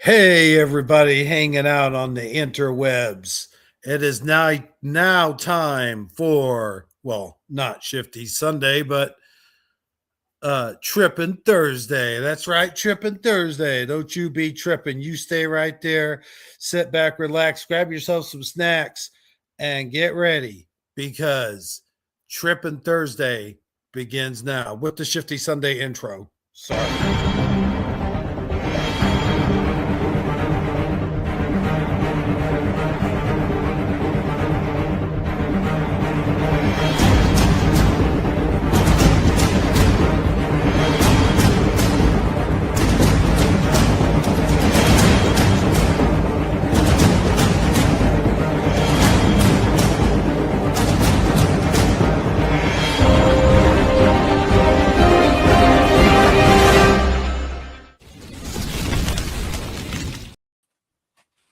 Hey, everybody hanging out on the interwebs. It is now time for, well, not Shifty Sunday, but Trippin' Thursday. That's right, Trippin' Thursday. Don't you be tripping. You stay right there, sit back, relax, grab yourself some snacks, and get ready because Trippin' Thursday begins now with the Shifty Sunday intro. Sorry.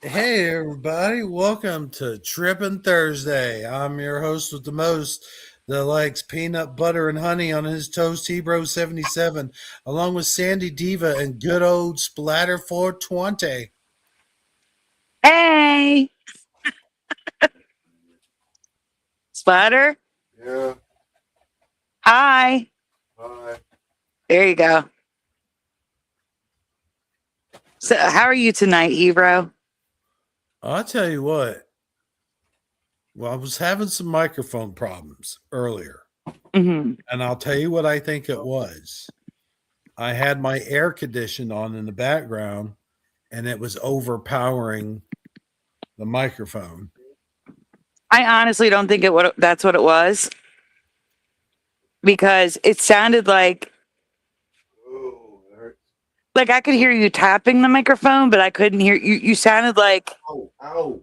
Hey everybody, welcome to Trippin' Thursday. I'm your host with the most that likes peanut butter and honey on his toast, Hebro77, along with Sandy Diva and good old Splatter 420. Hey, Splatter. Yeah. Hi. Hi. There you go. So, how are you tonight, Hebro? I'll tell you what, well, I was having some microphone problems earlier, Mm-hmm. and I'll tell you what I think it was. I had my air condition on in the background, and it was overpowering the microphone. I honestly don't think that's what it was, because it sounded Oh, that hurts. like I could hear you tapping the microphone, but I couldn't hear you. You sounded like Ow.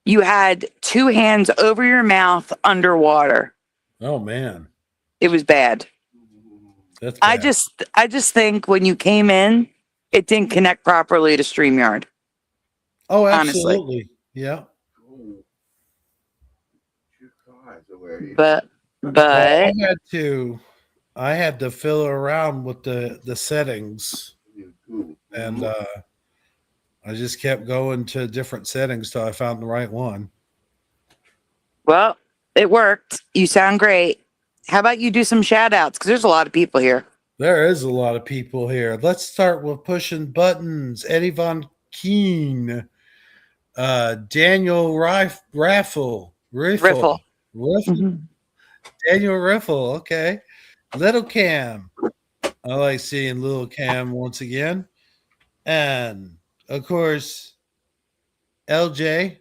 you had two hands over your mouth underwater. Oh man, It was bad. that's I bad. just think when you came in, it didn't connect properly to StreamYard. Oh, Honestly. absolutely. Yeah. Oh. Two guys away. But Well, I had to fill around with the settings, and I just kept going to different settings till I found the right one. well, it worked. You sound great. How about you do some shout outs? Because there's a lot of people here. There is a lot of people here. Let's start with pushing buttons. Eddie Von Keen, Daniel Riffle, Riffle. Mhm. Daniel Riffle. Okay, Little Cam. I like seeing Little Cam once again, and of course, LJ.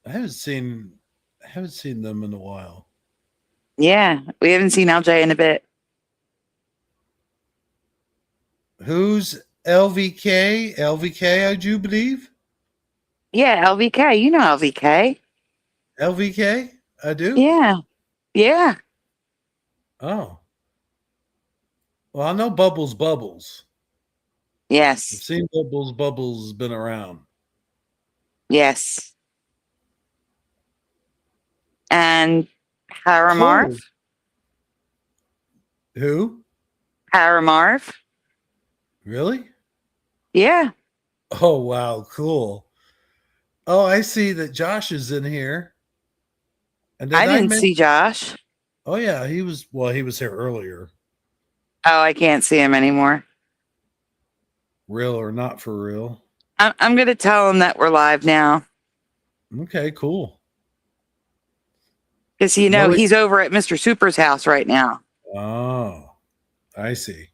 I haven't seen them in a while. Yeah, we haven't seen LJ in a bit. Who's LVK? LVK, I do believe. Yeah, LVK. You know LVK. LVK, I do. Yeah. Yeah. Oh, well, I know Bubbles. I've Yes. seen Bubbles. Bubbles has been around. Yes. And Paramarv. Cool. Who? Paramarv. Really? Yeah. Oh wow, cool. Oh, I see that Josh is in here. And did I I didn't mention? see Josh. Oh yeah, he was. Well, he was here earlier. Oh, I can't see him anymore. Real or not for real? I'm going to tell him that we're live now. Okay, cool. Because, No, he's over at Mr. Super's house right now. oh, I see.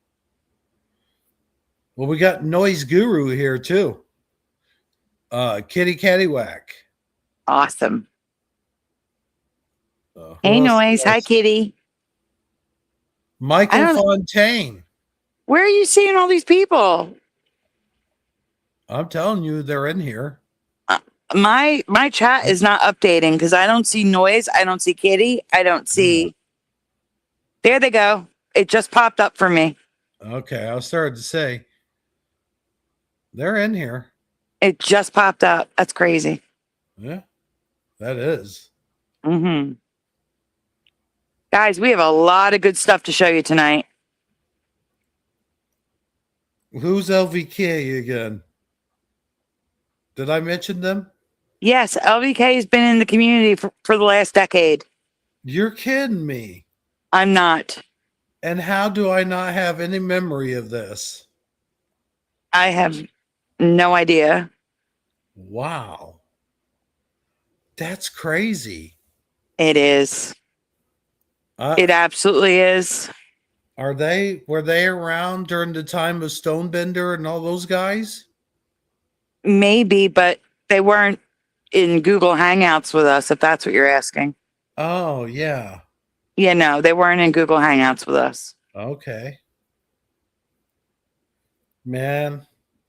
Well, we got Noise Guru here too. Kitty Cattywhack. Awesome. Who Hey, else? Noise. Hi, Kitty. I Michael don't. Fontaine. Where are you seeing all these people? I'm telling you, they're in here. My chat is not updating because I don't see Noise. I don't see Kitty. I don't see. There they go. It just popped up for me. Okay, I started to say they're in here. It just popped up. That's crazy. Yeah, that is. Mm-hmm. Guys, we have a lot of good stuff to show you tonight. Who's LVK again? Did I mention them? Yes, LVK has been in the community for the last decade. You're kidding me. I'm not. And how do I not have any memory of this? I have no idea. Wow. That's crazy. It is. It absolutely is. Were they around during the time of Stonebender and all those guys? Maybe, but they weren't in Google Hangouts with us, if that's what you're asking. Oh, yeah. Yeah, no, they weren't in Google Hangouts with us. Okay. Man,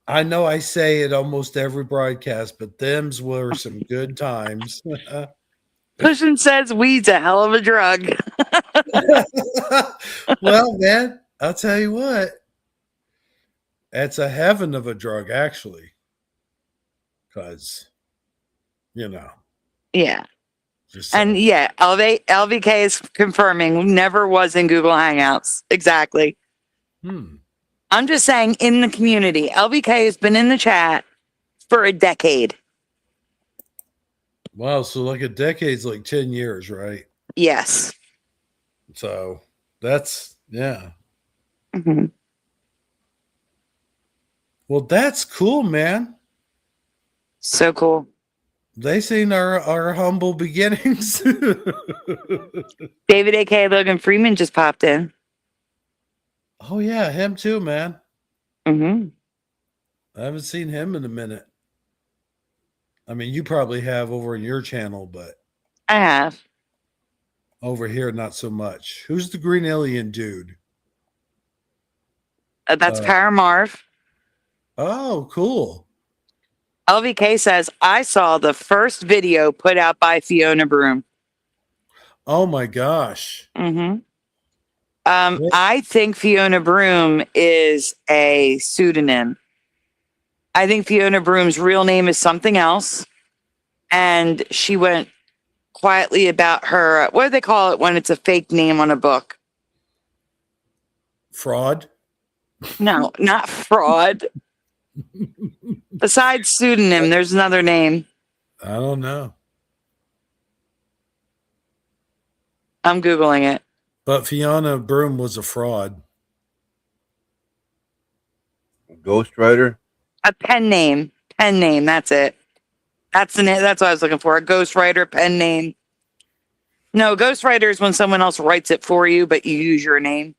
I know I say it almost every broadcast, but them's were some good times. Cushion says weed's a hell of a drug. Well, man, I'll tell you what. It's a heaven of a drug, actually. Because, Yeah. just And saying. yeah, LVK is confirming never was in Google Hangouts. Exactly. I'm just saying in the community, LVK has been in the chat for a decade. Wow, so like a decade's like 10 years, right? Yes. So that's, yeah. Mm-hmm. Well, that's cool, man. So cool. They seen our humble beginnings. David A.K. Logan Freeman just popped in. Oh, yeah, him too, man. Mm-hmm. I haven't seen him in a minute. I mean, you probably have over in your channel, but I have. over here, not so much. Who's the green alien dude? That's Paramarv. Oh, cool. LVK says, I saw the first video put out by Fiona Broom. Oh, my gosh. Mm-hmm. I think Fiona Broom is a pseudonym. I think Fiona Broom's real name is something else. And she went quietly about her, what do they call it when it's a fake name on a book? Fraud? No, not fraud. Besides pseudonym, there's another name. I don't know. I'm Googling it. But Fiona Broom was a fraud. Ghostwriter? A pen name. Pen name, that's it. That's the name. That's what I was looking for. A ghostwriter pen name. No, ghostwriter is when someone else writes it for you, but you use your name.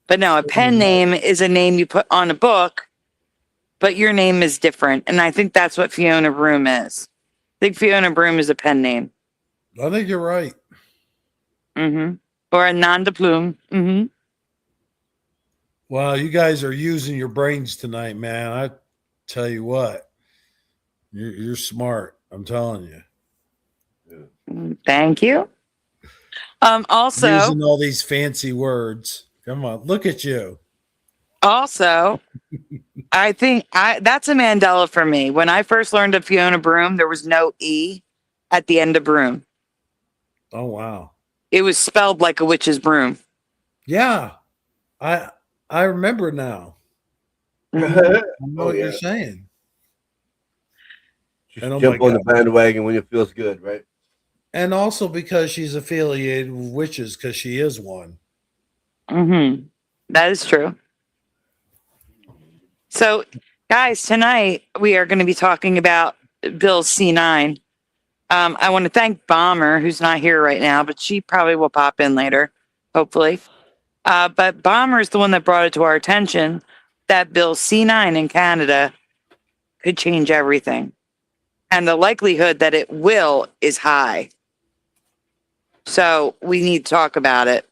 But no, a pen name is a name you put on a book, but your name is different. And I think that's what Fiona Broom is. I think Fiona Broom is a pen name. I think you're right. Mm-hmm. Or a nom de plume. Mm-hmm. Wow, you guys are using your brains tonight, man. I tell you what, you're smart. I'm telling you. Thank you. Also, using all these fancy words. Come on, look at you. Also, I think that's a Mandela for me. When I first learned of Fiona Broom, there was no E at the end of broom. Oh, wow. It was spelled like a witch's broom. Yeah, I remember now. I know what you're saying. Just And jump on the bandwagon when it feels good, right? And also because she's affiliated with witches, because she is one. Mm-hmm. That is true. So, guys, tonight we are going to be talking about Bill C9. I want to thank Bomber, who's not here right now, but she probably will pop in later, hopefully. But Bomber is the one that brought it to our attention that Bill C9 in Canada could change everything. And the likelihood that it will is high. So we need to talk about it.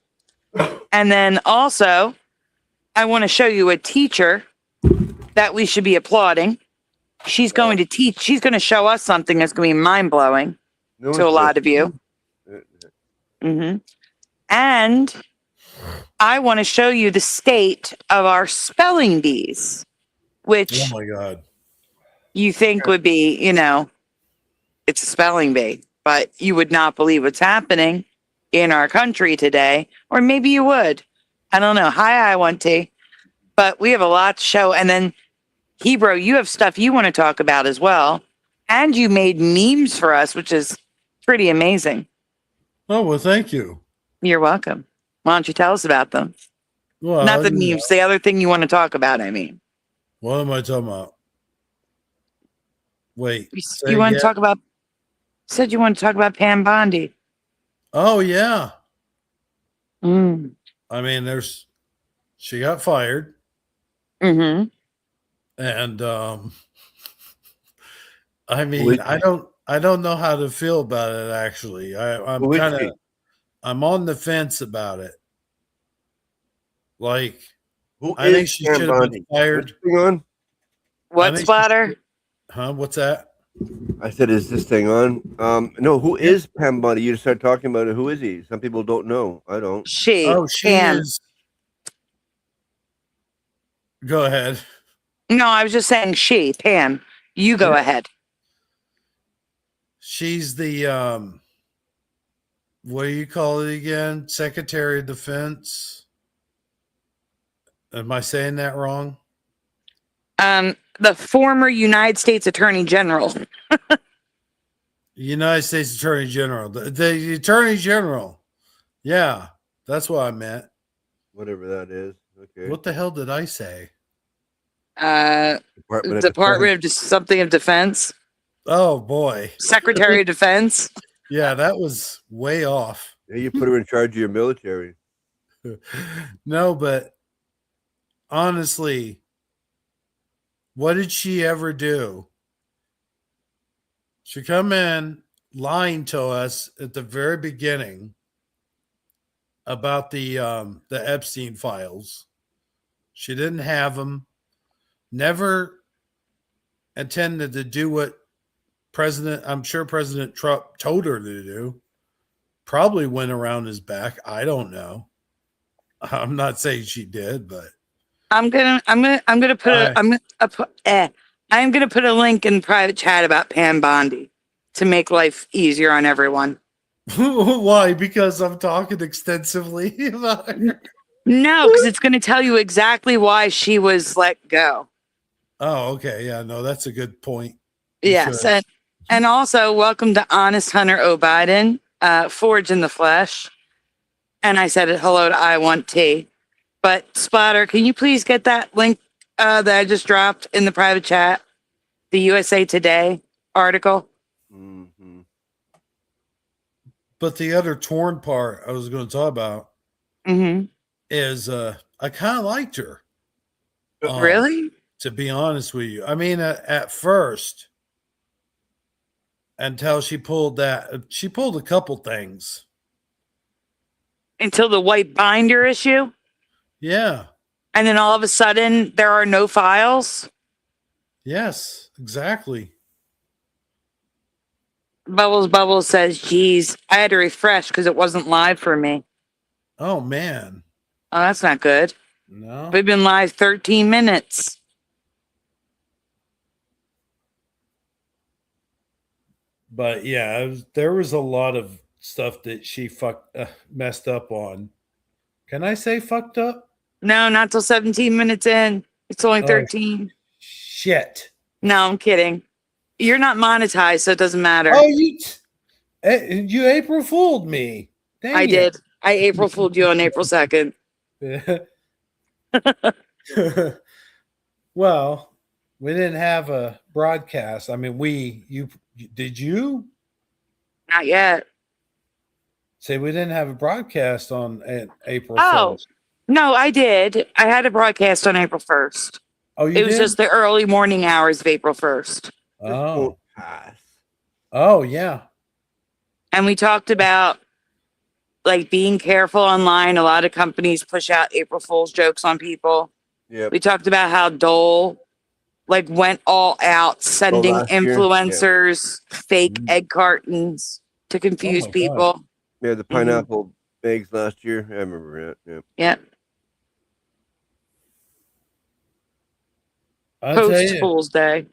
And then also, I want to show you a teacher that we should be applauding. She's going to teach. She's going to show us something that's going to be mind-blowing to a lot of you. Mm-hmm. And I want to show you the state of our spelling bees, which oh my God, you think would be, it's a spelling bee, but you would not believe what's happening in our country today, or maybe you would. I don't know. Hi, I want tea. But we have a lot to show. And then, Hebrew, you have stuff you want to talk about as well. And you made memes for us, which is pretty amazing. Oh, well, thank you. You're welcome. Why don't you tell us about them? Well, Not the memes, the other thing you want to talk about, I mean. What am I talking about? Wait. You want to talk about, said you want to talk about Pam Bondi. Oh, yeah. Mm. I mean, she got fired. Mm-hmm. And I mean, I don't know how to feel about it, actually. I'm on the fence about it. Like, I think she should have been fired. What, Splatter? What's that? I said, is this thing on? No, who is Pam Bondi? You just started talking about it. Who is he? Some people don't know. I don't. She Pam. Is. Go ahead. No, I was just saying Pam. You go ahead. She's the what do you call it again? Secretary of Defense. Am I saying that wrong? The former United States Attorney General. United States Attorney General. The Attorney General. Yeah, that's what I meant. Whatever that is. Okay. What the hell did I say? Department of something of Defense. Oh boy. Secretary of Defense. Yeah, that was way off. Yeah, you put her in charge of your military. No, but honestly, what did she ever do? She come in lying to us at the very beginning about the Epstein files. She didn't have them. Never intended to do what I'm sure President Trump told her to do. Probably went around his back. I don't know. I'm not saying she did, but I'm gonna put a link in private chat about Pam Bondi to make life easier on everyone. Why? Because I'm talking extensively about her. No, because it's going to tell you exactly why she was let go. Oh, okay. Yeah, no, that's a good point. Yes, and also welcome to Honest Hunter O'Biden, Forge in the Flesh. And I said hello to I Want Tea. But Splatter, can you please get that link that I just dropped in the private chat? The USA Today article. Mm-hmm. But the other torn part I was going to talk about is I kind of liked her. Really? To be honest with you. I mean, at first, until she pulled a couple things. Until the white binder issue? Yeah. And then all of a sudden, there are no files? Yes, exactly. Bubbles says, geez, I had to refresh because it wasn't live for me. Oh, man. Oh, that's not good. No. We've been live 13 minutes. But yeah, there was a lot of stuff that she messed up on. Can I say fucked up? No, not till 17 minutes in. It's only 13. Shit. No, I'm kidding. You're not monetized, so it doesn't matter. Oh, you April fooled me. Dang I did. I April fooled you on April 2nd. Well, we didn't have a broadcast. I mean, did you? Not yet. Say we didn't have a broadcast on April 1st. No, I did. I had a broadcast on April 1st. Oh, it was just the early morning hours of April 1st. Oh. Oh, yeah. And we talked about like being careful online. A lot of companies push out April Fool's jokes on people. Yep. We talked about how Dole like went all out sending influencers fake egg cartons to confuse people. God. Yeah, the pineapple eggs last year. I remember it. Yeah. Yep. Post Fool's Day.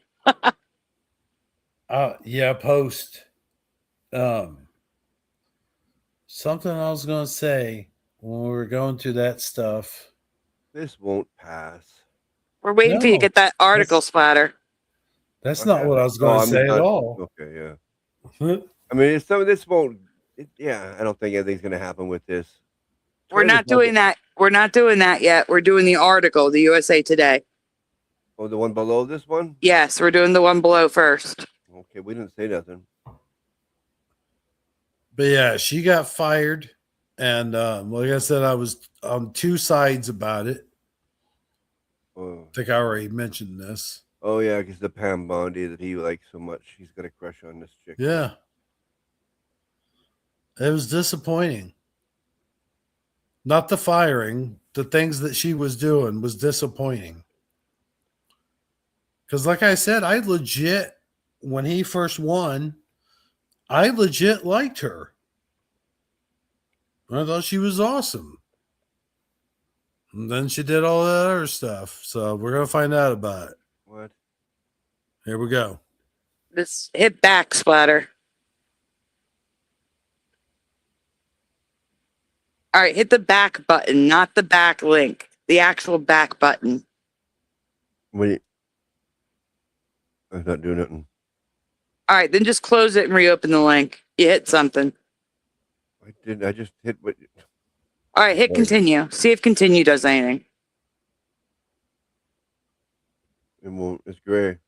Yeah, post. Something I was going to say when we were going through that stuff. This won't pass. We're waiting for you to No, get that article, Splatter. that's not what I was Oh, going to I'm say at not. all. Okay, yeah. I mean, some of this won't. Yeah, I don't think anything's gonna happen with this. We're Twitter's not doing that. We're not doing that yet. We're doing the article, the USA Today. Oh, the one below this one. Yes, we're doing the one below first. Okay, we didn't say nothing. But yeah, she got fired. And like I said, I was on two sides about it. Oh, I think I already mentioned this. oh yeah, because the Pam Bondi that he likes so much, he's got a crush on this chick. Yeah. It was disappointing. Not the firing, the things that she was doing was disappointing. Because, like I said, I legit, when he first won, I legit liked her. I thought she was awesome. And then she did all that other stuff. So we're going to find out about it. What? Here we go. This hit back, Splatter. All right, hit the back button, not the back link. The actual back button. Wait. I'm not doing nothing. All right, then just close it and reopen the link. You hit something. I didn't. I just hit what? All right, hit continue. See if continue does anything. It won't. It's gray.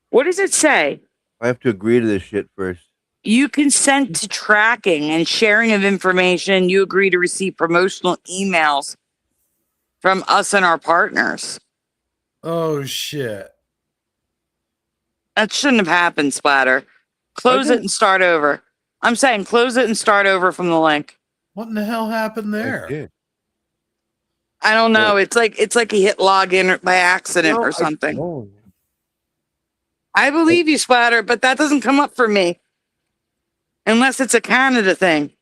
What does it say? I have to agree to this shit first. You consent to tracking and sharing of information. You agree to receive promotional emails from us and our partners. Oh, shit. That shouldn't have happened, Splatter. Close it and start over. I'm saying close it and start over from the link. What in the hell happened there? I did. I don't know. It's like he hit login by accident or something. I believe you, Splatter, but that doesn't come up for me. Unless it's a Canada thing.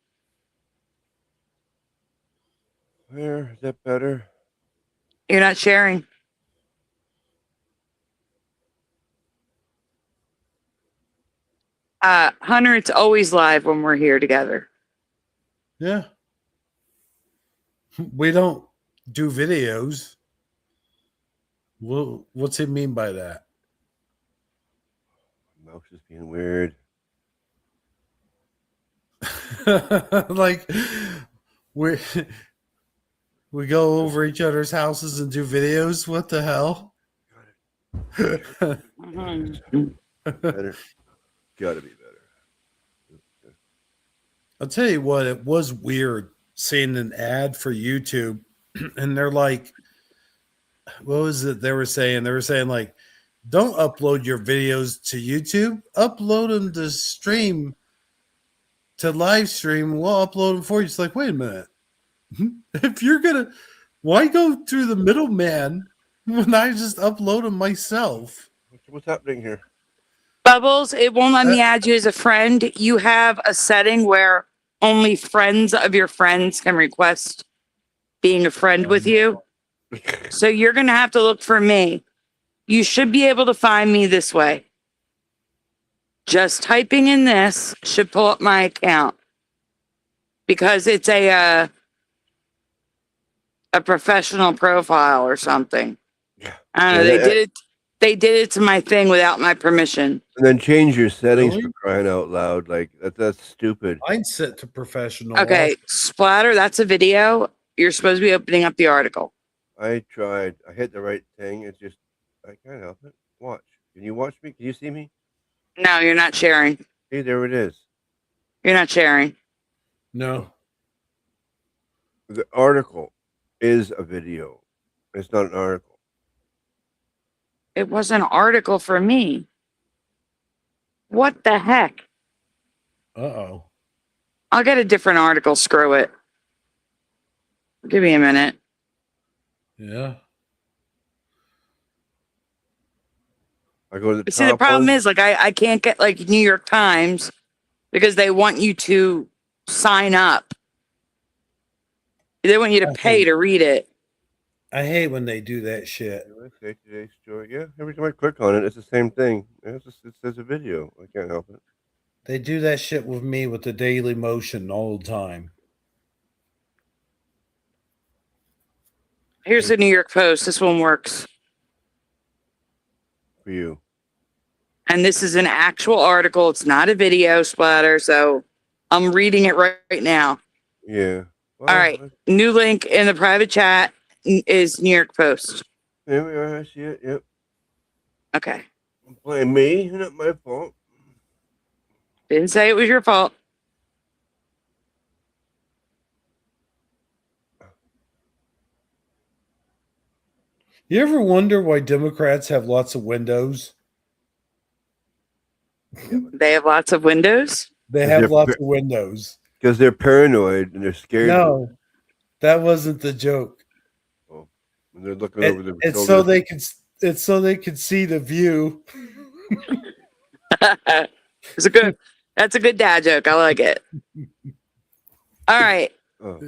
Where is that better? You're not sharing. Hunter, it's always live when we're here together. Yeah. We don't do videos. Well, what's it mean by that? Mouse is being weird. Like we go over each other's houses and do videos. What the hell? Better. Gotta be better. I'll tell you what, it was weird seeing an ad for YouTube, and they're like, what was it they were saying? They were saying, like, don't upload your videos to YouTube, upload them to stream, to live stream. We'll upload them for you. It's like, wait a minute. If you're going to, why go through the middleman when I just upload them myself? What's happening here? Bubbles, it won't let me add you as a friend. You have a setting where only friends of your friends can request being a friend with you. So you're going to have to look for me. You should be able to find me this way. Just typing in this should pull up my account because it's a professional profile or something. Yeah. I don't know. They did it to my thing without my permission. And then change your settings Really? for crying out loud. Like that's stupid. Mine's set to professional. Okay, Splatter, that's a video. You're supposed to be opening up the article. I tried. I hit the right thing. It's just I can't help it. Watch. Can you watch me? Can you see me? No, you're not sharing. Hey, there it is. You're not sharing. No. The article is a video. It's not an article. It was an article for me. What the heck? Uh-oh. I'll get a different article. Screw it. Give me a minute. Yeah. I go to the See, the top problem one. is, like, I can't get, like, New York Times because they want you to sign up. They want you to pay to read it. I hate when they do that shit. Say today's story. Yeah, every time I click on it, it's the same thing. It says a video. I can't help it. They do that shit with me with the Daily Motion all the time. Here's the New York Post. This one works. For you. And this is an actual article. It's not a video splatter. So I'm reading it right now. Yeah. Well, All right. New link in the private chat is New York Post. There we are. I see it. Yep. Okay. Blame me. Not my fault. Didn't say it was your fault. You ever wonder why Democrats have lots of windows? They have lots of windows. They have lots of windows. Because they're paranoid and they're scared. No, that wasn't the joke. Oh, when they're looking over their It's shoulders. so they can see the view. That's a good dad joke. I like it. All right. Oh.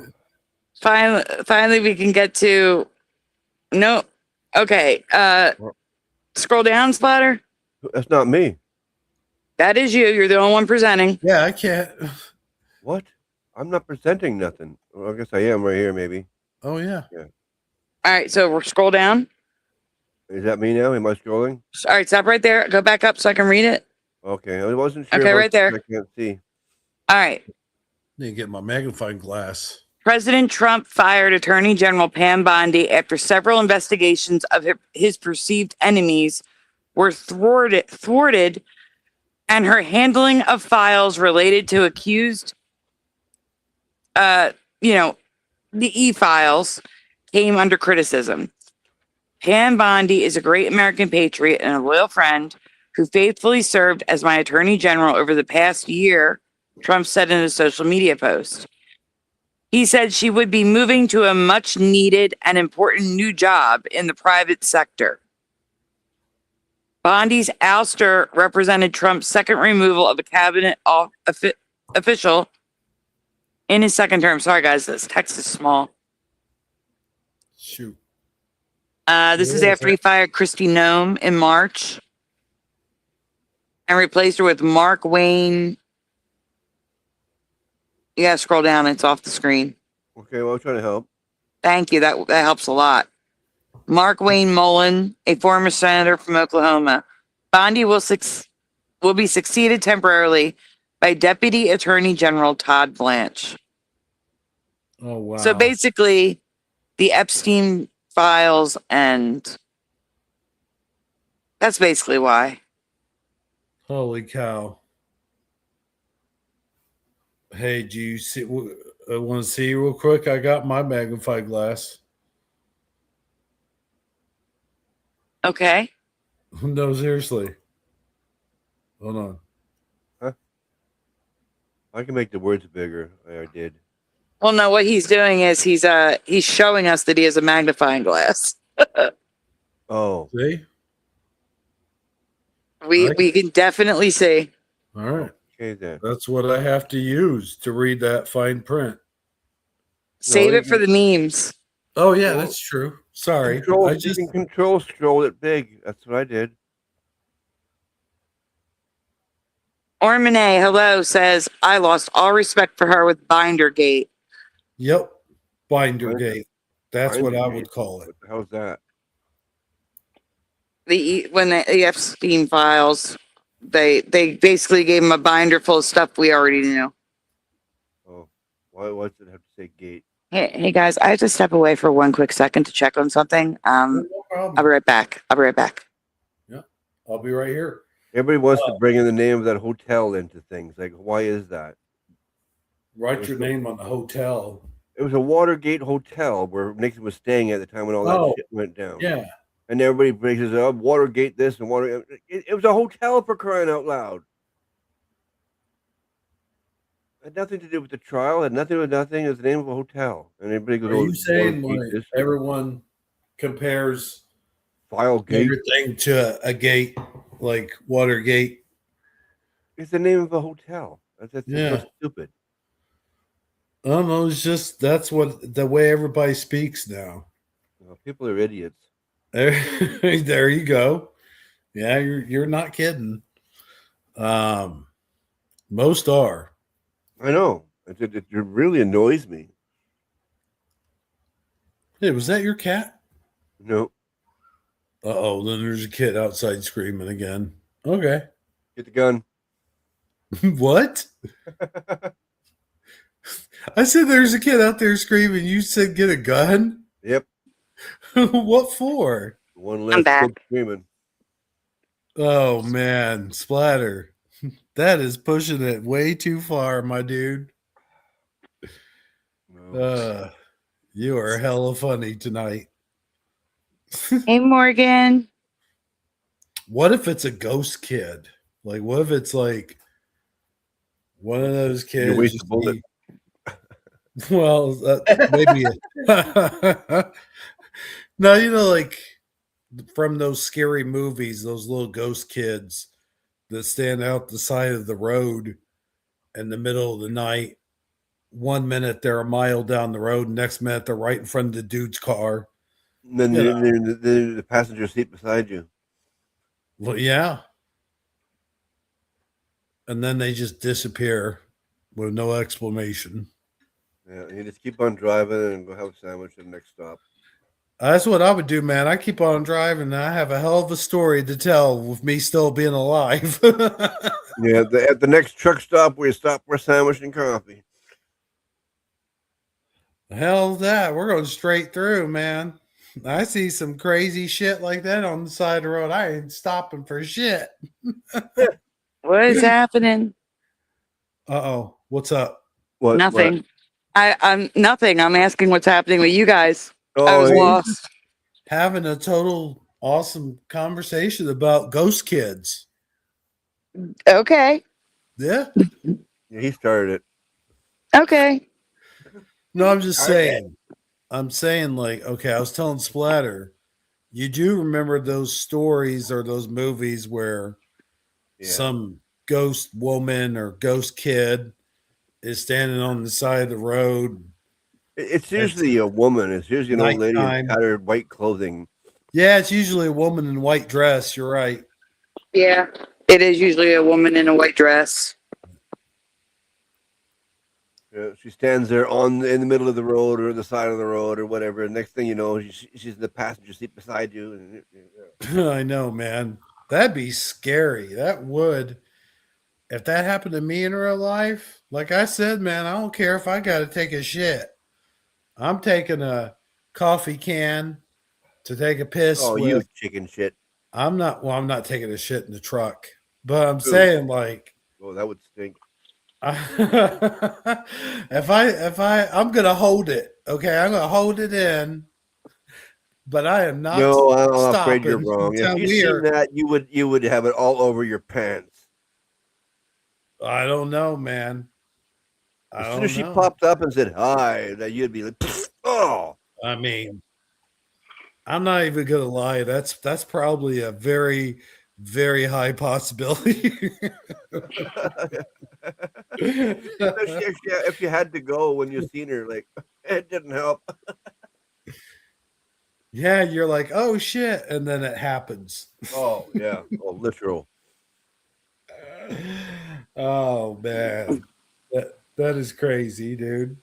Finally we can get to no. Okay. Scroll down, Splatter. That's not me. That is you. You're the only one presenting. Yeah, I can't. What? I'm not presenting nothing. Well, I guess I am right here, maybe. Oh yeah. Yeah. All right, so we're scroll down. Is that me now? Am I scrolling? All right, stop right there. Go back up so I can read it. Okay, I wasn't sure. Okay, right there. I can't see. All right. Need to get my magnifying glass. President Trump fired Attorney General Pam Bondi after several investigations of his perceived enemies were thwarted, and her handling of files related to accused, the e-files came under criticism. Pam Bondi is a great American patriot and a loyal friend who faithfully served as my attorney general over the past year, Trump said in a social media post. He said she would be moving to a much needed and important new job in the private sector. Bondi's ouster represented Trump's second removal of a cabinet official in his second term. Sorry, guys, this text is small. Shoot. This is after he fired Kristi Noem in March and replaced her with Mark Wayne. You gotta scroll down. It's off the screen. Okay, well, I'm trying to help. Thank you. That helps a lot. Mark Wayne Mullen, a former senator from Oklahoma. Bondi will be succeeded temporarily by Deputy Attorney General Todd Blanche. Oh wow. So basically, the Epstein files, and that's basically why. Holy cow. Hey, do you see? I want to see real quick. I got my magnifying glass. Okay. No, seriously. Hold on. Huh? I can make the words bigger. I did. Well, no, what he's doing is he's showing us that he has a magnifying glass. Oh. See? We can definitely see. All right. Okay, then. That's what I have to use to read that fine print. Save it for the memes. Oh yeah, that's true. Sorry. You can control scroll it big. That's what I did. Ormane, hello, says, I lost all respect for her with Bindergate. Yep. Bindergate. That's what I Bindergate. would call it. What the hell's that? When the Epstein files, they basically gave him a binder full of stuff we already knew. Oh, why does it have to say gate? Hey guys, I have to step away for one quick second to check on something. No problem. I'll be right back. Yeah, I'll be right here. Everybody wants to bring in the name of that hotel into things. Like, why is that? Write your name on the hotel. It was a Watergate hotel where Nixon was staying at the time when all that shit went down. Yeah. And everybody brings up Watergate this and Watergate. It was a hotel, for crying out loud. It had nothing to do with the trial. It had nothing to do with nothing. It was the name of a hotel. And everybody goes, Are you saying like everyone compares Filegate everything to a gate like Watergate? It's the name of a hotel. That's so stupid. I don't know. It's just that's what the way everybody speaks now. Well, people are idiots. There you go. Yeah, you're not kidding. Most are. I know. It really annoys me. Hey, was that your cat? No, Uh-oh, then there's a kid outside screaming again. Okay. get the gun. What? I said there's a kid out there screaming. You said get a gun? Yep, What for? one I'm less back. kid screaming. Oh man, Splatter. That is pushing it way too far, my dude. No. You are hella funny tonight. Hey, Morgan. What if it's a ghost kid? Like, what if it's like one of those You kids? waste You a bullet. see- well, maybe. No, you know, like from those scary movies, those little ghost kids that stand out the side of the road in the middle of the night. 1 minute they're a mile down the road, next minute they're right in front of the dude's car. And then You know, they're in the passenger seat beside you. well, yeah. And then they just disappear with no explanation. Yeah, you just keep on driving and go have a sandwich at the next stop. That's what I would do, man. I keep on driving and I have a hell of a story to tell with me still being alive. Yeah, at the next truck stop, we stop for a sandwich and coffee. The hell's that? We're going straight through, man. I see some crazy shit like that on the side of the road. I ain't stopping for shit. What is happening? Uh-oh. What's up? What? Nothing. I'm nothing. I'm asking what's happening with you guys. I was Oh, lost. Having a total awesome conversation about ghost kids. Okay. Yeah. yeah, he started it. Okay. No, I'm just Okay. saying. I'm saying, like, okay, I was telling Splatter, you do remember those stories or those movies where Yeah. some ghost woman or ghost kid is standing on the side of the road. It's usually a woman. It's usually an old lady in Nighttime. tattered white clothing. Yeah, it's usually a woman in white dress. You're right. Yeah. It is usually a woman in a white dress. She stands there in the middle of the road or the side of the road or whatever. And next thing you know, she's in the passenger seat beside you. And, yeah. I know, man. That'd be scary. That would. If that happened to me in real life, like I said, man, I don't care if I got to take a shit. I'm taking a coffee can to take a piss Oh, you with. chicken shit. I'm not taking a shit in the truck, but I'm Ooh. saying like, Oh, that would stink. I'm gonna hold it. Okay, I'm gonna hold it in, but I am not No, I'm afraid you're stopping wrong. If until you we seen are. that, you would have it all over your pants. I don't know, man. I As soon as don't she know. popped up and said hi, that you'd be like, oh. I mean, I'm not even gonna lie. That's probably a very, very high possibility. If you had to go when you seen her, like it didn't help. Yeah, you're like, oh shit, and then it happens. Oh yeah, oh literal. Oh man, that is crazy, dude.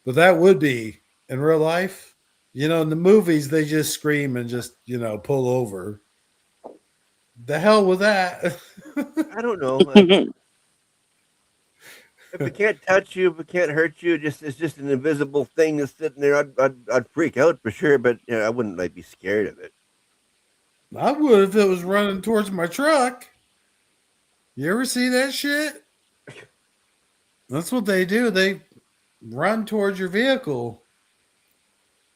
But that would be in real life. You know, in the movies, they just scream and just pull over. The hell with that. I don't know. If it can't touch you, if it can't hurt you, it's just an invisible thing that's sitting there. I'd freak out for sure, but I wouldn't like be scared of it. I would if it was running towards my truck. You ever see that shit? That's what they do. They run towards your vehicle.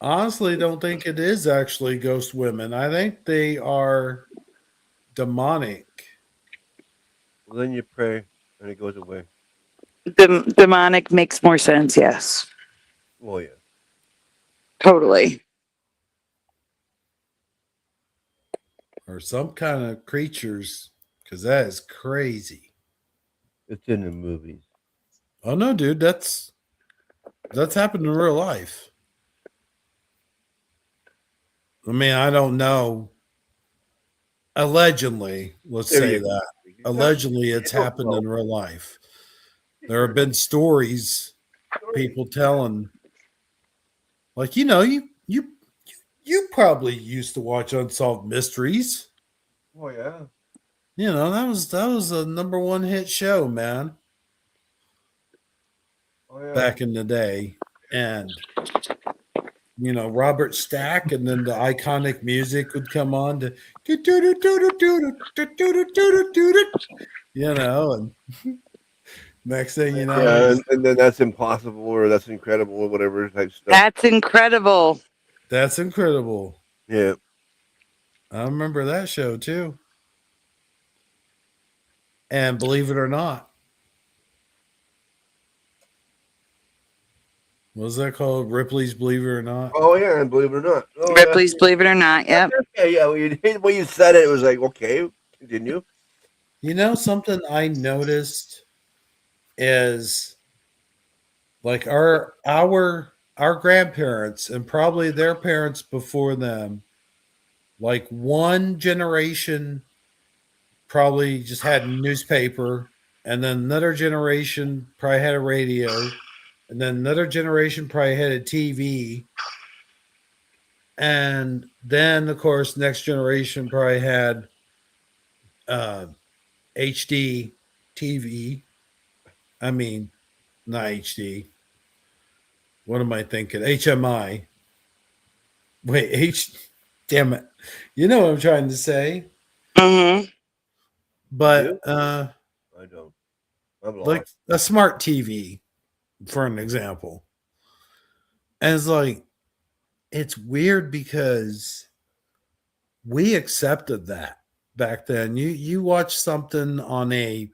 Honestly, don't think it is actually ghost women. I think they are demonic. Well, then you pray and it goes away. Demonic makes more sense. Yes. Oh yeah. Totally. Or some kind of creatures, because that is crazy. It's in the movies. Oh no, dude, that's happened in real life. I mean, I don't know. Allegedly, let's say that. Allegedly, it's happened in real life. There have been stories, people telling Like, you probably used to watch Unsolved Mysteries. Oh yeah. That was a number one hit show, man, Oh yeah. back in the day. And Robert Stack, and then the iconic music would come on to and next thing you know, Yeah, and then that's impossible or that's incredible or whatever type stuff. That's incredible. that's incredible. Yeah. I remember that show too. And believe it or not, what was that called? Ripley's Believe It or Not. Oh yeah, and believe it or not. Oh Ripley's Believe It or Not. Yep. yeah. Yeah, when you said it, it was like, okay, continue. Something I noticed is like our grandparents and probably their parents before them, like one generation probably just had newspaper, and then another generation probably had a radio, and then another generation probably had a TV, and then of course next generation probably had HD TV. I mean, not HD. What am I thinking? HMI. Wait, damn it. You know what I'm trying to say. Mm-hmm. But I don't. I'm lost. like a smart TV, for an example. And it's like, it's weird because we accepted that back then. You watch something on a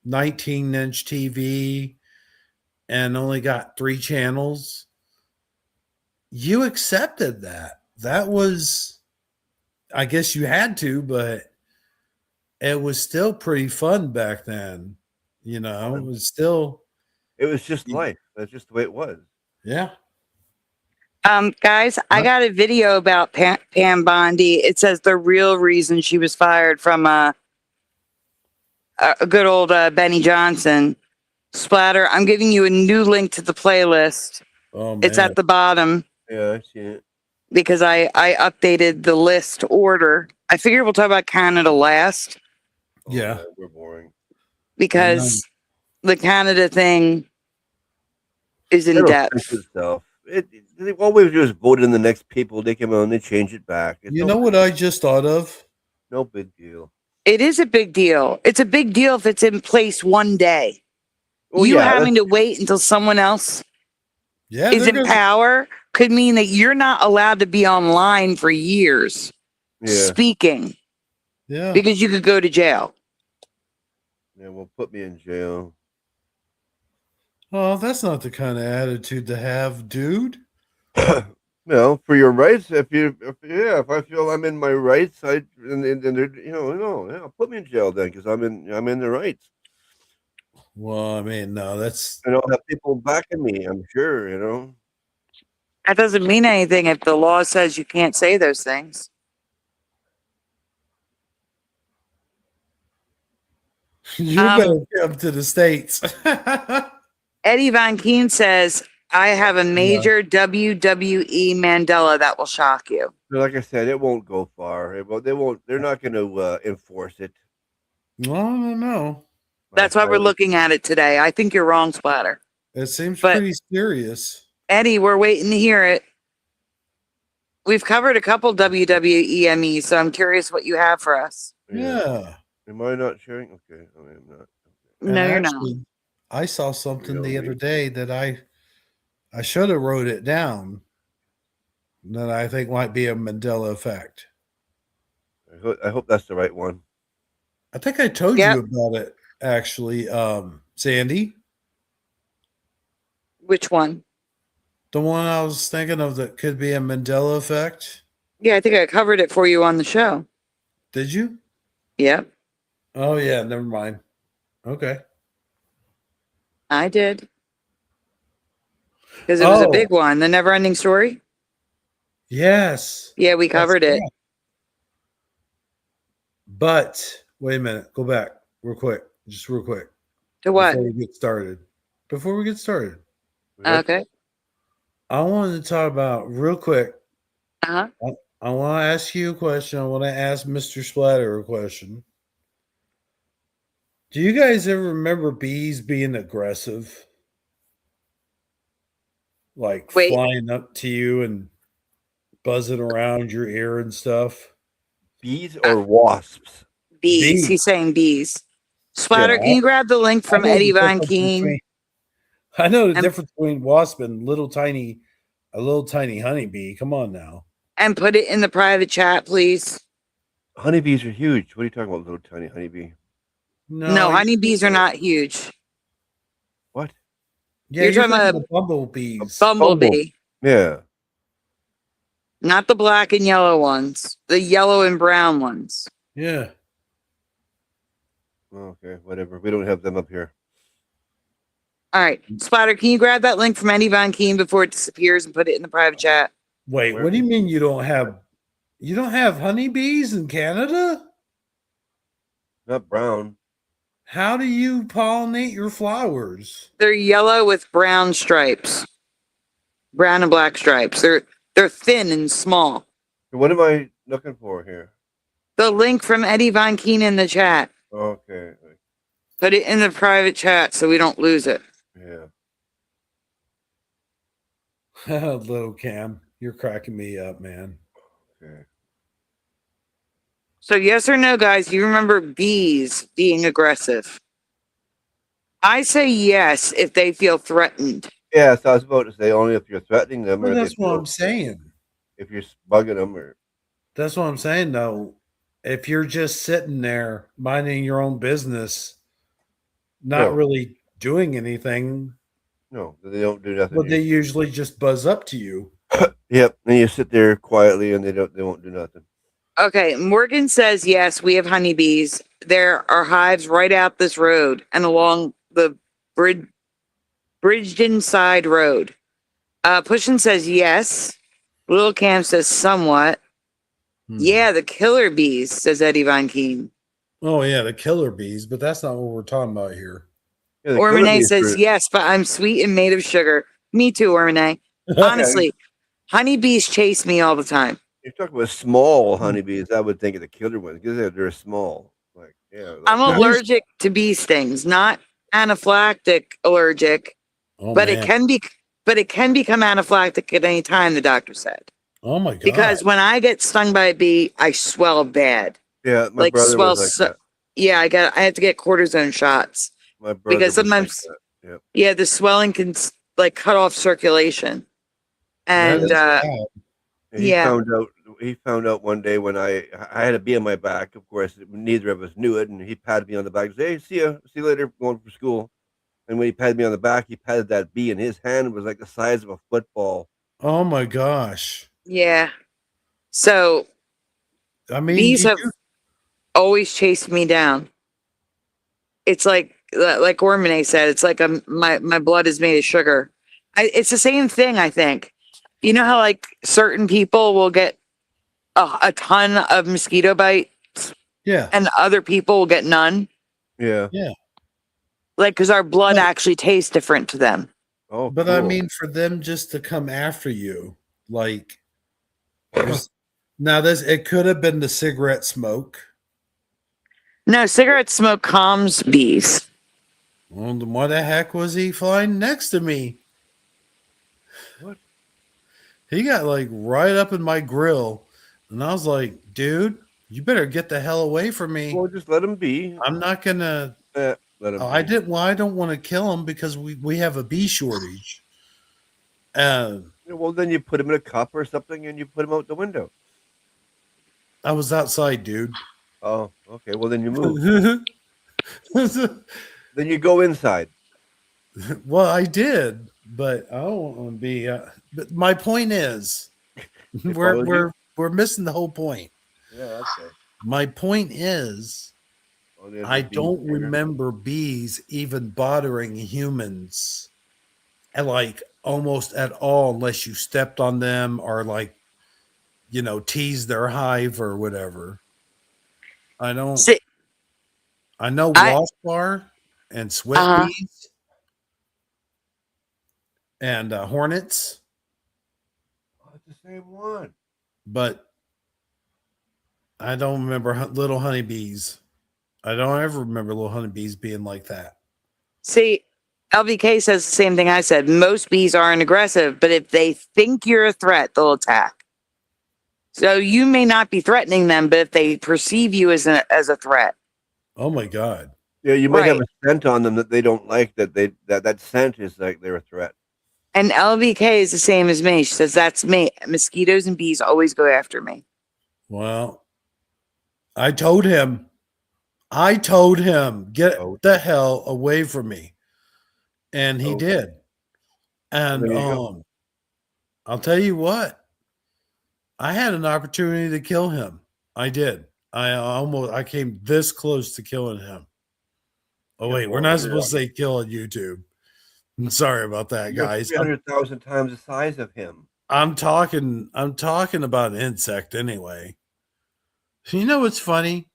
19-inch TV and only got 3 channels. You accepted that. That was, I guess you had to, but it was still pretty fun back then. It was still, It was just life. That's just the way it was. yeah. Guys, I got a video about Pam Bondi. It says the real reason she was fired from a good old Benny Johnson. Splatter, I'm giving you a new link to the playlist. Oh man. It's at the bottom Yeah, I see it. because I updated the list order. I figure we'll talk about Canada last Yeah. Man, we're boring. because the Canada thing is in It'll depth. fix itself. All we do is vote in the next people. They come out and they change it back. It's You know what I just thought of? no big deal. It is a big deal. It's a big deal if it's in place one day. Well, You yeah, having to wait until someone else Yeah. is in power could mean that you're not allowed to be online for years speaking Yeah. because you could go to jail. Yeah, well, put me in jail. Oh, that's not the kind of attitude to have, dude. For your rights, if I feel I'm in my rights, and they're, put me in jail then because I'm in the rights. Well, I mean, no, that's And I'll have people backing me. I'm sure, That doesn't mean anything if the law says you can't say those things. you better come to the States. Eddie Van Keen says, I have a major WWE Mandela that will shock you. Like I said, it won't go far. They won't. They're not going to enforce it. No. That's why we're looking at it today. I think you're wrong, Splatter. It seems But- pretty serious. Eddie, we're waiting to hear it. We've covered a couple WWE EMEs, so I'm curious what you have for us. Yeah. Am I not sharing? Okay, I am not. And No, you're not. actually, I saw something the Really? other day that I should have wrote it down that I think might be a Mandela effect. I hope that's the right one. I think I told Yep. you about it actually, Sandy. Which one? The one I was thinking of that could be a Mandela effect. Yeah, I think I covered it for you on the show. Did you? Yep, Oh yeah, never mind. Okay. I did. Because it was a Oh. big one. The never ending story? Yes. Yeah, we covered it. correct. But wait a minute. Go back real quick. Just real quick. To what? Before we get started. Okay. I wanted to talk about real quick. Uh-huh. I want to ask you a question. I want to ask Mr. Splatter a question. Do you guys ever remember bees being aggressive? Like Wait, flying up to you and buzzing around your ear and stuff? Bees or wasps? bees. Bees. He's saying bees. Yeah, Splatter, can you grab the link I from know Eddie the Von difference Keen between and wasp and a little tiny honeybee. Come on now. put it in the private chat, please? Honeybees are huge. What are you talking about, little tiny honeybee? No, No, honeybees are not huge. What? yeah, You're you're talking thinking about of bumblebees. Bumble. bumblebee, Yeah. not the black and yellow ones, the yellow and brown ones. Yeah. Okay, whatever. We don't have them up here. All right, Splatter, can you grab that link from Eddie Von Keen before it disappears and put it in the private chat? Wait, Where? what do you mean you don't have honeybees in Canada? Not brown. How do you pollinate your flowers? They're yellow with brown stripes, brown and black stripes. They're thin and small. What am I looking for here? The link from Eddie Von Keen in the chat. Okay. Put it in the private chat so we don't lose it. Yeah. Little Cam, you're cracking me up, man. Okay. So yes or no, guys, you remember bees being aggressive? I say yes if they feel threatened. Yeah, so I was about to say only if you're threatening them Well, or that's what I'm saying. if you're bugging them or That's what I'm saying, though. If you're just sitting there minding your own business, not No. really doing anything, no, they don't do nothing. well, they usually just buzz up to you. Yep, and you sit there quietly and they won't do nothing. Okay, Morgan says yes, we have honeybees. There are hives right out this road and along the Bridgeton Side Road. Pushin says yes. Little Cam says somewhat. Yeah, the killer bees, says Eddie Von Keen. Oh yeah, the killer bees, but that's not what we're talking about here. Yeah, Or Renee says yes, but I'm sweet and made of sugar. Me too, or Renee. Honestly, honeybees chase me all the time. You're talking about small honeybees. I would think of the killer ones because they're small. Like I'm allergic to bee stings, not anaphylactic allergic, but it can become anaphylactic at any time, the doctor said. Oh my god! Because when I get stung by a bee, I swell bad. Yeah, my brother was like that. Yeah, I have to get cortisone shots. My brother because sometimes, like yeah, the swelling can like cut off circulation, and he found out one day when I had a bee on my back. Of course, neither of us knew it, and he patted me on the back. Said, "Hey, see you later, going for school." And when he patted me on the back, he patted that bee, and his hand was like the size of a football. Oh my gosh! Yeah, so I mean, bees have always chased me down. It's like Ormane said, it's like my blood is made of sugar. It's the same thing, I think. You know how like certain people will get a ton of mosquito bites, yeah, and other people will get none. Yeah, like because our blood actually tastes different to them. Oh, but cool. I mean, for them just to come after you, like, now it could have been the cigarette smoke. No, cigarette smoke calms bees. Well, then why the heck was he flying next to me? What? He got like right up in my grill, and I was like, "Dude, you better get the hell away from me." Well, just let him be. I'm not gonna. Let him. I didn't. Well, I don't want to kill him because we have a bee shortage. Well, then you put him in a cup or something, and you put him out the window. I was outside, dude. Oh, okay. Well, then you move. Then you go inside. Well, I did, but I don't want to be. But my point is, we're missing the whole point. Yeah, okay. My point is, I don't remember bees even bothering humans, and like almost at all, unless you stepped on them or like, teased their hive or whatever. I don't. I know wasp are and sweat bees and hornets. same one. But I don't remember little honeybees. I don't ever remember little honeybees being like that. See, LVK says the same thing I said. Most bees aren't aggressive, but if they think you're a threat, they'll attack. So you may not be threatening them, but if they perceive you as a threat. Oh my God. Yeah, you might have Right. a scent on them that they don't like. That scent is like they're a threat. And LVK is the same as me. She says, that's me. Mosquitoes and bees always go after me. Well, I told him, get Oh. the hell away from me. And he Oh. did. And There you go. I'll tell you what, I had an opportunity to kill him. I did. I came this close to killing him. Oh, Yeah, wait, we're well, not supposed to say kill on YouTube. I'm sorry about that, You're guys. 300,000 times the size of him. I'm talking about an insect anyway. You know what's funny?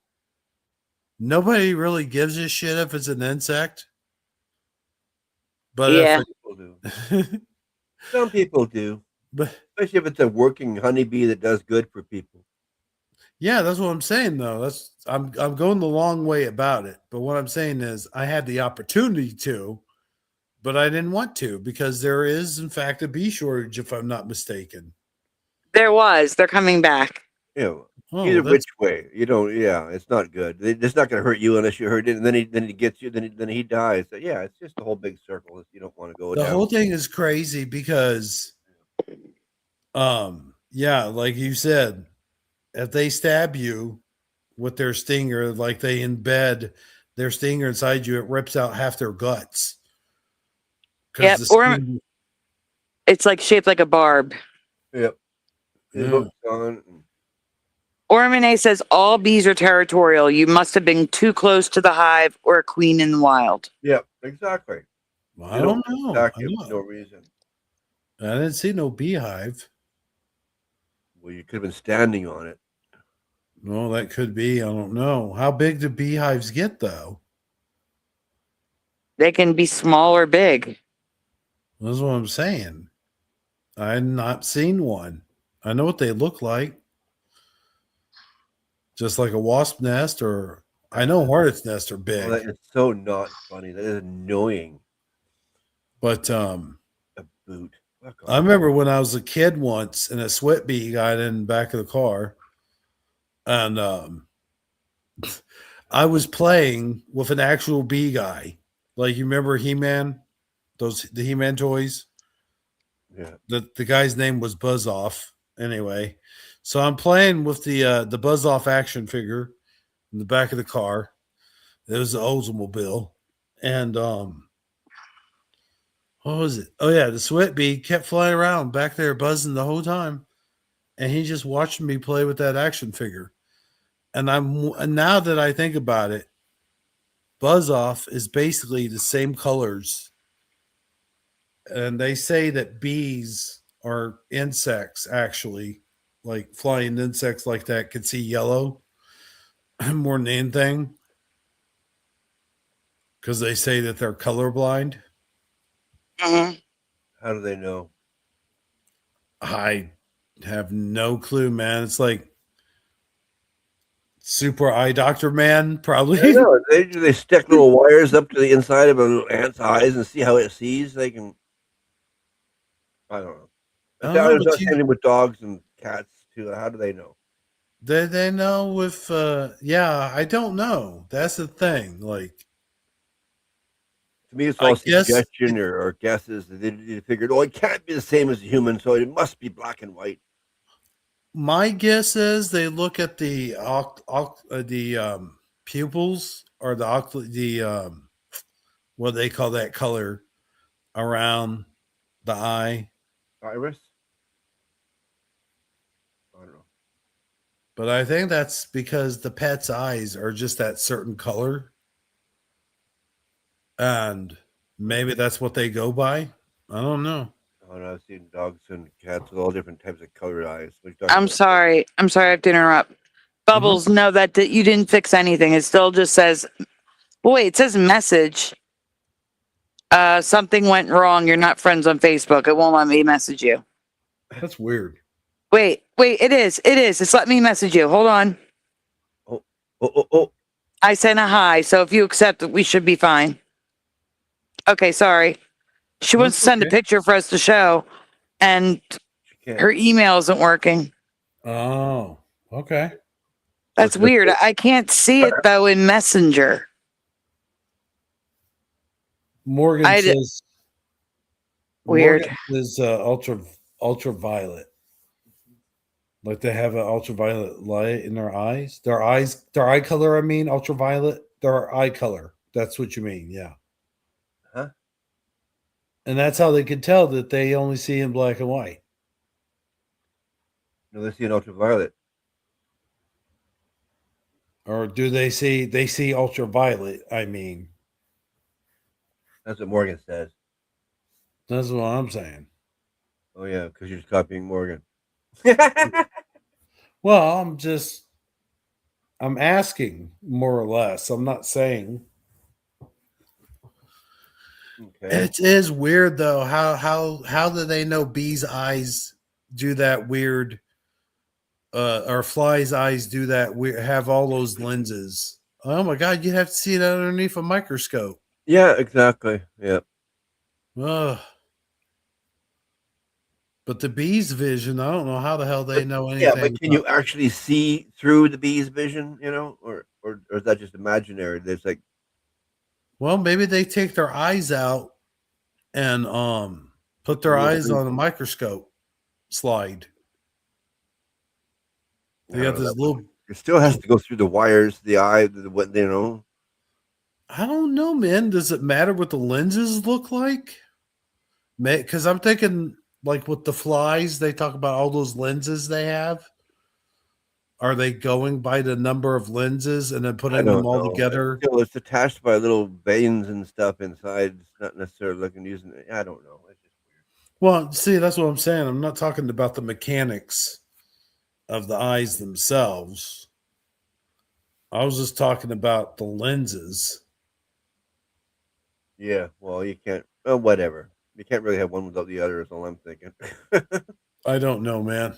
Nobody really gives a shit if it's an insect. But Yeah. People do. Some people do. But Especially if it's a working honeybee that does good for people. yeah, that's what I'm saying though. I'm going the long way about it. But what I'm saying is I had the opportunity to, but I didn't want to because there is in fact a bee shortage if I'm not mistaken. There was. They're coming back. You know, Oh, either that's which way, you don't. Yeah, it's not good. It's not going to hurt you unless you hurt it, and then he gets you. Then he dies. So, yeah, it's just a whole big circle that you don't want to go the down. whole thing is crazy because, yeah, like you said, if they stab you with their stinger, like they embed their stinger inside you, it rips out half their guts. Yep. Or it's like shaped like a barb. Yep. It hooks on. Ormane says all bees are territorial. You must have been too close to the hive or a queen in the wild. Yep, exactly. Well, I don't know. Attack you for no reason. I didn't see no beehive. Well, you could have been standing on it. No, that could be. I don't know. How big do beehives get, though? They can be small or big. That's what I'm saying. I've not seen one. I know what they look like. Just like a wasp nest, or I know hornet's nests are big. Well, that is so not funny. That is annoying. But A boot. I remember when I was a kid once, and a sweat bee got in the back of the car, and I was playing with an actual bee guy. Like you remember He-Man, the He-Man toys. Yeah. The guy's name was Buzz Off. Anyway, so I'm playing with the Buzz Off action figure in the back of the car. It was the Oldsmobile, and what was it? Oh yeah, the sweat bee kept flying around back there, buzzing the whole time, and he just watched me play with that action figure. And now that I think about it, Buzz Off is basically the same colors. And they say that bees are insects, actually, like flying insects like that can see yellow more than anything. Because they say that they're colorblind. Mm-hmm. How do they know? I have no clue, man. It's like super eye doctor man, probably. I know. They stick little wires up to the inside of a little ant's eyes and see how it sees. They can. I don't know. There's the same thing with dogs and cats too. How do they know? They know if yeah, I don't know. That's the thing. Like to me, it's all suggestion or guesses. They figured, oh, it can't be the same as a human, so it must be black and white. My guess is they look at the pupils or the what they call that color around the eye. Iris? I don't know. But I think that's because the pet's eyes are just that certain color. And maybe that's what they go by. I don't know. I've seen dogs and cats with all different types of colored eyes. I'm sorry. I have to interrupt. Bubbles, no, that you didn't fix anything. It still just says, wait, it says message. Something went wrong. You're not friends on Facebook. It won't let me message you. That's weird. Wait, it is. It's letting me message you. Hold on. Oh. I sent a hi, so if you accept it, we should be fine. Okay, sorry. She wants to That's send a okay. picture for us to show, and She can't. her email isn't working. Oh, okay. That's weird. I can't see it though in Messenger. Morgan says Weird. Morgan is ultraviolet. Like they have an ultraviolet light in their eyes. Their eye color, I mean, ultraviolet, their eye color. That's what you mean, yeah. Huh? And that's how they can tell that they only see in black and white. No, they see an ultraviolet. Or do they see ultraviolet, I mean. That's what Morgan says. That's what I'm saying. Oh yeah, because you're just copying Morgan. Well, I'm asking more or less. I'm not saying. Okay. It is weird though. How do they know bees' eyes do that weird or flies' eyes do that weird, have all those lenses? Oh my god, you'd have to see it underneath a microscope. Yeah, exactly. Yeah. Ugh. But the bees' vision, I don't know how the hell they know anything. Yeah, but can you actually see through the bee's vision, or is that just imaginary? There's like, well, maybe they take their eyes out and put their eyes on a microscope slide. They got this little. It still has to go through the wires, the eye, what I don't know, man. Does it matter what the lenses look like? Because I'm thinking, like with the flies, they talk about all those lenses they have. Are they going by the number of lenses and then I putting don't them all know. together? It's attached by little veins and stuff inside. It's not necessarily looking using it. I don't know. It's just weird. Well, see, that's what I'm saying. I'm not talking about the mechanics of the eyes themselves. I was just talking about the lenses. Yeah, well, you can't. Oh, whatever. You can't really have one without the other. Is all I'm thinking. I don't know, man.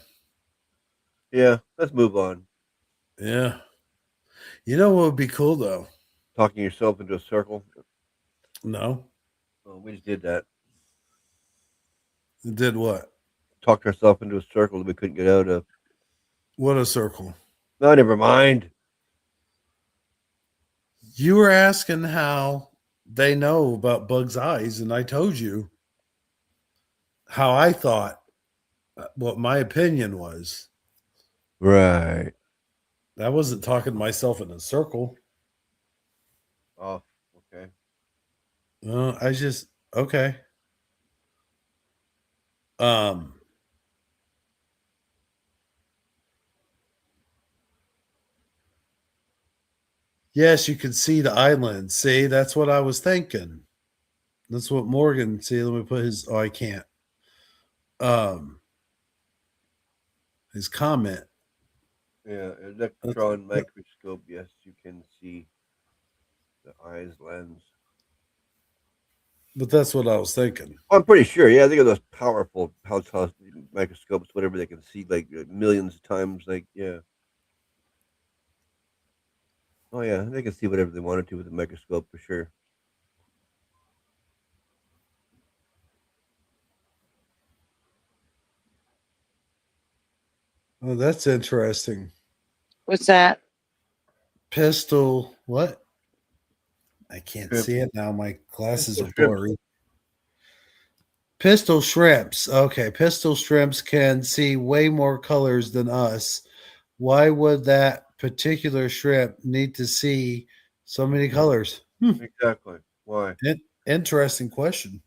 Yeah, let's move on. Yeah. You know what would be cool though? Talking yourself into a circle. No. Oh, we just did that. It did what? Talked ourselves into a circle that we couldn't get out of. What a circle. No, never mind. You were asking how they know about bugs' eyes, and I told you how I thought what my opinion was. Right. I wasn't talking to myself in a circle. Oh, okay. I just okay. Yes, you can see the island. See, that's what I was thinking. That's what Morgan. See, let me put his. Oh, I can't. His comment. Yeah, electron microscope. Yes, you can see the eye's lens. But that's what I was thinking. I'm pretty sure. Yeah, they got those powerful microscopes, whatever they can see like millions of times. Like, yeah. Oh yeah, they can see whatever they wanted to with a microscope for sure. Oh, that's interesting. What's that? Pistol. What? I can't Shrimp. see it now. My glasses Pistol are shrimps. blurry. Pistol shrimps. Okay, pistol shrimps can see way more colors than us. Why would that particular shrimp need to see so many colors? Exactly. Why? Interesting question.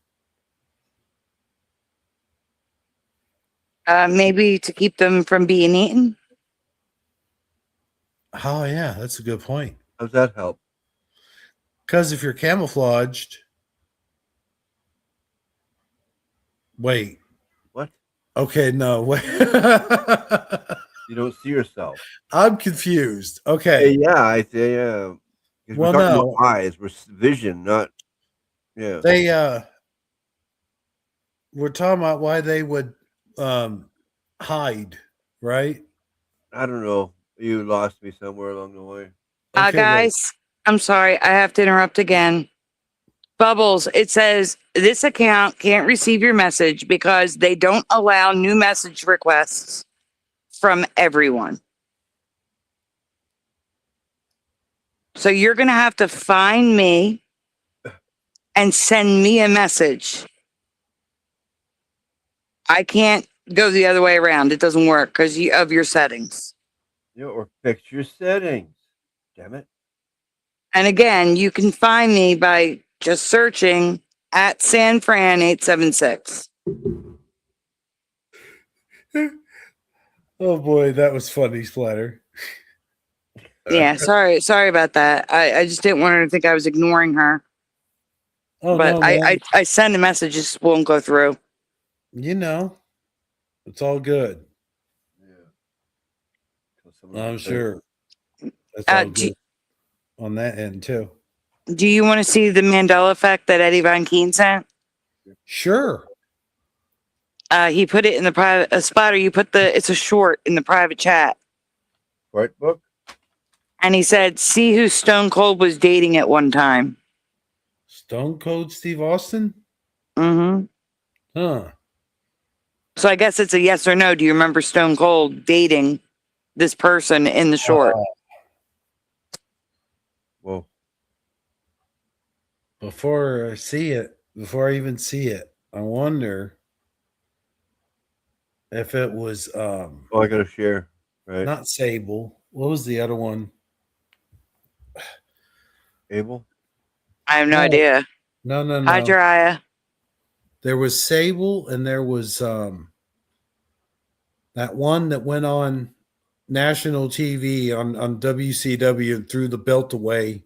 Maybe to keep them from being eaten. Oh, yeah, that's a good point. How's that help? Because if you're camouflaged, wait. What? Okay, no, wait. You don't see yourself. I'm confused. Okay. Yeah, I say yeah. Because Well, we're talking no. about eyes, we're vision, not yeah. They we're talking about why they would hide. right? I don't know. You lost me somewhere along the way. Okay, wait. Guys, I'm sorry. I have to interrupt again. Bubbles, it says this account can't receive your message because they don't allow new message requests from everyone. So you're going to have to find me and send me a message. I can't go the other way around. It doesn't work because of your settings. Yeah, or fix your settings. Damn it. And again, you can find me by just searching at SanFran876. Oh boy, that was funny, Splatter. Yeah, sorry about that. I just didn't want her to think I was ignoring her. Oh But no, man. I send a message, just won't go through. You know, it's all good. Yeah. I'm sure that's all Do, good on that end too. do you want to see the Mandela effect that Eddie Von Keen sent? Sure. He put it in the private Splatter. You put it's a short in the private chat. Right book? And he said, see who Stone Cold was dating at one time. Stone Cold Steve Austin? Mm-hmm. Huh. So I guess it's a yes or no. Do you remember Stone Cold dating this person in the short? Whoa. Before I even see it, I wonder if it was Oh, I gotta share. Right. not Sable. What was the other one? Abel? I have no No. idea. No. Hi, Jiraiya. There was Sable and there was that one that went on national TV on WCW and threw the belt away,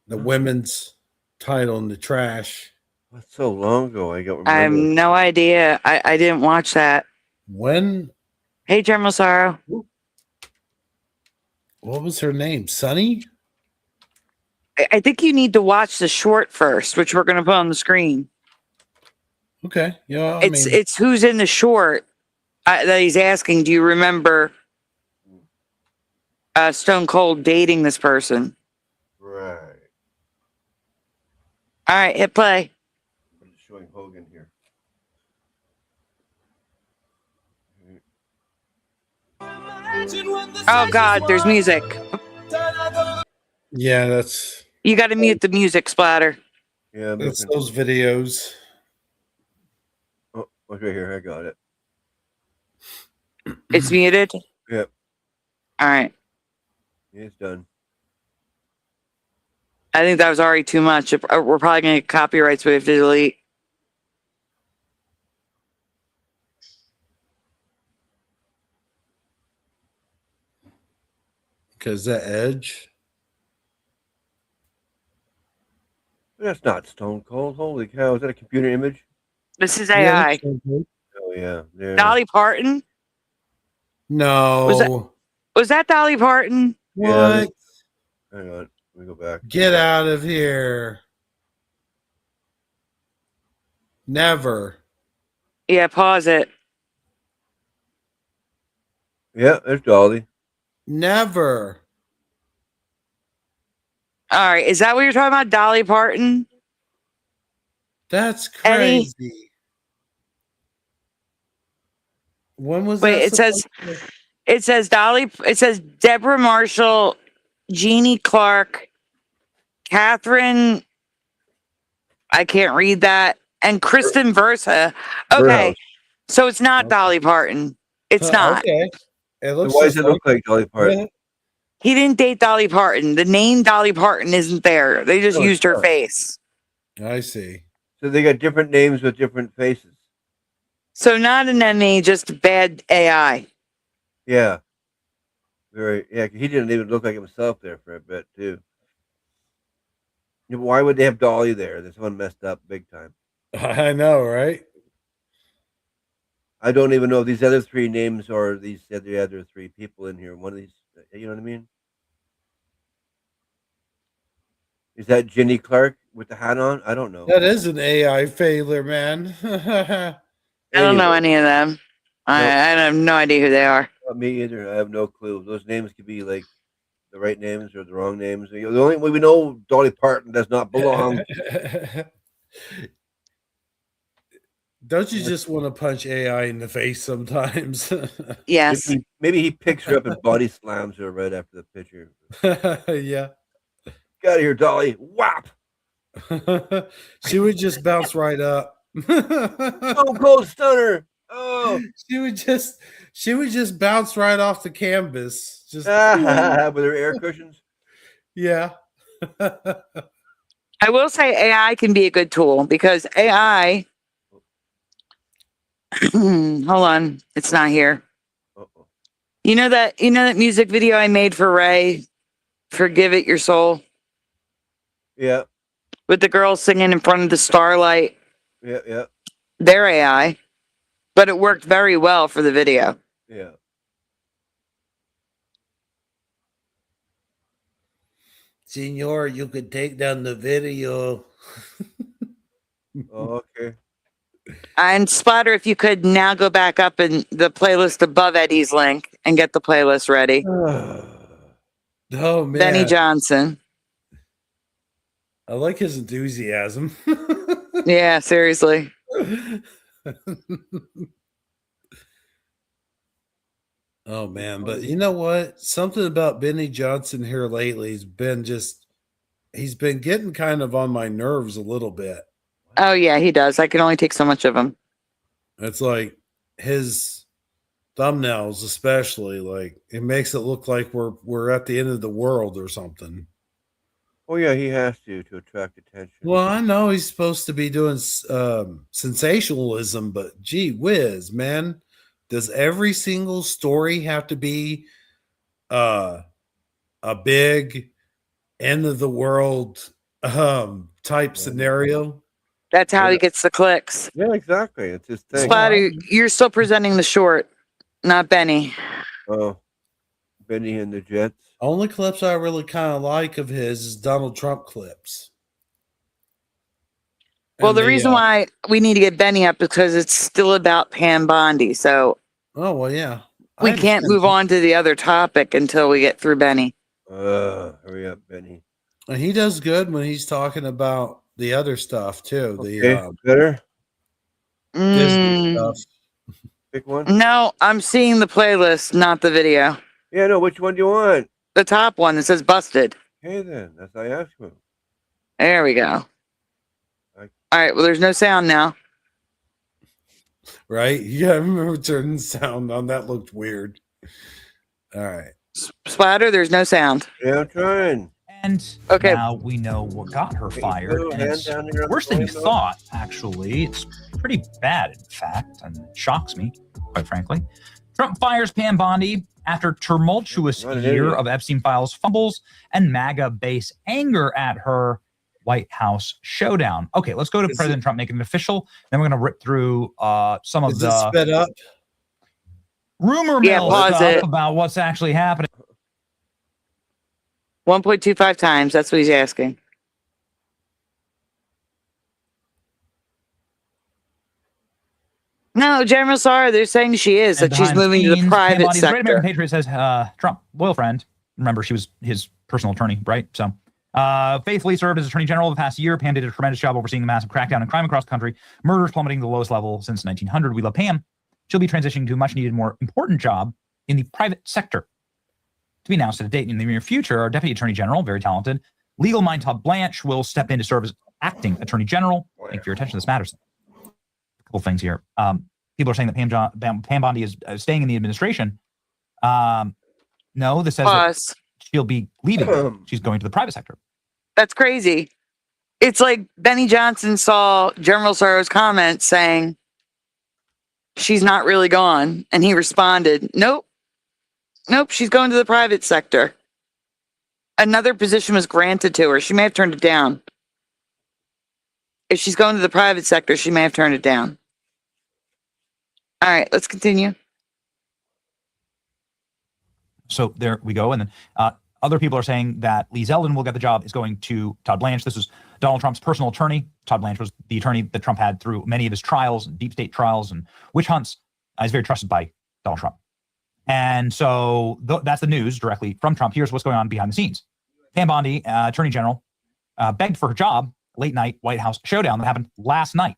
the women's title in the trash. That's so long ago. I don't remember. I have no idea. I didn't watch that. When? Hey, General Sorrow. What was her name? Sunny? I think you need to watch the short first, which we're going to put on the screen. Okay. Yeah, It's who's in the short that he's asking. Do you remember Stone Cold dating this person? Right. All right, hit play. I'm showing Hogan here. Oh God, there's music. yeah, that's You got to mute the music, Splatter. Yeah, that's those videos. Oh, look right here. I got it. It's muted. Yep. All right. It's done. I think that was already too much. We're probably going to get copyrights, but we have to delete. Because that Edge. That's not Stone Cold. Holy cow. Is that a computer image? This is AI. Oh, yeah. There. Dolly Parton? No. Was that Dolly Parton? What? Yeah, hang on. Let me go back. Get out of here. Never. Yeah, pause it. Yeah, there's Dolly. Never. All right. Is that what you're talking about? Dolly Parton? That's Eddie? crazy. When was Wait, that? it says Deborah Marshall, Jeannie Clark, Catherine. I can't read that. And Kristen Versa. Okay. Burhouse. So it's not Dolly Parton. It's not. Okay. It looks Why does it look like Dolly Parton? He didn't date Dolly Parton. The name Dolly Parton isn't there. They just used her face. I see. So they got different names with different faces. So not an NE, just bad AI. Yeah. Very. Yeah, he didn't even look like himself there for a bit, too. Yeah, but why would they have Dolly there? This one messed up big time. I know, right? I don't even know if these other three names are these other three people in here. One of these, you know what I mean? Is that Jenny Clark with the hat on? I don't know. That is an AI failure, man. I don't know any of them. I have no idea who they are. Not me either. I have no clue. Those names could be like the right names or the wrong names. The only way we know Dolly Parton does not belong. Don't you just want to punch AI in the face sometimes? Yes. Maybe he picks her up and body slams her right after the picture. Yeah. Get out of here, Dolly. Whap! She would just bounce right up. Oh, cold stunner. Oh. She would just bounce right off the canvas. Just With her air cushions. yeah. I will say AI can be a good tool because AI. Hold on, it's not here. Uh-oh. You know that music video I made for Ray, "Forgive It Your Soul," Yeah. with the girl singing in front of the starlight. Yeah. They're AI, but it worked very well for the video. Yeah. Senor, you could take down the video. Oh, okay. And Splatter, if you could now go back up in the playlist above Eddie's link and get the playlist ready. Oh man. Benny Johnson. I like his enthusiasm. Yeah, seriously. Oh man, but you know what? Something about Benny Johnson here lately he's been getting kind of on my nerves a little bit. Oh yeah, he does. I can only take so much of him. It's like his thumbnails, especially, like it makes it look like we're at the end of the world or something. Oh yeah, he has to attract attention. Well, I know he's supposed to be doing sensationalism, but gee whiz, man, does every single story have to be a big end of the world type scenario? That's how he gets the clicks. Yeah, exactly. It's his thing. Splatter, you're still presenting the short, not Benny. Oh, Benny and the Jets. Only clips I really kind of like of his is Donald Trump clips. Well, And the reason why we need to get Benny up is because it's still about Pam Bondi. So oh well, yeah, we can't move on to the other topic until we get through Benny. Hurry up, Benny. And he does good when he's talking about the other stuff too. Okay, better. Disney stuff. Pick one. No, I'm seeing the playlist, not the video. Yeah, no. Which one do you want? The top one that says "Busted." Okay, then. That's I asked you. There we go. All right. Well, there's no sound now. Right? Yeah, I remember turning the sound on. That looked weird. All right. Splatter, there's no sound. Yeah, I'm trying. And okay, now we know what got her fired. And it's worse than you thought, actually. It's pretty bad, in fact, and it shocks me, quite frankly. Trump fires Pam Bondi after tumultuous year of Epstein Files fumbles and MAGA base anger at her White House showdown. Okay, let's go to President Trump making it official. Then we're going to rip through some of the sped up rumor mill stuff about what's actually happening. 1.25 times. That's what he's asking. No, General Sarah, they're saying she is, that she's moving to the private sector. The Great American Patriot says Trump, loyal friend. Remember, she was his personal attorney, right? So faithfully served as Attorney General the past year. Pam did a tremendous job overseeing the massive crackdown on crime across the country. Murders plummeting to the lowest level since 1900. We love Pam. She'll be transitioning to a much needed, more important job in the private sector. To be announced at a date in the near future, our Deputy Attorney General, very talented, legal mind Todd Blanche, will step in to serve as acting Attorney General. Thank you for your attention. This matters. A couple things here. People are saying that Pam Bondi is staying in the administration. No, this says that she'll be leaving. She's going to the private sector. That's crazy. It's like Benny Johnson saw General Sorrow's comment saying she's not really gone. And he responded, nope, she's going to the private sector. Another position was granted to her. She may have turned it down. If she's going to the private sector, she may have turned it down. All right, let's continue. So there we go. And then other people are saying that Lee Zeldin will get the job, is going to Todd Blanche. This was Donald Trump's personal attorney. Todd Blanche was the attorney that Trump had through many of his trials, and deep state trials and witch hunts. He's very trusted by Donald Trump. And so that's the news directly from Trump. Here's what's going on behind the scenes. Pam Bondi, Attorney General, begged for her job, late night White House showdown that happened last night.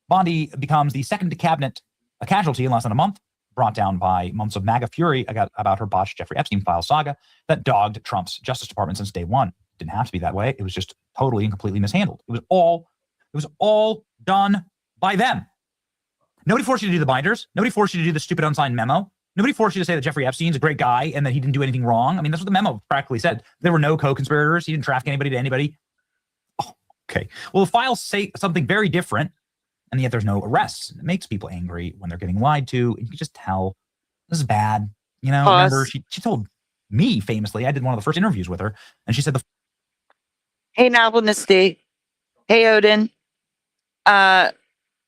Bondi becomes the second cabinet casualty in less than a month, brought down by months of MAGA fury about her botched Jeffrey Epstein file saga that dogged Trump's Justice Department since day one. It didn't have to be that way. It was just totally and completely mishandled. It was all done by them. Nobody forced you to do the binders. Nobody forced you to do the stupid unsigned memo. Nobody forced you to say that Jeffrey Epstein's a great guy and that he didn't do anything wrong. I mean, that's what the memo practically said. There were no co-conspirators. He didn't traffic anybody to anybody. Oh, okay. Well, the files say something very different, and yet there's no arrests. It makes people angry when they're getting lied to. And you can just tell this is bad. You know, remember, she told me famously, I did one of the first interviews with her, and she said, Hey, Novelnisty. Hey, Odin.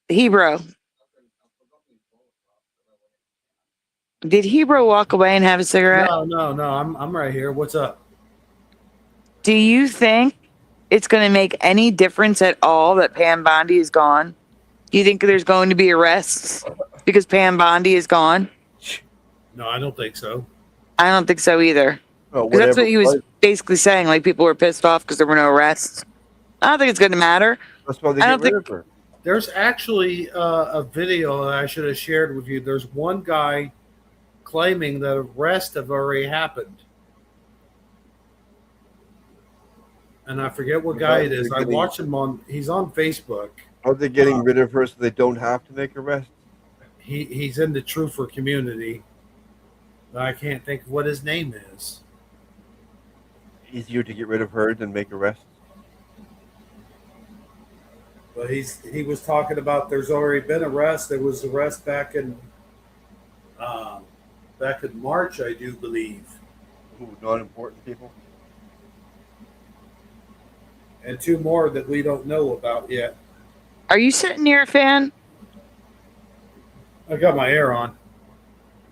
Hebrew. Did Hebrew walk away and have a cigarette? No. I'm right here. What's up? Do you think it's going to make any difference at all that Pam Bondi is gone? Do you think there's going to be arrests because Pam Bondi is gone? No, I don't think so. I don't think so either. Oh, That's what he was basically saying. Like, people were pissed off because there were no arrests. I don't think it's going to matter. That's why they I get don't rid think- of her. There's actually a video that I should have shared with you. There's one guy claiming that arrests have already happened. And I forget what guy it is. I watch him he's on Facebook. Are they getting rid of her so they don't have to make arrests? He's in the Truther community. But I can't think of what his name is. Easier to get rid of her than make arrests. But he was talking about there's already been arrests. There was arrest back in March, I do believe. Ooh, not important people. And 2 more that we don't know about yet. Are you sitting near a fan? I got my air on.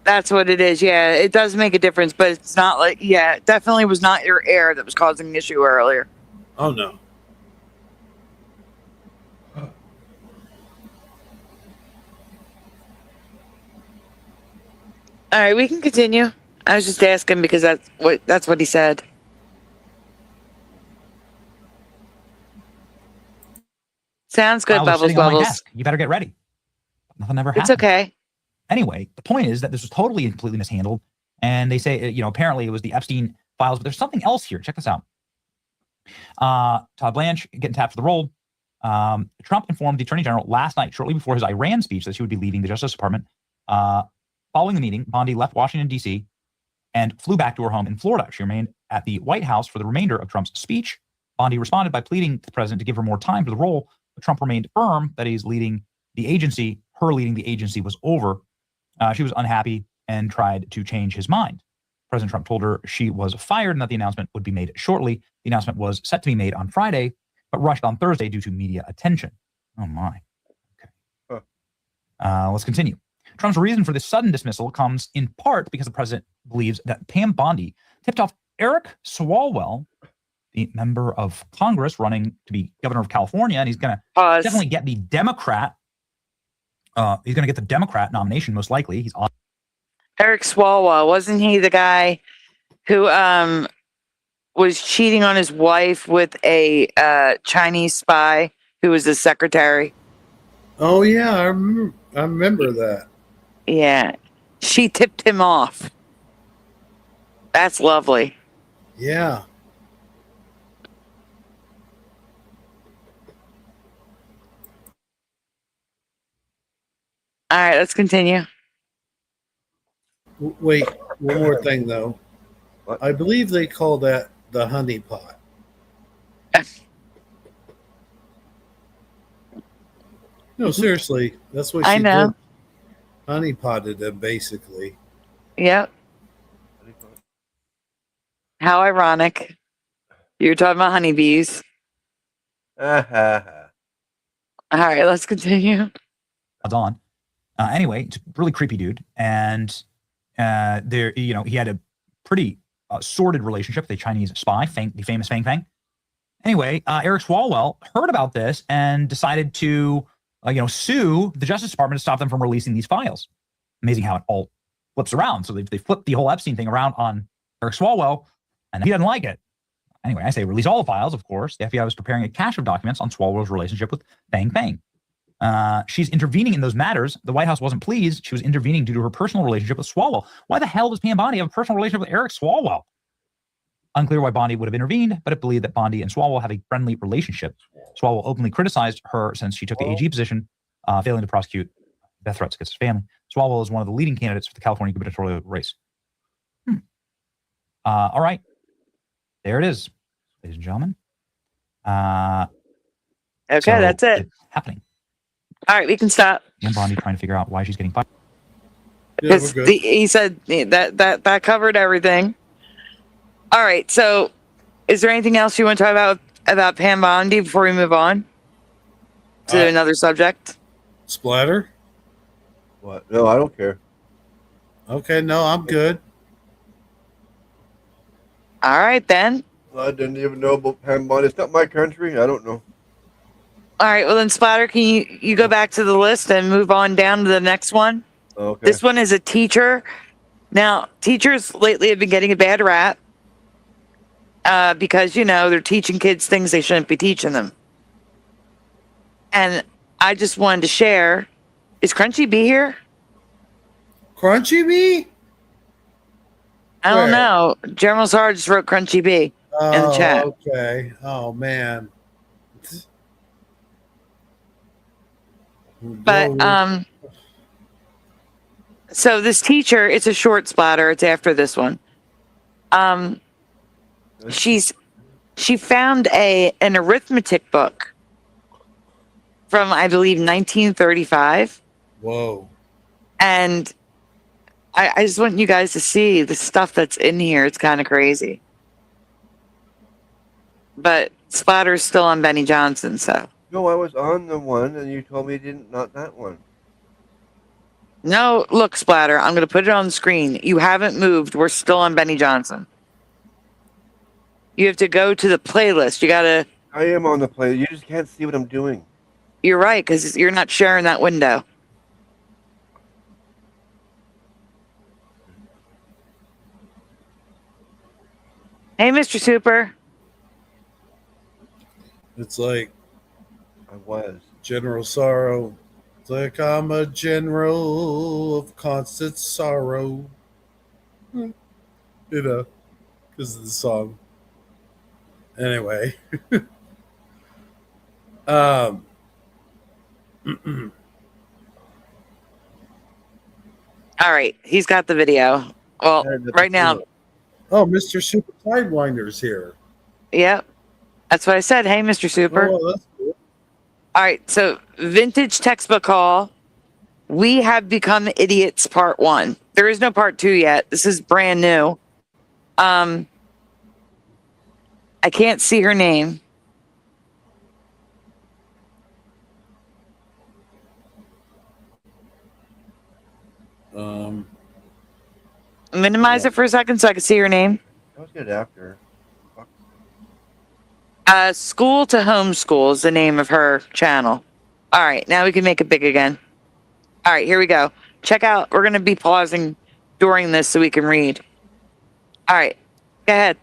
That's what it is. Yeah, it does make a difference, but it's not like, yeah, it definitely was not your air that was causing the issue earlier. Oh, no. All right, we can continue. I was just asking because that's what he said. Sounds good, I was Bubbles sitting on my Bubbles. desk. You better get ready. Nothing ever happened. It's okay. Anyway, the point is that this was totally and completely mishandled. And they say, apparently it was the Epstein files, but there's something else here. Check this out. Todd Blanche getting tapped for the role. Trump informed the Attorney General last night, shortly before his Iran speech, that she would be leaving the Justice Department. Following the meeting, Bondi left Washington, D.C. and flew back to her home in Florida. She remained at the White House for the remainder of Trump's speech. Bondi responded by pleading to the president to give her more time for the role, but Trump remained firm that he's leading the agency. Her leading the agency was over. She was unhappy and tried to change his mind. President Trump told her she was fired and that the announcement would be made shortly. The announcement was set to be made on Friday, but rushed on Thursday due to media attention. Oh, my. Okay. Let's continue. Trump's reason for this sudden dismissal comes in part because the president believes that Pam Bondi tipped off Eric Swalwell, the member of Congress running to be governor of California, and he's going to definitely get the Democrat. He's going to get the Democrat nomination, most likely. He's Eric Swalwell, wasn't he the guy who was cheating on his wife with a Chinese spy who was the secretary? Oh, yeah, I remember that. Yeah, she tipped him off. That's lovely. Yeah. All right, let's continue. Wait, one more thing, though. What? I believe they call that the honey pot. No, seriously, that's what she I know. did. Honey potted them, basically. Yep. How ironic. You were talking about honeybees. All right, let's continue. on. Anyway, it's a really creepy dude. And there, he had a pretty sordid relationship with a Chinese spy, the famous Fang Fang. Anyway, Eric Swalwell heard about this and decided to, sue the Justice Department to stop them from releasing these files. Amazing how it all flips around. So they flipped the whole Epstein thing around on Eric Swalwell, and he doesn't like it. Anyway, I say release all the files, of course. The FBI was preparing a cache of documents on Swalwell's relationship with Bang Bang. She's intervening in those matters. The White House wasn't pleased. She was intervening due to her personal relationship with Swalwell. Why the hell does Pam Bondi have a personal relationship with Eric Swalwell? Unclear why Bondi would have intervened, but it believed that Bondi and Swalwell have a friendly relationship. Swalwell openly criticized her since she took the AG position, failing to prosecute death threats against his family. Swalwell is one of the leading candidates for the California gubernatorial race. All right. There it is, ladies and gentlemen. Okay, So that's it. it's happening. All right, we can stop. And Bondi trying to figure out why she's getting fired. Yeah, we're Because good. he said that covered everything. All right, so is there anything else you want to talk about Pam Bondi before we move on to another subject? Splatter? What? No, I don't care. Okay, no, I'm good. All right, then. I didn't even know about Pam Bondi. It's not my country. I don't know. All right, well then, Splatter, can you go back to the list and move on down to the next one? Okay. This one is a teacher. Now, teachers lately have been getting a bad rap because, they're teaching kids things they shouldn't be teaching them. And I just wanted to share, is Crunchy Bee here? Crunchy Bee? I don't Where? know. General Sarge just wrote Crunchy Bee in the chat. Okay. Oh, man. But so this teacher, it's a short splatter. It's after this one. She found an arithmetic book from, I believe, 1935, Whoa. and I just want you guys to see the stuff that's in here. It's kind of crazy. But Splatter's still on Benny Johnson, so. No, I was on the one, and you told me not that one. No, look, Splatter, I'm going to put it on the screen. You haven't moved. We're still on Benny Johnson. You have to go to the playlist. You got to. I am on the play. You just can't see what I'm doing. You're right, because you're not sharing that window. Hey, Mr. Super. It's like I was. General Sorrow. It's like I'm a general of constant sorrow. Because of the song. Anyway. All right, he's got the video. Well, right now. Oh, Mr. Super Sidewinder's here. Yep. That's what I said. Hey, Mr. Super. Oh, that's cool. All right, so vintage textbook haul. We have become idiots. Part 1. There is no part 2 yet. This is brand new. I can't see her name. Minimize it for a second so I can see her name. I was good after. School to Homeschool is the name of her channel. All right, now we can make it big again. All right, here we go. Check out. We're going to be pausing during this so we can read. All right, go ahead.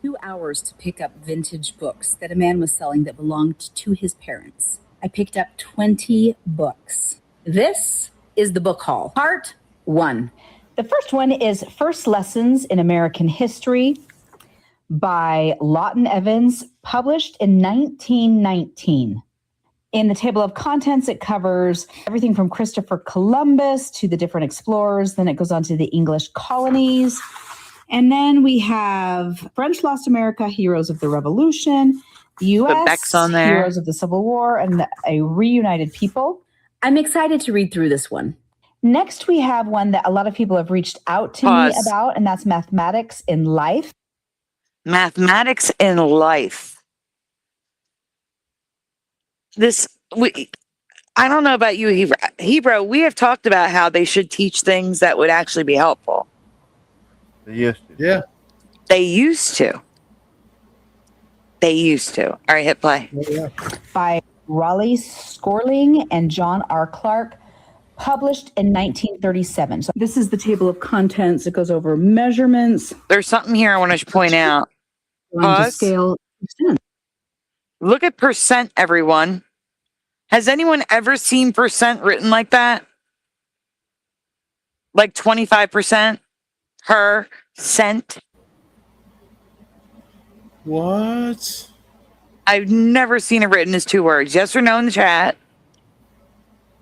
2 hours to pick up vintage books that a man was selling that belonged to his parents. I picked up 20 books. This is the book haul. Part 1. The first one is First Lessons in American History by Lawton Evans, published in 1919. In the table of contents, it covers everything from Christopher Columbus to the different explorers. Then it goes on to the English colonies. And then we have French Lost America, Heroes of the Revolution, the U.S., Beck's on there. Heroes of the Civil War, and a Reunited People. I'm excited to read through this one. Next, we have one that a lot of people have reached out to me about, and that's Mathematics in Life. Mathematics in Life. I don't know about you, Hebrew. We have talked about how they should teach things that would actually be helpful. They used to. Yeah. They used to. All right, hit play. Yeah. By Raleigh Scorling and John R. Clark, published in 1937. So this is the table of contents. It goes over measurements. There's something here I want to point out. Going to Pause. scale. Look at percent, everyone. Has anyone ever seen percent written like that? Like 25%? Her cent? What? I've never seen it written as 2 words. Yes or no in the chat.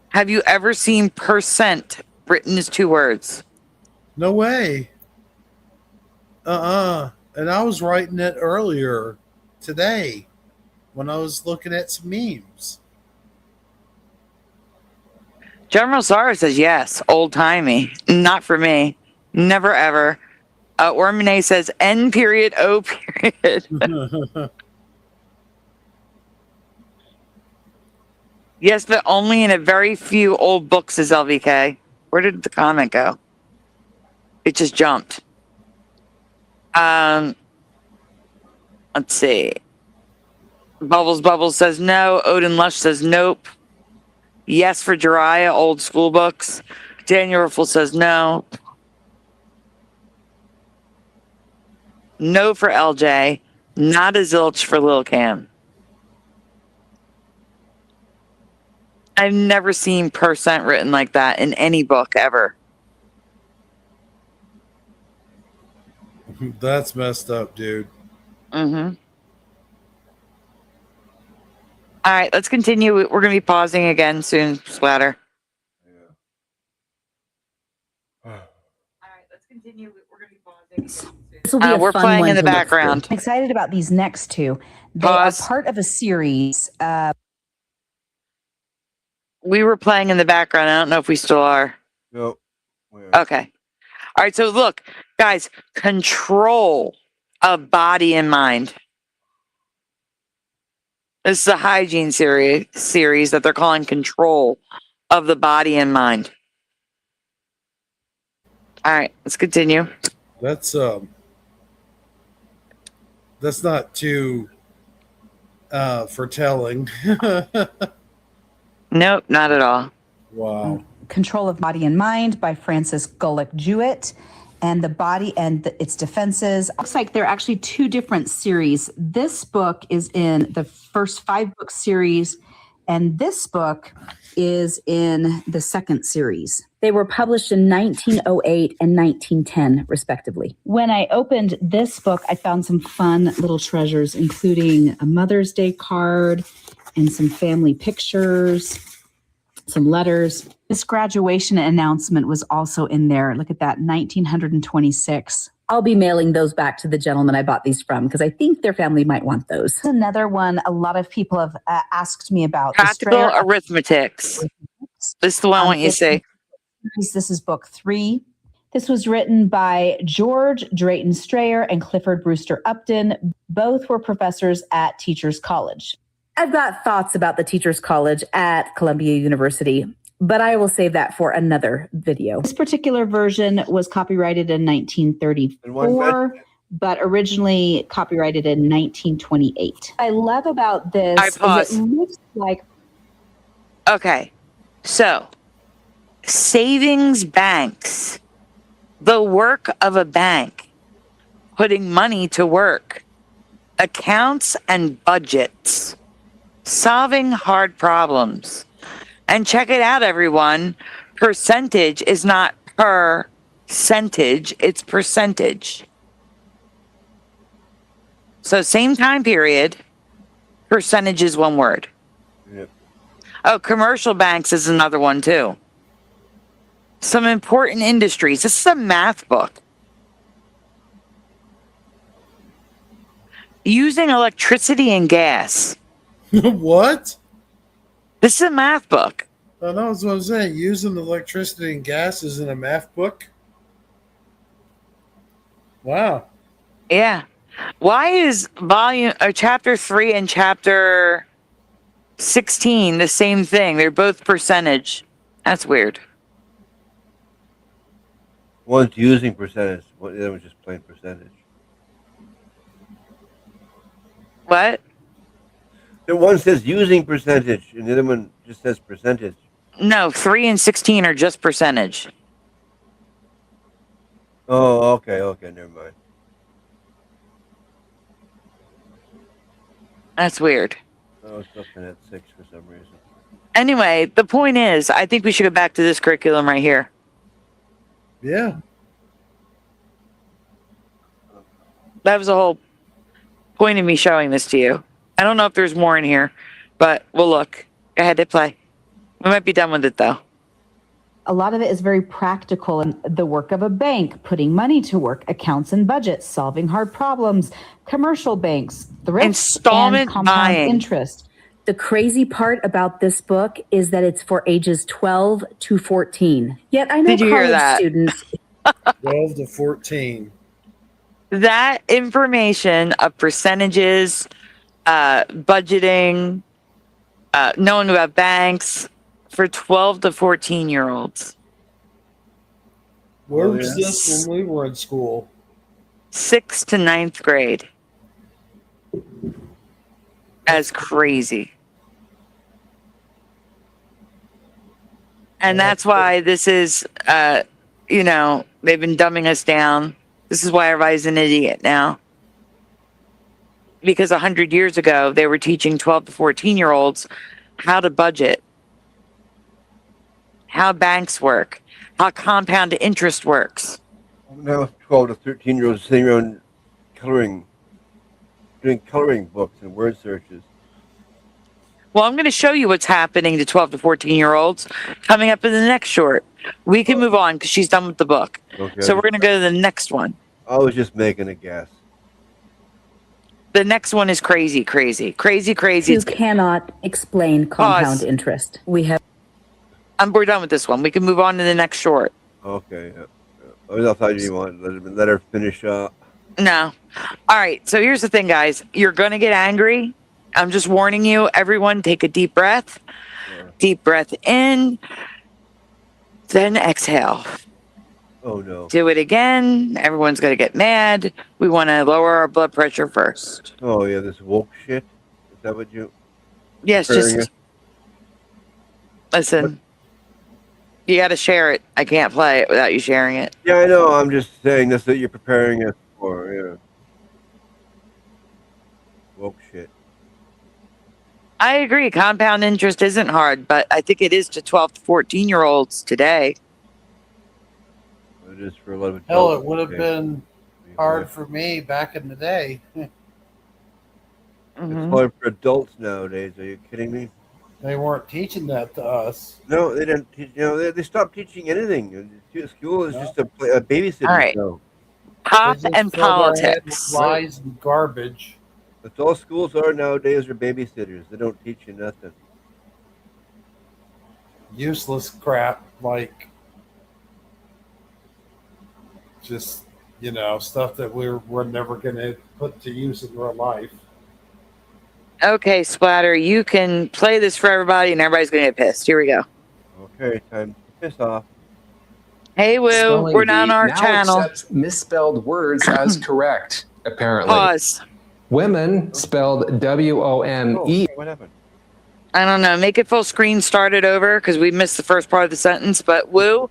Have you ever seen percent written as 2 words? No way. And I was writing it earlier today when I was looking at some memes. General Sara says yes, old timey. Not for me. Never ever. Ormine says N period O period. Yes, but only in a very few old books is LVK. Where did the comment go? It just jumped. Let's see. Bubbles says no. Odin Lush says nope. Yes for Jiraiya, old school books. Daniel Riffle says no. No for LJ. Not a zilch for Lil Cam. I've never seen percent written like that in any book ever. That's messed up, dude. Mm-hmm. All right, let's continue. We're going to be pausing again soon, Splatter. Yeah. All right, let's continue. We're going to be pausing again This will be a we're fun playing one in the to look background. I'm excited about these next two. They Pause. are part of a series. We were playing in the background. I don't know if we still are. No. Where? Okay. All right, so look, guys, control of body and mind. This is a hygiene series that they're calling control of the body and mind. All right, let's continue. That's not too foretelling. Nope, not at all. Wow. Control of Body and Mind by Francis Gulick Jewett, and the body and its defenses. Looks like there are actually 2 different series. This book is in the first 5-book series, and this book is in the second series. They were published in 1908 and 1910, respectively. When I opened this book, I found some fun little treasures, including a Mother's Day card and some family pictures, some letters. This graduation announcement was also in there. Look at that, 1926. I'll be mailing those back to the gentleman I bought these from because I think their family might want those. Another one a lot of people have asked me about. Practical Arithmetics. This is the one I want you to see. This is book 3. This was written by George Drayton Strayer and Clifford Brewster Upton. Both were professors at Teachers College. I've got thoughts about the Teachers College at Columbia University, but I will save that for another video. This particular version was copyrighted in 1934, but originally copyrighted in 1928. I love about this is it looks like... Okay, so savings banks, the work of a bank, putting money to work, accounts and budgets, solving hard problems. And check it out, everyone. Percentage is not percentage, it's percentage. So same time period, percentage is one word. Yep. Oh, commercial banks is another one too. Some important industries. This is a math book. Using electricity and gas. What? This is a math book. I know what I'm saying. Using electricity and gas is in a math book. Wow. Yeah. Why is chapter 3 and chapter 16 the same thing? They're both percentage. That's weird. One's using percentage. The other one's just plain percentage. What? The one says using percentage, and the other one just says percentage. No, 3 and 16 are just percentage. Oh, okay, never mind. That's weird. I was looking at 6 for some reason. Anyway, the point is, I think we should go back to this curriculum right here. Yeah. That was the whole point of me showing this to you. I don't know if there's more in here, but we'll look. Go ahead, hit play. We might be done with it, though. A lot of it is very practical in the work of a bank, putting money to work, accounts and budgets, solving hard problems, commercial banks, thrift, Installment and compound buying. interest. The crazy part about this book is that it's for ages 12 to 14. Yet I know Did you hear college that? students 12 to 14. That information of percentages, budgeting, knowing about banks for 12 to 14-year-olds. Where Oh, was yeah. this when we were in school? 6th to 9th grade. That's crazy. And that's why this is, they've been dumbing us down. This is why everybody's an idiot now. Because 100 years ago, they were teaching 12 to 14-year-olds how to budget, how banks work, how compound interest works. Now 12 to 13-year-olds sitting around doing coloring books and word searches. Well, I'm going to show you what's happening to 12 to 14-year-olds coming up in the next short. We can move on because she's done with the book. Okay. So we're going to go to the next one. I was just making a guess. The next one is crazy. who It's, cannot explain compound Pause. interest. We're we're done with this one. We can move on to the next short. Okay. Yeah. I thought you wanted let her finish up. No. All right. So here's the thing, guys. You're going to get angry. I'm just warning you. Everyone, take a deep breath. Deep breath in. Then exhale. Oh no. Do it again. Everyone's going to get mad. We want to lower our blood pressure first. Oh yeah, this woke shit. Is that what you? Yes, Preparing just listen. You got to share it. I can't play it without you sharing it. Yeah, I know. I'm just saying this that you're preparing us for. Yeah. Woke shit. I agree. Compound interest isn't hard, but I think it is to 12 to 14-year-olds today. It is for a lot of Hell, adults. it would have been hard for me back in the day. It's Mhm. hard for adults nowadays. Are you kidding me? They weren't teaching that to us. No, they didn't. They stopped teaching anything. School is just a babysitter. All right. show. Pop They just and filled our head with politics. lies and garbage. That's all schools are nowadays. Are babysitters. They don't teach you nothing. Useless crap like just, stuff that we're never going to put to use in real life. Okay, Splatter, you can play this for everybody, and everybody's going to get pissed. Here we go. Okay, time to piss off. Hey, Woo, Spelling we're not on bee our now channel. accepts misspelled words as correct, apparently. Pause. Women spelled W-O-M-E. Oh, what happened? I don't know. Make it full screen, start it over, because we missed the first part of the sentence. But, Woo,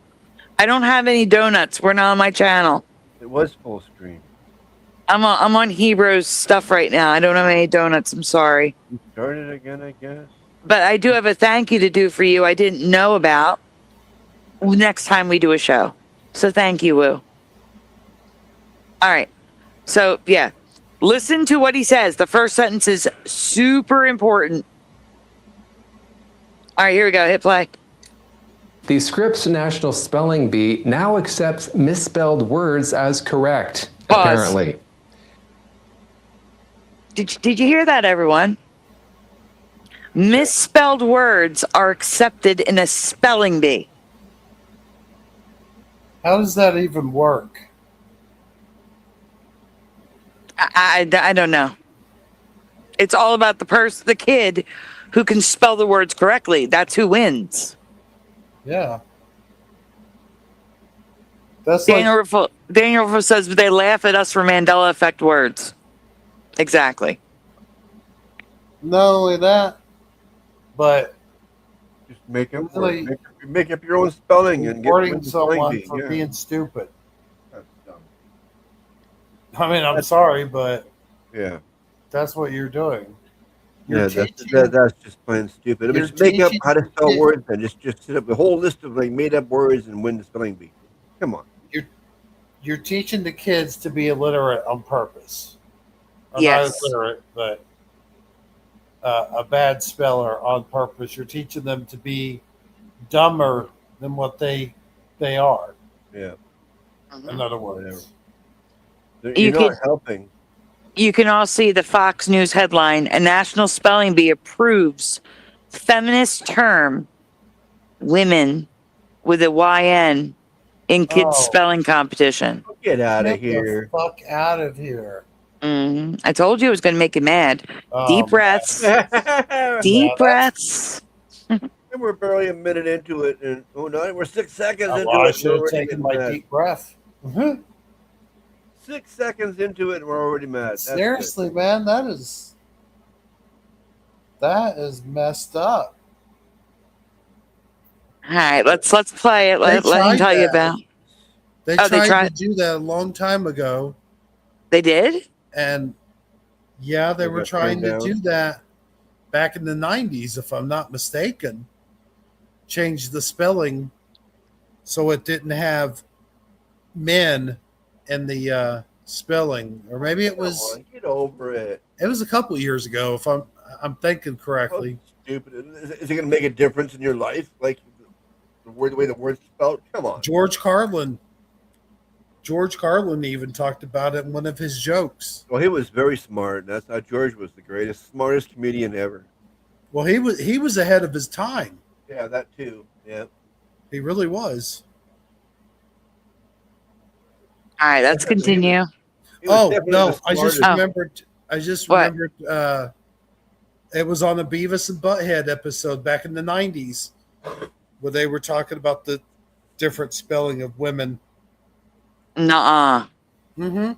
I don't have any donuts. We're not on my channel. It was full screen. I'm on Hebrew's stuff right now. I don't have any donuts. I'm sorry. You started again, I guess. But I do have a thank you to do for you I didn't know about next time we do a show. So thank you, Woo. All right. So, yeah. Listen to what he says. The first sentence is super important. All right, here we go. Hit play. The Scripps National Spelling Bee now accepts misspelled words as correct, Pause. apparently. Did you hear that, everyone? Misspelled words are accepted in a spelling bee. How does that even work? I don't know. It's all about the kid who can spell the words correctly. That's who wins. Yeah. That's like, Daniel Ruffo says they laugh at us for Mandela effect words. Exactly. Not only that, but Just make up Really? words. Make up your own spelling and get rewarding win the spelling someone bee. for Yeah, being stupid. that's dumb. I mean, I'm sorry, but Yeah, that's what you're doing. You're yeah, teaching. that's just plain stupid. I mean, You're just make up teaching how to spell kids- words and just set up a whole list of like made up words and win the spelling bee. Come on. You're teaching the kids to be illiterate on purpose. Or Yes. not illiterate, but a bad speller on purpose. You're teaching them to be dumber than what they are. Yeah, In other words, you're You not could- helping. You can all see the Fox News headline: A national spelling bee approves feminist term "women" with a YN in kids' Oh. spelling competition. Get out of get here. the fuck out of here. I told you it was going to make you mad. Deep breaths. Deep Yeah, breaths. And we're barely a minute into it, and no, we're 6 seconds into Well, I it. should have We're already taken getting my mad. deep breath. 6 seconds into it, and we're already mad. That's Seriously, man, that is messed up. All right, let's play it. Let him tried tell you that. about. They Oh, they tried tried- to do that a long time ago, They did? and yeah, they They were got trying turned to down? do that back in the 90s, if I'm not mistaken. Change the spelling so it didn't have men in the spelling, or maybe it Come was on, get over it. a couple of years ago, if I'm thinking How correctly. stupid. Is it going to make a difference in your life? Like the way the word's spelled? Come on. George Carlin even talked about it in one of his jokes. Well, he was very smart. That's how George was the greatest, smartest comedian ever. Well, he was ahead of his time. Yeah, that too. Yeah. He really was. All right, let's continue. He was Oh definitely no, the I just smartest. remembered. I just What? remembered. It was on a Beavis and Butthead episode back in the 90s, where they were talking about the different spelling of women. Nuh-uh. Mm-hmm.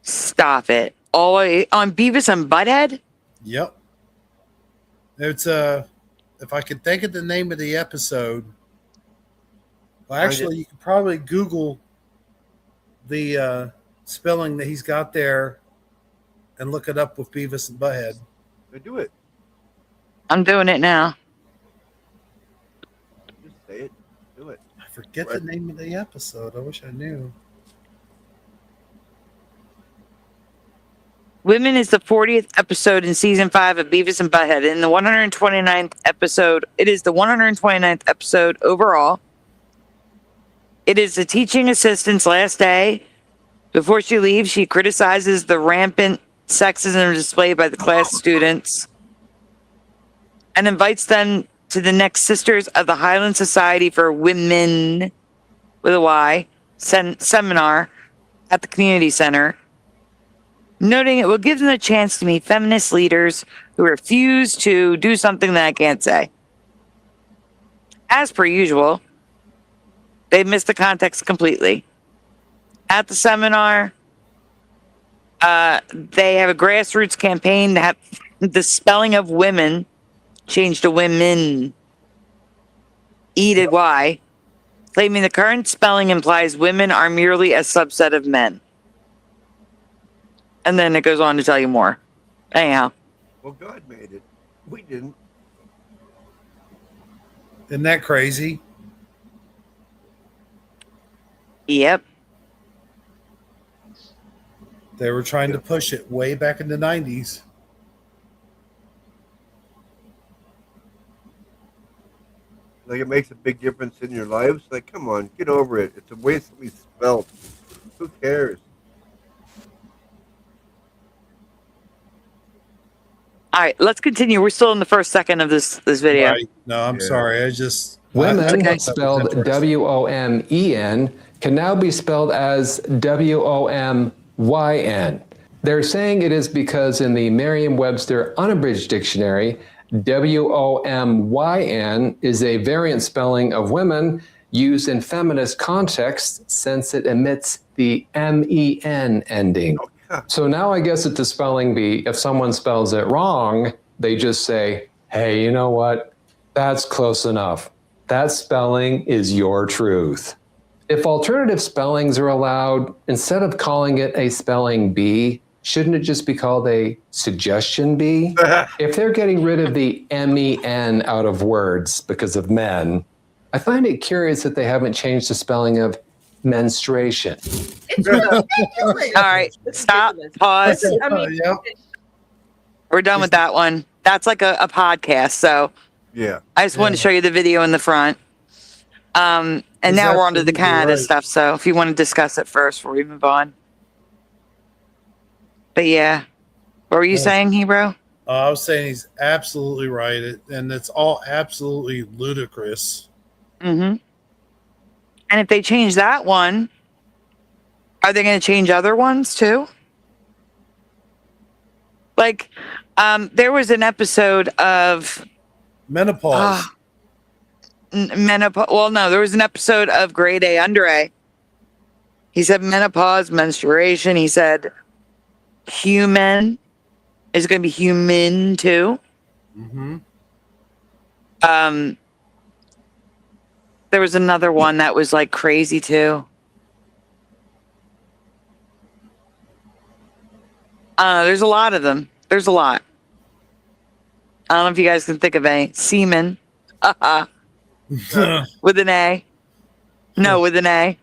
Stop it. Oh, on Beavis and Butthead? Yep. It's if I could think of the name of the episode. Well, actually, you could probably Google the spelling that he's got there and look it up with Beavis and Butthead. They do it. I'm doing it now. Just say it. Do it. I forget the name of the episode. I wish I knew. Women is the 40th episode in season 5 of Beavis and Butthead. In the 129th episode, it is the 129th episode overall. It is the teaching assistant's last day. Before she leaves, she criticizes the rampant sexism displayed by the class students and invites them to the next Sisters of the Highland Society for Women with a Y seminar at the community center, noting it will give them a chance to meet feminist leaders who refuse to do something that I can't say. As per usual, they missed the context completely. At the seminar, they have a grassroots campaign to have the spelling of women changed to women, E to Y, claiming the current spelling implies women are merely a subset of men. And then it goes on to tell you more. Anyhow. Well, God made it. We didn't. Isn't that crazy? Yep. They were trying to push it way back in the 90s. Like it makes a big difference in your lives. Like, come on, get over it. It's a way to be spelled. Who cares? All right, let's continue. We're still in the first second of this video. Right. No, I'm sorry. I just Women, Okay. spelled WOMEN, can now be spelled as WOMYN. They're saying it is because in the Merriam-Webster Unabridged Dictionary, WOMYN is a variant spelling of women used in feminist contexts since it omits the MEN ending. So now I guess at the spelling bee, if someone spells it wrong, they just say, hey, you know what? That's close enough. That spelling is your truth. If alternative spellings are allowed, instead of calling it a spelling bee, shouldn't it just be called a suggestion bee? If they're getting rid of the MEN out of words because of men, I find it curious that they haven't changed the spelling of menstruation. All right, stop, pause. Yep. We're done with that one. That's like a podcast. So Yeah. I just wanted to show you the video in the front. And now we're on to the absolutely Canada right. stuff. So if you want to discuss it first before we move on. But yeah, what were you saying, Hebrew? I was saying he's absolutely right, and it's all absolutely ludicrous. Mm-hmm. And if they change that one, are they going to change other ones too? Like, there was an episode of Menopause. menopause. Well, no, there was an episode of Grade A Under A. He said menopause, menstruation. He said human is going to be human too. Mm-hmm. There was another one that was like crazy too. There's a lot of them. There's a lot. I don't know if you guys can think of any. Semen. With an A. No, with an A.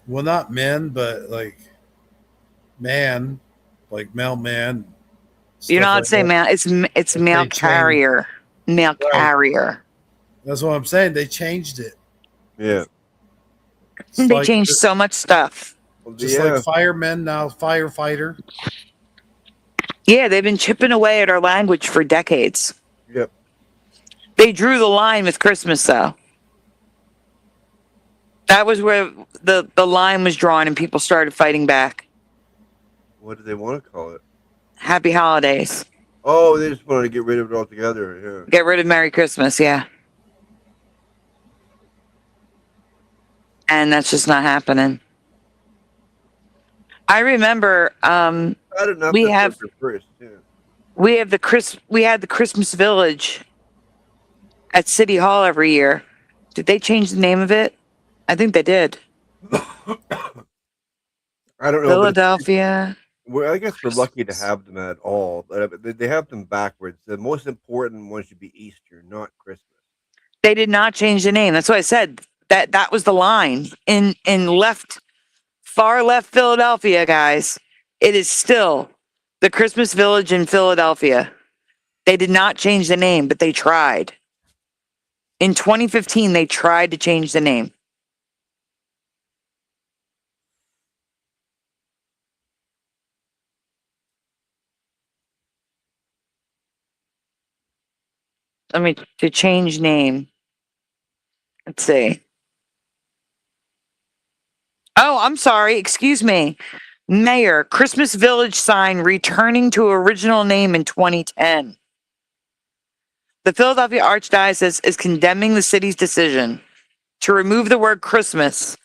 Well, not men, but like man, like male man. You're stuff not like saying that. male. It's If male they change- carrier. Male Right. carrier. That's what I'm saying. They changed it. Yeah. It's They like- changed so much stuff. Well, just yeah. like firemen now, firefighter. Yeah, they've been chipping away at our language for decades. Yep. They drew the line with Christmas, though. That was where the line was drawn and people started fighting back. What do they want to call it? Happy holidays. Oh, they just wanted to get rid of it altogether. Yeah. Get rid of Merry Christmas, yeah. And that's just not happening. I remember Bad enough We that have- they're first. Yeah. we had the Christmas Village at City Hall every year. Did they change the name of it? I think they did. I don't know. but Philadelphia. I guess we're lucky to have them at all. But they have them backwards. The most important one should be Easter, not Christmas. They did not change the name. That's what I said. That was the line in far left Philadelphia, guys. It is still the Christmas Village in Philadelphia. They did not change the name, but they tried. In 2015, they tried to change the name. To change name. Let's see. Oh, I'm sorry. Excuse me. Mayor, Christmas Village sign returning to original name in 2010. The Philadelphia Archdiocese is condemning the city's decision to remove the word Christmas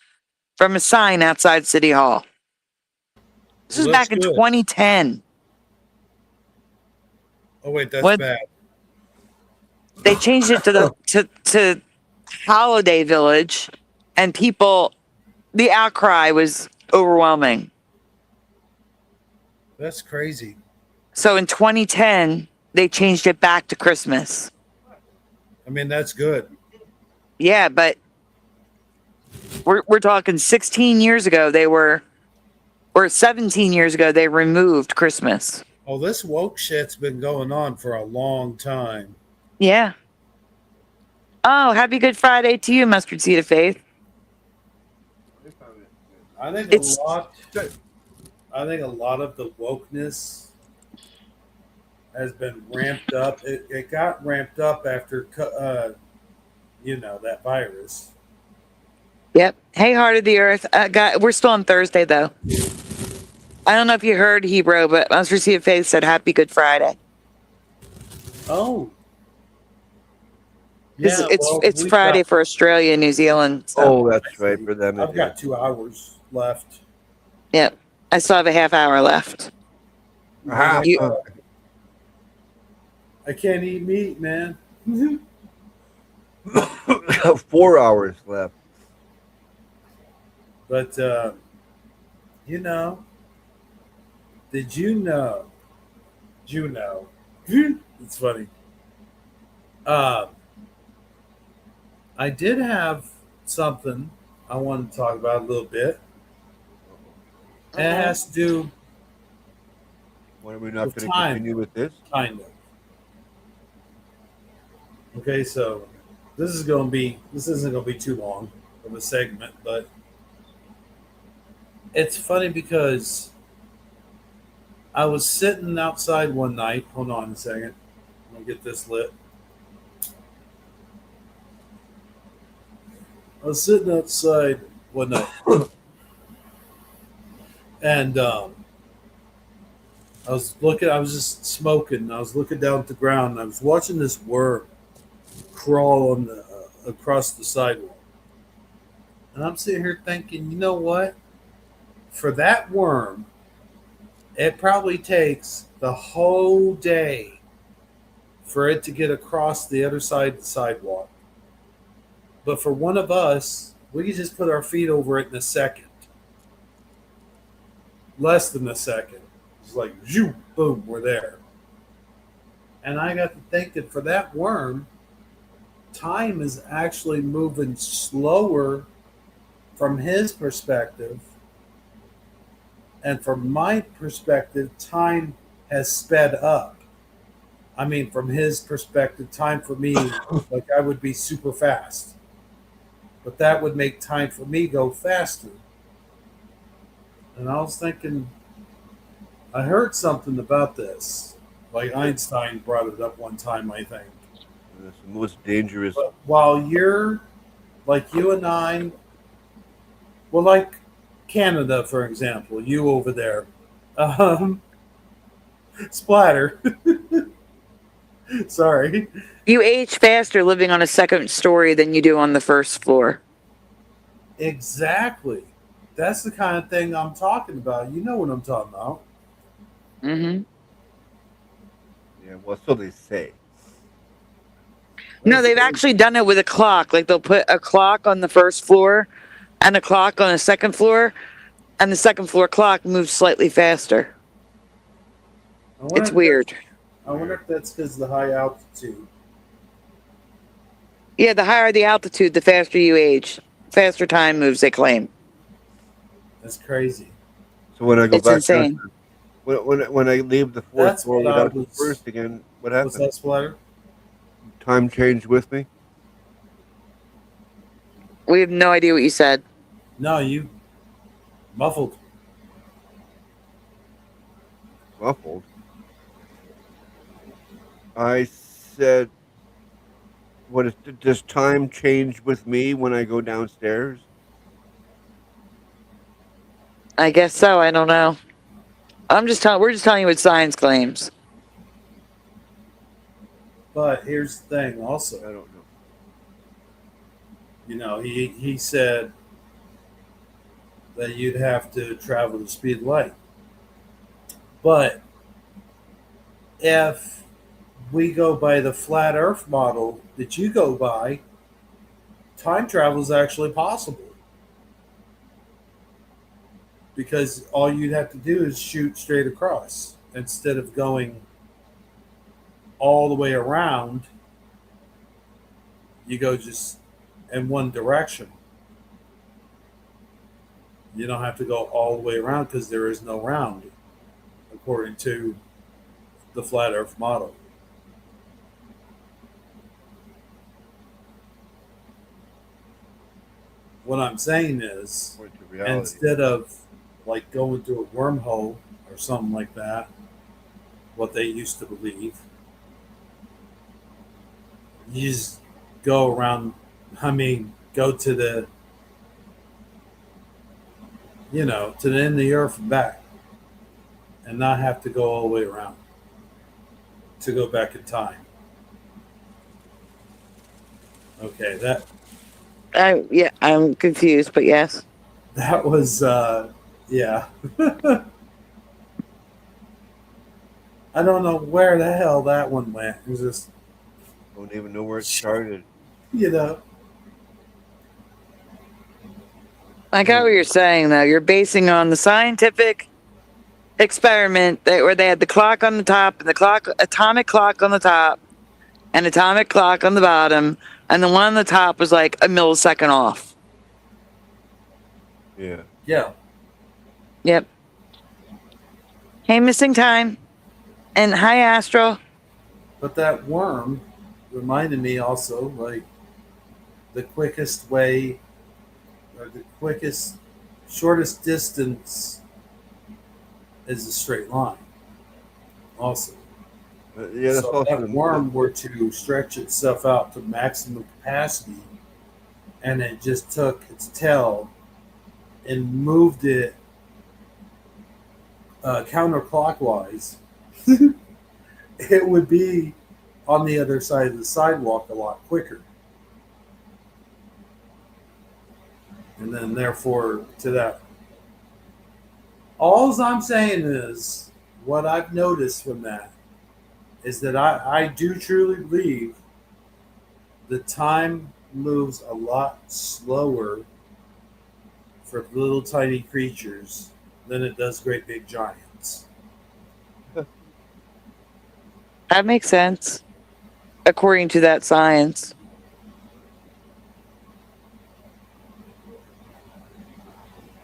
from a sign outside City Hall. This was Well, back that's in good. 2010. Oh wait, that's What? bad. They changed it to Holiday Village, and the outcry was overwhelming. That's crazy. So in 2010, they changed it back to Christmas. I mean, that's good. Yeah, but we're talking 16 years ago or 17 years ago they removed Christmas. Oh, this woke shit's been going on for a long time. Yeah. Oh, happy Good Friday to you, Mustard Seed of Faith. I think It's- a lot of the wokeness has been ramped up. It got ramped up after that virus. Yep. Hey, Heart of the Earth. We're still on Thursday, though. I don't know if you heard Hebrew, but Mustard Seed of Faith said happy Good Friday. Oh, Because Yeah, well, it's we've Friday got, for Australia and New Zealand. So Oh, that's right. For them, I've it got is. 2 hours left. yeah, I still have a half hour left. Ah, You- I can't eat meat, man. 4 hours left. But you know, did you know? You know, it's funny. Uh, I did have something I wanted to talk about a little bit, and it has to do Why are we not with going to time, continue with this? kind of. Okay, so this isn't going to be too long of a segment, but it's funny because I was sitting outside one night. Hold on a second. I'm going to get this lit. I was sitting outside one night, and I was just smoking. I was looking down at the ground, and I was watching this worm crawl on the across the sidewalk. And I'm sitting here thinking, you know what? For that worm, it probably takes the whole day for it to get across the other side of the sidewalk. But for one of us, we can just put our feet over it in a second. Less than a second. It's like, zoom, boom, we're there. And I got to thinking, for that worm, time is actually moving slower from his perspective. And from my perspective, time has sped up. I mean, from his perspective, time for me, like I would be super fast. But that would make time for me go faster. And I was thinking, I heard something about this. Like Einstein brought it up one time, I think. That's the most dangerous. But while you're, like you and I, well, like Canada, for example, you over there, splatter. Sorry. You age faster living on a second story than you do on the first floor. Exactly. That's the kind of thing I'm talking about. You know what I'm talking about. Mm-hmm. Yeah, well, so they say. No, they've actually done it with a clock. Like they'll put a clock on the first floor and a clock on the second floor, and the second floor clock moves slightly faster. It's weird. I wonder if that's because of the high altitude. Yeah, the higher the altitude, the faster you age. Faster time moves, they claim. That's crazy. So when I go It's back insane. down, when I leave the fourth That's floor what I without the was- first again, what Was happened? that splatter? Time changed with me. We have no idea what you said. No, you muffled. Muffled. I said, "What is? Does time change with me when I go downstairs?" I guess so. I don't know. We're just telling you what science claims. But here's the thing I also. don't know. You know, he said that you'd have to travel the speed of light. But if we go by the flat earth model that you go by, time travel is actually possible. Because all you'd have to do is shoot straight across instead of going all the way around. You go just in one direction. You don't have to go all the way around because there is no round, according to the flat earth model. What I'm saying is, According to reality. instead of like going through a wormhole or something like that, what they used to believe, you just go around. I mean, go to the, to the end of the earth and back, and not have to go all the way around to go back in time. Okay, that Yeah, I'm confused, but yes. was yeah. I don't know where the hell that one went. It was just, Don't even know where it started. you know. I got what you're saying, though. You're basing on the scientific experiment where they had the clock on the top and the atomic clock on the top and atomic clock on the bottom, and the one on the top was like a millisecond off. Yeah. Yeah. Yep. Hey, missing time. And hi, Astro. But that worm reminded me also, like, the quickest way, or the shortest distance is a straight line. Also. Yeah, that's So also if that worm were to stretch itself out to maximum capacity, and it just took its tail and moved it counterclockwise, it would be on the other side of the sidewalk a lot quicker. And then, therefore, to that. All I'm saying is, what I've noticed from that is that I do truly believe the time moves a lot slower for little tiny creatures than it does great big giants. That makes sense, according to that science.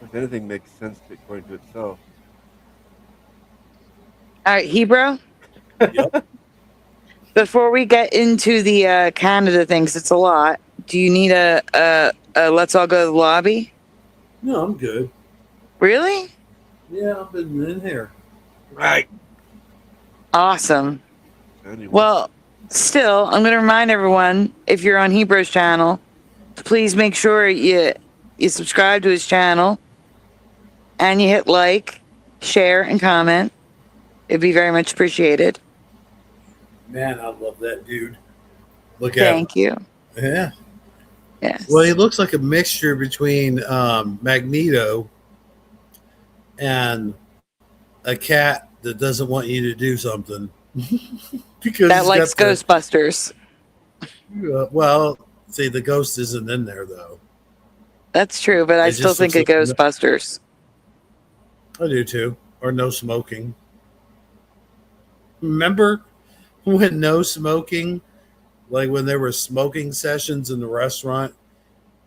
if anything makes sense according to itself. All right, Hebrew. Yep. Before we get into the Canada things, it's a lot. Do you need a let's all go to the lobby? No, I'm good. Really? Yeah, I've been in here. Right. Awesome. Anyway. Well, still, I'm going to remind everyone, if you're on Hebrew's channel, please make sure you subscribe to his channel and you hit like, share, and comment. It'd be very much appreciated. Man, I love that dude. Look at him. Thank you. Yeah. Yes. Well, he looks like a mixture between Magneto and a cat that doesn't want you to do something. Because that he's likes got Ghostbusters. well, see, the ghost isn't in there, though. That's true, but I It still just think of looks like- Ghostbusters. I do, too. Or no smoking. Remember when no smoking, like when there were smoking sessions in the restaurant,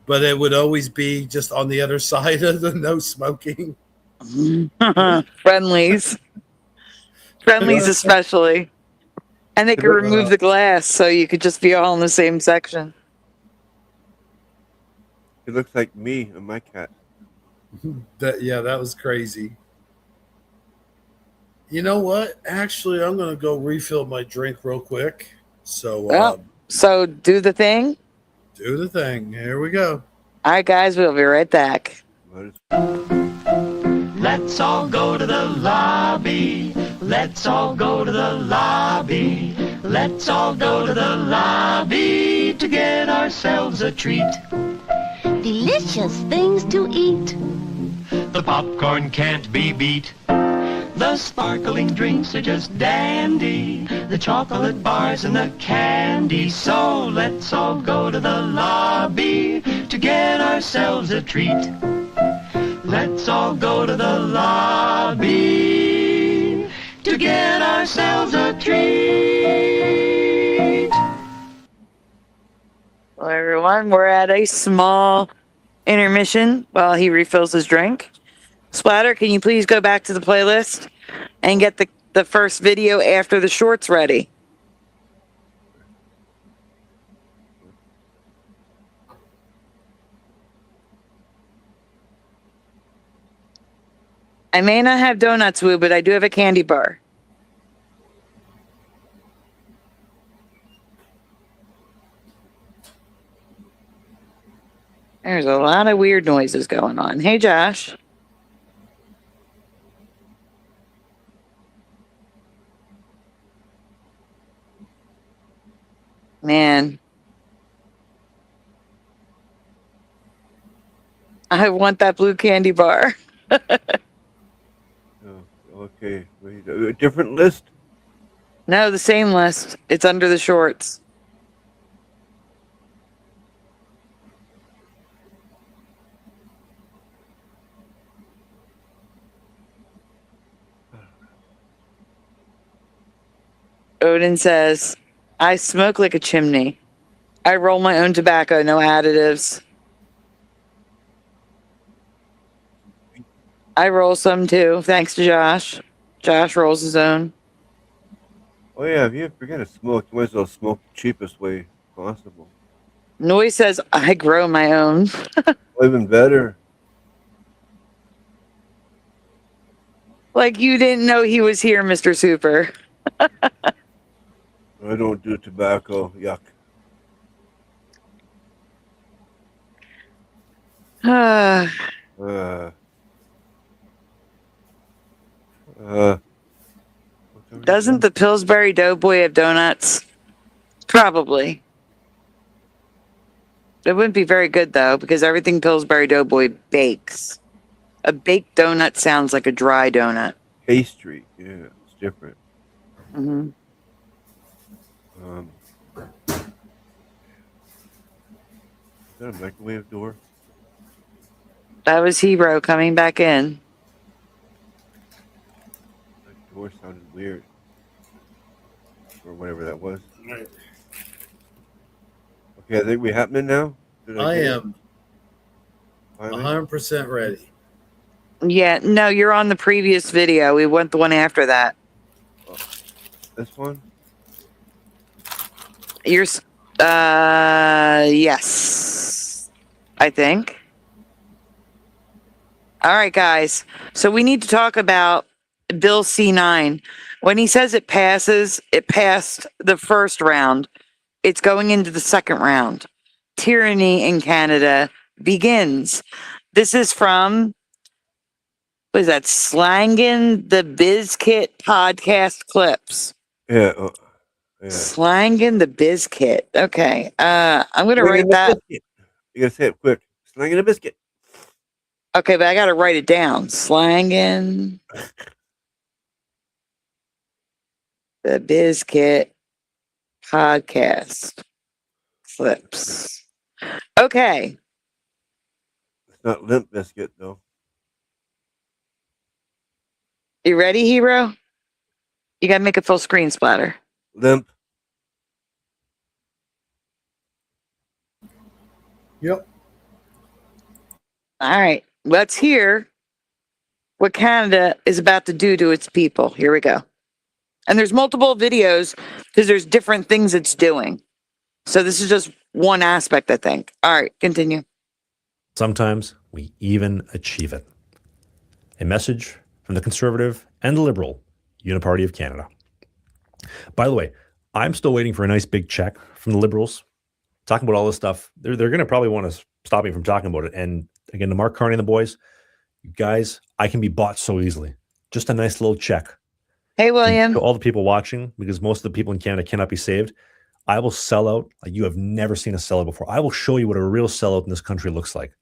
but it would always be just on the other side of the no smoking? Friendlies. Friendlies especially. And they could remove the glass so you could just be all in the same section. It looks like me and my cat. That was crazy. You know what? Actually, I'm going to go refill my drink real quick. So, so do the thing. Do the thing. Here we go. All right, guys, we'll be right back. Let's all go to the lobby. Let's all go to the lobby. Let's all go to the lobby to get ourselves a treat. Delicious things to eat. The popcorn can't be beat. The sparkling drinks are just dandy. The chocolate bars and the candy. So let's all go to the lobby to get ourselves a treat. Let's all go to the lobby to get ourselves a treat. Well, everyone, we're at a small intermission while he refills his drink. Splatter, can you please go back to the playlist and get the first video after the shorts ready? I may not have donuts, Woo, but I do have a candy bar. There's a lot of weird noises going on. Hey, Josh. Man. I want that blue candy bar. Oh, okay. Wait, a different list? No, the same list. It's under the shorts. Odin says, I smoke like a chimney. I roll my own tobacco, no additives. I roll some too, thanks to Josh. Josh rolls his own. Oh, yeah. If you forget to smoke, you might as well smoke the cheapest way possible. Noy says, I grow my own. Or even better. Like you didn't know he was here, Mr. Super. I don't do tobacco. Yuck. Ah, Uh, what are we doesn't doing? the Pillsbury Doughboy have donuts? Probably. It wouldn't be very good though, because everything Pillsbury Doughboy bakes. A baked donut sounds like a dry donut. Pastry? Yeah, it's different. Hmm. Is that a microwave door? That was Hero coming back in. That door sounded weird. Or whatever that was. Right. Okay, I think we happening now. Did I get it am finally? 100% ready. Yeah, no, you're on the previous video. We went the one after that. This one? You're, yes, I think. All right, guys. So we need to talk about Bill C9. When he says it passes, it passed the first round. It's going into the second round. Tyranny in Canada begins. This is from, what is that, Slangin' the Bizkit podcast clips. Yeah. Yeah. Slangin' the Bizkit. Okay. I'm going to Slinging write the that. biscuit. You gotta say it quick. Slinging a biscuit. Okay, but I got to write it down. Slangin' the Bizkit podcast clips. Okay. It's not limp biscuit though. You ready, Hero? You got to make a full screen splatter. Limp. Yep. All right. Let's hear what Canada is about to do to its people. Here we go. And there's multiple videos because there's different things it's doing. So this is just one aspect, I think. All right, continue. Sometimes we even achieve it. A message from the Conservative and the Liberal Uniparty of Canada. By the way, I'm still waiting for a nice big check from the Liberals talking about all this stuff. They're going to probably want to stop me from talking about it. And again, to Mark Carney and the boys, you guys, I can be bought so easily. Just a nice little check. Hey, And William. to all the people watching, because most of the people in Canada cannot be saved, I will sell out like you have never seen a sellout before. I will show you what a real sellout in this country looks like.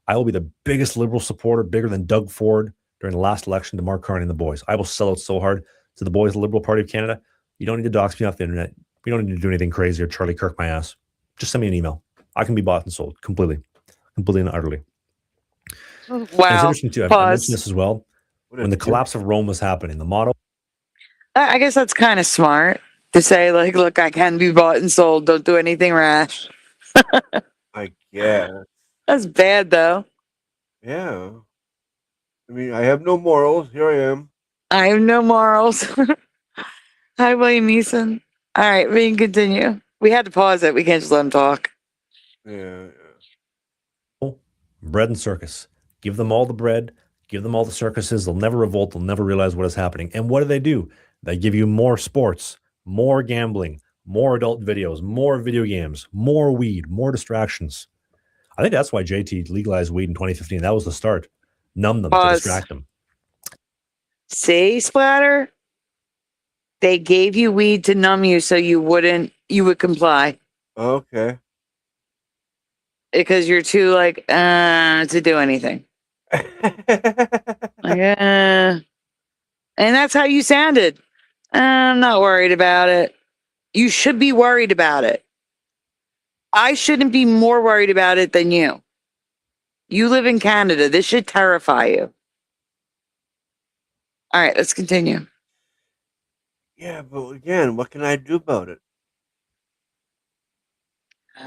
I will be the biggest Liberal supporter, bigger than Doug Ford during the last election to Mark Carney and the boys. I will sell out so hard to the boys, the Liberal Party of Canada. You don't need to dox me off the internet. We don't need to do anything crazy or Charlie Kirk my ass. Just send me an email. I can be bought and sold completely and utterly. And it's Wow. interesting too. I Pause. mentioned this as well. When the collapse of Rome was happening, the motto. I guess that's kind of smart to say, like, look, I can be bought and sold. Don't do anything rash. I guess. That's bad, though. Yeah. I mean, I have no morals. Here I am. I have no morals. Hi, William Neeson. All right, we can continue. We had to pause it. We can't just let him talk. Yeah. Bread and circus. Give them all the bread. Give them all the circuses. They'll never revolt. They'll never realize what is happening. And what do? They give you more sports, more gambling, more adult videos, more video games, more weed, more distractions. I think that's why JT legalized weed in 2015. That was the start. Numb them to Pause. distract them. See, Splatter? They gave you weed to numb you so you would comply. Okay. because you're too like to do anything. Like, and that's how you sounded. I'm not worried about it. You should be worried about it. I shouldn't be more worried about it than you. You live in Canada. This should terrify you. All right, let's continue. Yeah, but again, what can I do about it?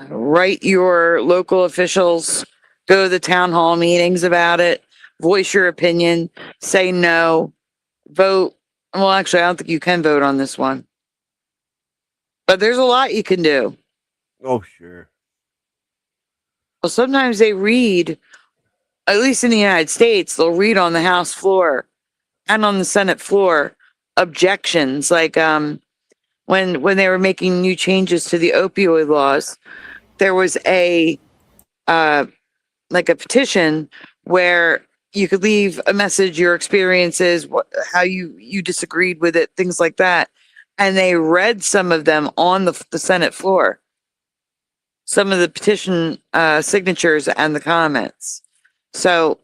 Write your local officials, go to the town hall meetings about it, voice your opinion, say no, vote. Well, actually, I don't think you can vote on this one. But there's a lot you can do. Oh, sure. Well, sometimes they read, at least in the United States, they'll read on the House floor and on the Senate floor objections, like when they were making new changes to the opioid laws, there was a like a petition where you could leave a message, your experiences, how you disagreed with it, things like that, and they read some of them on the Senate floor, some of the petition signatures and the comments, so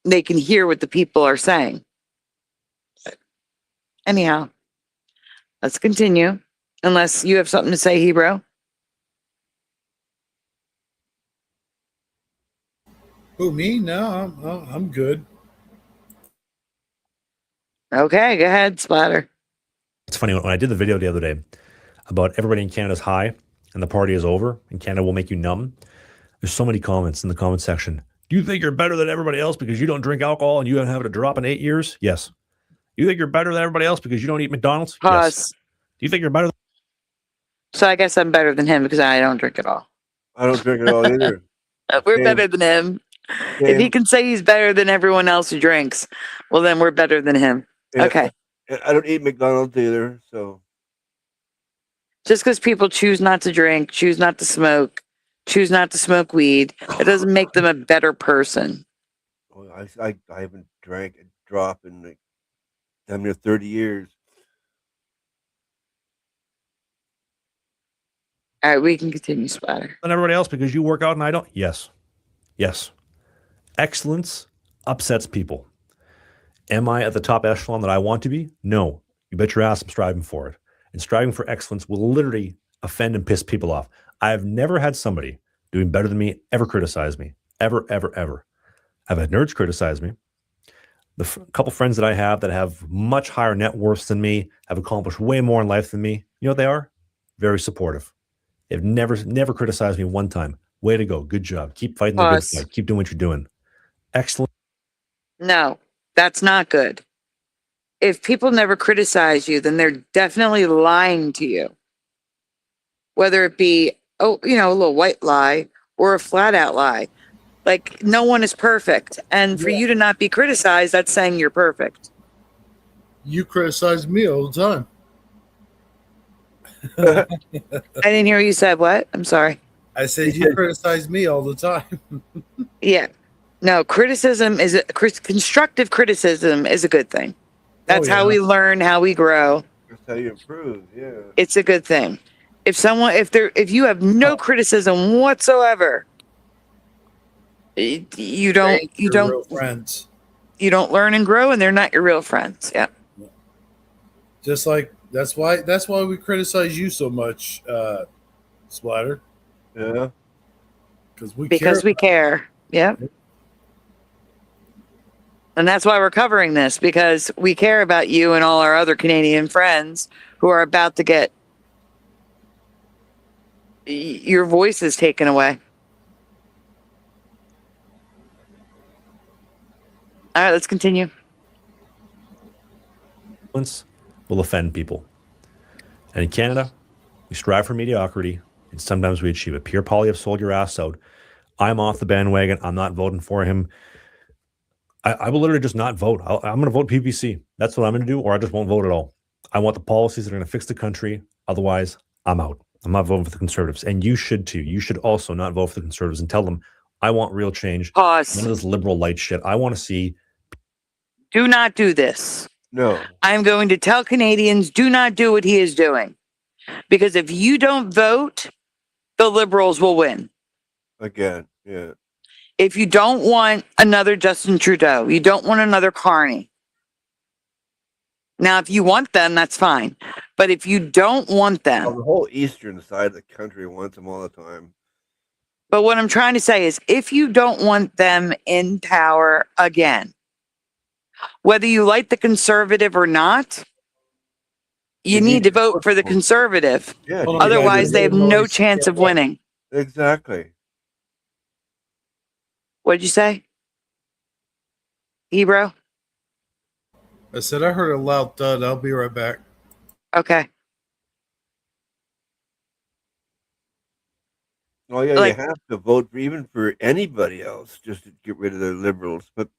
they can hear what the people are saying. Anyhow, let's continue. Unless you have something to say, Hebrew. Who, me? No, I'm good. Okay, go ahead, Splatter. It's funny, when I did the video the other day about everybody in Canada's high and the party is over and Canada will make you numb, there's so many comments in the comment section. Do you think you're better than everybody else because you don't drink alcohol and you haven't had a drop in 8 years? Yes. Do you think you're better than everybody else because you don't eat McDonald's? Pause. Yes. Do you think you're better? So I guess I'm better than him because I don't drink at all. I don't drink at all either. We're Same. better than him. If he can say he's better than everyone else who drinks, well, then we're better than him. Yeah, Okay. I don't eat McDonald's either, so. Just because people choose not to drink, choose not to smoke, choose not to smoke weed, it doesn't make them a better person. Well, I haven't drank a drop in like damn near 30 years. All right, we can continue, Splatter. Than everybody else because you work out and I don't? Yes. Yes. Excellence upsets people. Am I at the top echelon that I want to be? No. You bet your ass I'm striving for it. And striving for excellence will literally offend and piss people off. I have never had somebody doing better than me ever criticize me. Ever, ever, ever. I've had nerds criticize me. The couple friends that I have that have much higher net worths than me, have accomplished way more in life than me, you know what they are? Very supportive. They've never criticized me one time. Way to go. Good job. Keep fighting the good fight. Keep doing what you're doing. Excellent. No, that's not good. If people never criticize you, then they're definitely lying to you. Whether it be, a little white lie or a flat out lie. Like, no one is perfect. And for you to not be criticized, that's saying you're perfect. You criticize me all the time. I didn't hear you said what? I'm sorry. I said you criticize me all the time. Yeah. No, constructive criticism is a good thing. That's how we learn, how we grow. That's how you improve, yeah. It's a good thing. If you have no criticism whatsoever, you don't real friends. You don't learn and grow, and they're not your real friends. Yeah. Just like that's why we criticize you so much, Splatter. Yeah. Because we care. Yeah. And that's why we're covering this, because we care about you and all our other Canadian friends who are about to get your voices taken away. All right, let's continue. Will offend people. And in Canada, we strive for mediocrity, and sometimes we achieve it. Pierre Poilievre sold your ass out. I'm off the bandwagon. I'm not voting for him. I will literally just not vote. I'm going to vote PPC. That's what I'm going to do, or I just won't vote at all. I want the policies that are going to fix the country. Otherwise, I'm out. I'm not voting for the Conservatives. And you should too. You should also not vote for the Conservatives and tell them, I want real change. Pause. None of this liberal light shit. I want to see. Do not do this. No. I'm going to tell Canadians, do not do what he is doing. Because if you don't vote, the Liberals will win. Again, yeah. If you don't want another Justin Trudeau, you don't want another Carney. Now, if you want them, that's fine. But if you don't want Well, them, the whole eastern side of the country wants them all the time. but what I'm trying to say is if you don't want them in power again, whether you like the conservative or not, you need to vote for the conservative. Yeah. Hold on, guys. Otherwise, they have There's no noise. chance of winning. Exactly. What'd you say? Ebro? I said I heard a loud thud. I'll be right back. Okay. Oh yeah, Like- you have to vote for even for anybody else just to get rid of the liberals, but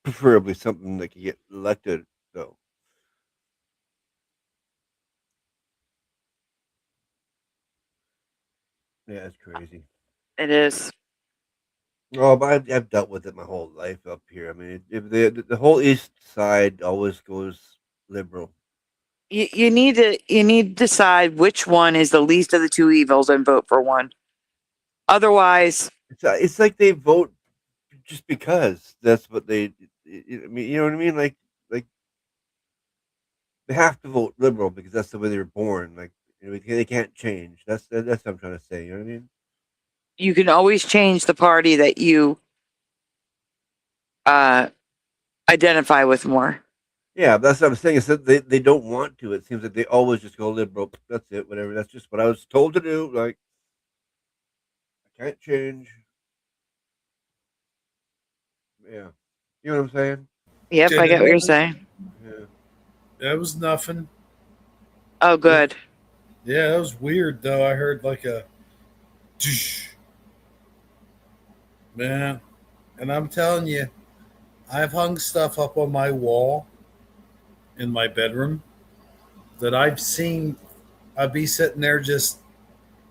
preferably something that can get elected. So yeah, it's crazy. It is. Oh, but I've dealt with it my whole life up here. I mean, if the whole east side always goes liberal. You need to decide which one is the least of the two evils and vote for one. Otherwise, It's like they vote just because that's what they. I mean, you know what I mean? Like they have to vote liberal because that's the way they were born. Like they can't change. That's what I'm trying to say. You know what I mean? you can always change the party that you identify with more. Yeah, that's what I'm saying. Is that they don't want to. It seems like they always just go liberal. That's it. Whatever. That's just what I was told to do. Like I can't change. Yeah, you know what I'm saying? Yep, I get what you're saying. Yeah. That was nothing. Oh, good. Yeah, that was weird though. I heard like a man, and I'm telling you, I've hung stuff up on my wall in my bedroom that I've seen. I'd be sitting there just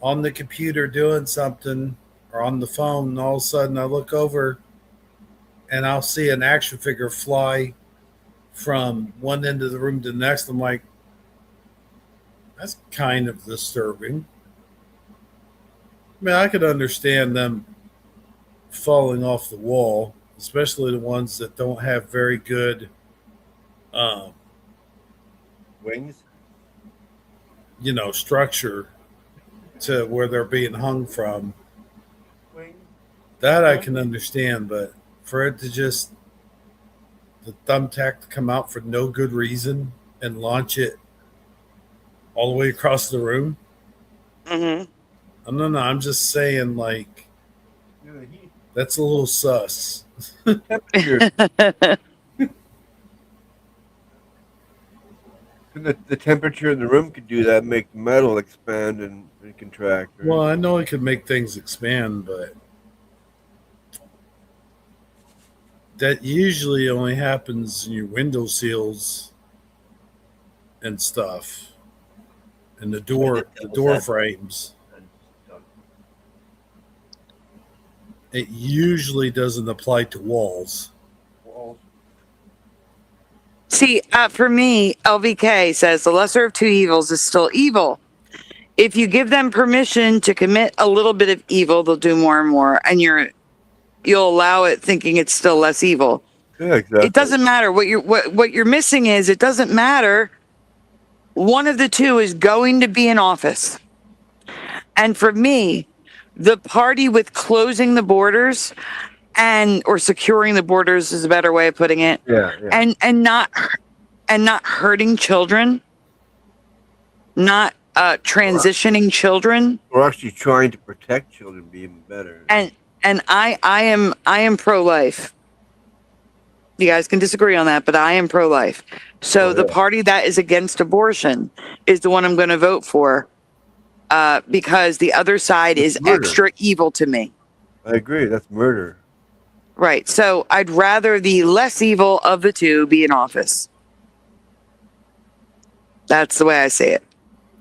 on the computer doing something or on the phone, and all of a sudden I look over and I'll see an action figure fly from one end of the room to the next. I'm like, that's kind of disturbing. I mean, I could understand them falling off the wall, especially the ones that don't have very good, Wings. Structure to where they're being hung from. Wings. That I can understand, but for it to just the thumbtack to come out for no good reason and launch it all the way across the room. Mm-hmm. No, I'm just saying, like, that's a little sus. The temperature in the room could do that, make the metal expand and contract. Right? Well, I know it could make things expand, but that usually only happens in your window seals and stuff, and the door frames. It usually doesn't apply to walls. See, for me, LVK says the lesser of two evils is still evil. If you give them permission to commit a little bit of evil, they'll do more and more, and you'll allow it, thinking it's still less evil. Yeah, exactly. It doesn't matter what you're missing is it doesn't matter. One of the two is going to be in office, and for me, the party with closing the borders or securing the borders is a better way of putting it. Yeah. And not hurting children, not transitioning children. We're actually trying to protect children, be even better. And I am pro-life. You guys can disagree on that, but I am pro-life. So the party that is against abortion is the one I'm going to vote for, because the other side is extra evil to me. I agree. That's murder. Right. So I'd rather the less evil of the two be in office. That's the way I see it.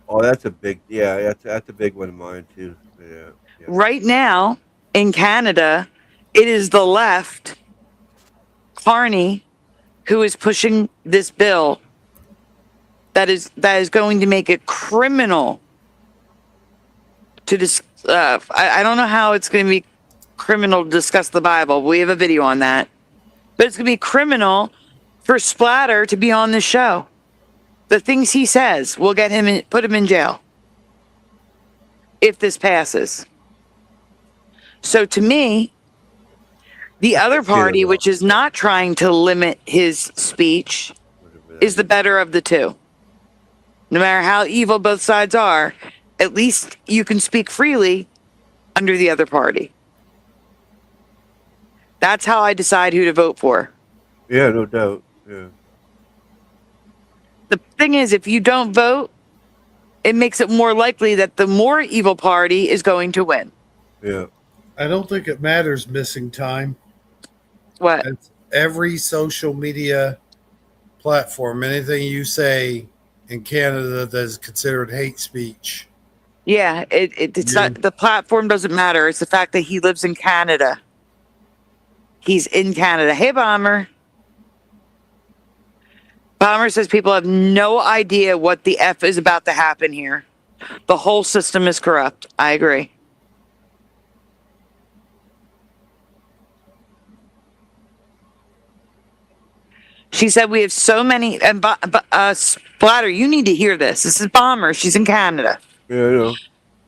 Oh, that's a big, that's a big one of mine too. Yeah. Right now in Canada, it is the left, Carney, who is pushing this bill that is going to make it criminal to I don't know how it's going to be criminal to discuss the Bible. We have a video on that. But it's going to be criminal for Splatter to be on the show. The things he says will get him put him in jail if this passes. So to me, the other party, which is not trying to limit his speech, is the better of the two. No matter how evil both sides are, at least you can speak freely under the other party. That's how I decide who to vote for. Yeah, no doubt. Yeah. The thing is, if you don't vote, it makes it more likely that the more evil party is going to win. Yeah. I don't think it matters missing time. What? It's every social media platform, anything you say in Canada that is considered hate speech. Yeah, it's not, the platform doesn't matter. It's the fact that he lives in Canada. He's in Canada. Hey, Bomber. Bomber says people have no idea what the F is about to happen here. The whole system is corrupt. I agree. She said we have so many, and Splatter, you need to hear this. This is Bomber. She's in Canada. Yeah, I know.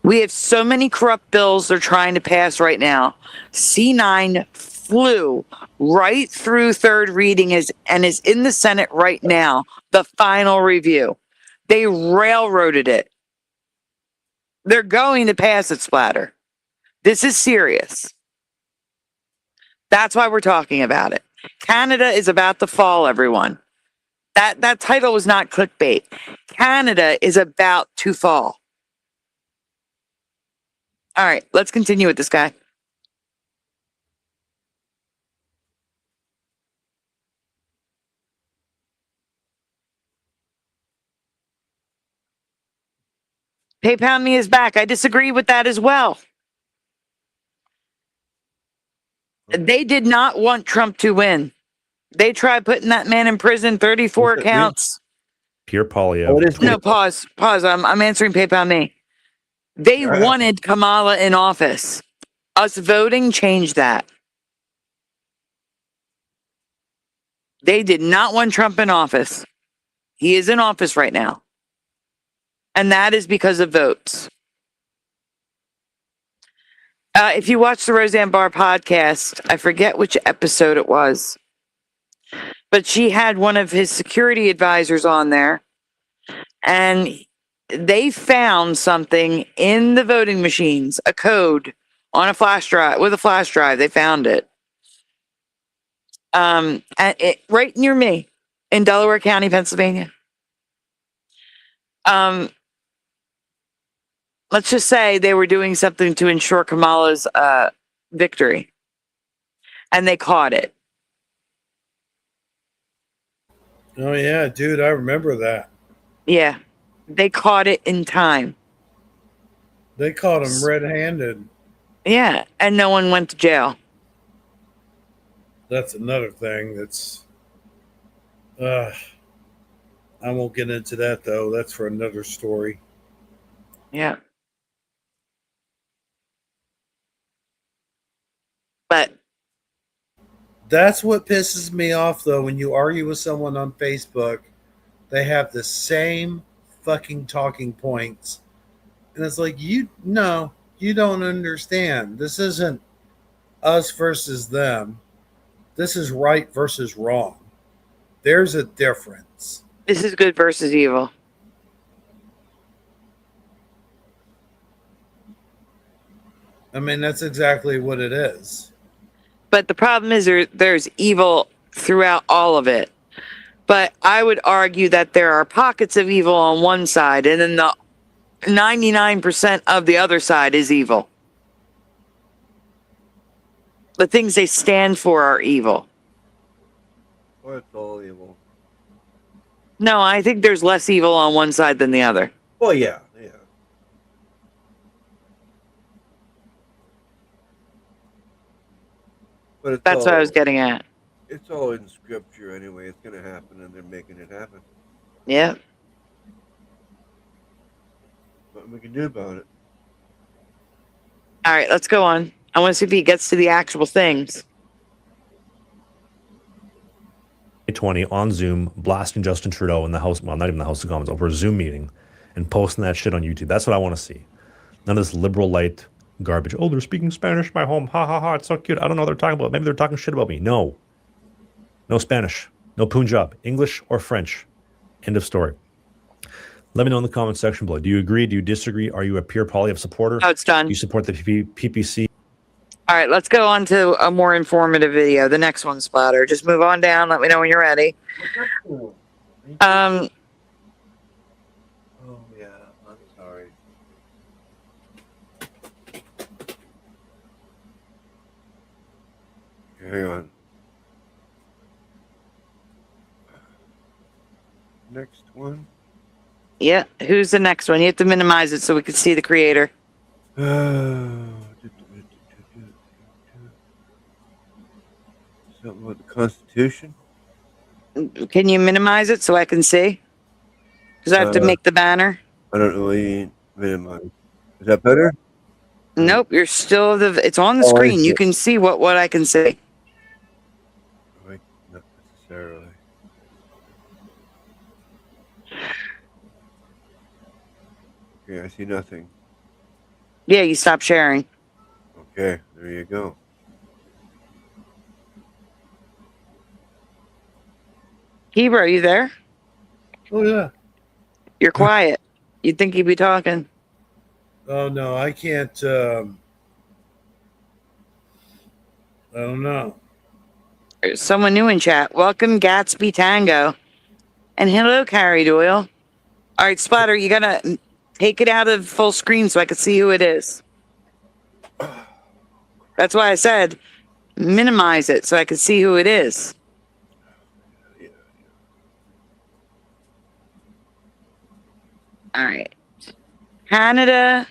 We have so many corrupt bills they're trying to pass right now. C9 flew right through third reading and is in the Senate right now. The final review. They railroaded it. They're going to pass it, Splatter. This is serious. That's why we're talking about it. Canada is about to fall, everyone. That title was not clickbait. Canada is about to fall. All right, let's continue with this guy. PayPal me is back. I disagree with that as well. They did not want Trump to win. They tried putting that man in prison, 34 What's that mean? counts. Pure Polyev. Oh, it is. No, pause. I'm answering PayPal me. They All right. wanted Kamala in office. Us voting changed that. They did not want Trump in office. He is in office right now. And that is because of votes. If you watch the Roseanne Barr podcast, I forget which episode it was, but she had one of his security advisors on there, and they found something in the voting machines, a code on a flash drive, with a flash drive. They found it. Right near me in Delaware County, Pennsylvania. Let's just say they were doing something to ensure Kamala's victory, and they caught it. Oh yeah, dude, I remember that. Yeah, they caught it in time. They caught him red-handed. Yeah, and no one went to jail. That's another thing that's I won't get into that though. That's for another story. Yeah. But That's what pisses me off though, when you argue with someone on Facebook, they have the same fucking talking points. And it's like, you don't understand. This isn't us versus them. This is right versus wrong. There's a difference. this is good versus evil. I mean, that's exactly what it is. But the problem is there's evil throughout all of it. But I would argue that there are pockets of evil on one side, and then the 99% of the other side is evil. The things they stand for are evil. Or it's all evil. No, I think there's less evil on one side than the other. Well, yeah. But it's That's what I was getting at. It's all in scripture anyway. It's going to happen, and they're making it happen. Yeah. What we can do about it. All right, let's go on. I want to see if he gets to the actual things. 20 on Zoom, blasting Justin Trudeau in the House, well, not even the House of Commons, over a Zoom meeting and posting that shit on YouTube. That's what I want to see. None of this liberal light garbage. Oh, they're speaking Spanish in my home. Ha ha ha. It's so cute. I don't know what they're talking about. Maybe they're talking shit about me. No. No Spanish. No Punjab. English or French. End of story. Let me know in the comment section below. Do you agree? Do you disagree? Are you a pure Poilievre supporter? Oh, it's done. Do you support the PPC? All right, let's go on to a more informative video. The next one, Splatter. Just move on down. Let me know when you're ready. Oh Um, yeah, I'm sorry. Hang on. Next one. yeah, who's the next one? You have to minimize it so we can see the creator. Something about the Constitution. Can you minimize it so I can see? Because I have to make the banner. I don't really minimize. Is that better? Nope, you're still it's on the Oh, I screen. see. You can see what I can see. Like, not necessarily. Okay, I see nothing. Yeah, you stop sharing. Okay, there you go. Hebrew, are you there? Oh yeah. You're quiet. You'd think he'd be talking. Oh no, I can't. I don't know. There's someone new in chat. Welcome, Gatsby Tango. And hello, Carrie Doyle. All right, Splatter, you gotta take it out of full screen so I can see who it is. That's why I said minimize it so I can see who it is. All right. Canada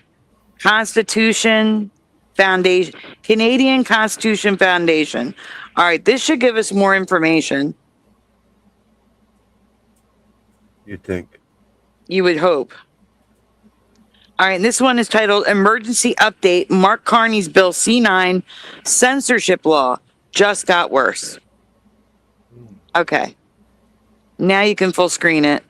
Constitution Foundation, Canadian Constitution Foundation. All right, this should give us more information. You think? You would hope. All right, and this one is titled Emergency Update. Mark Carney's Bill C9 Censorship Law just got worse. Okay. Now you can full screen it.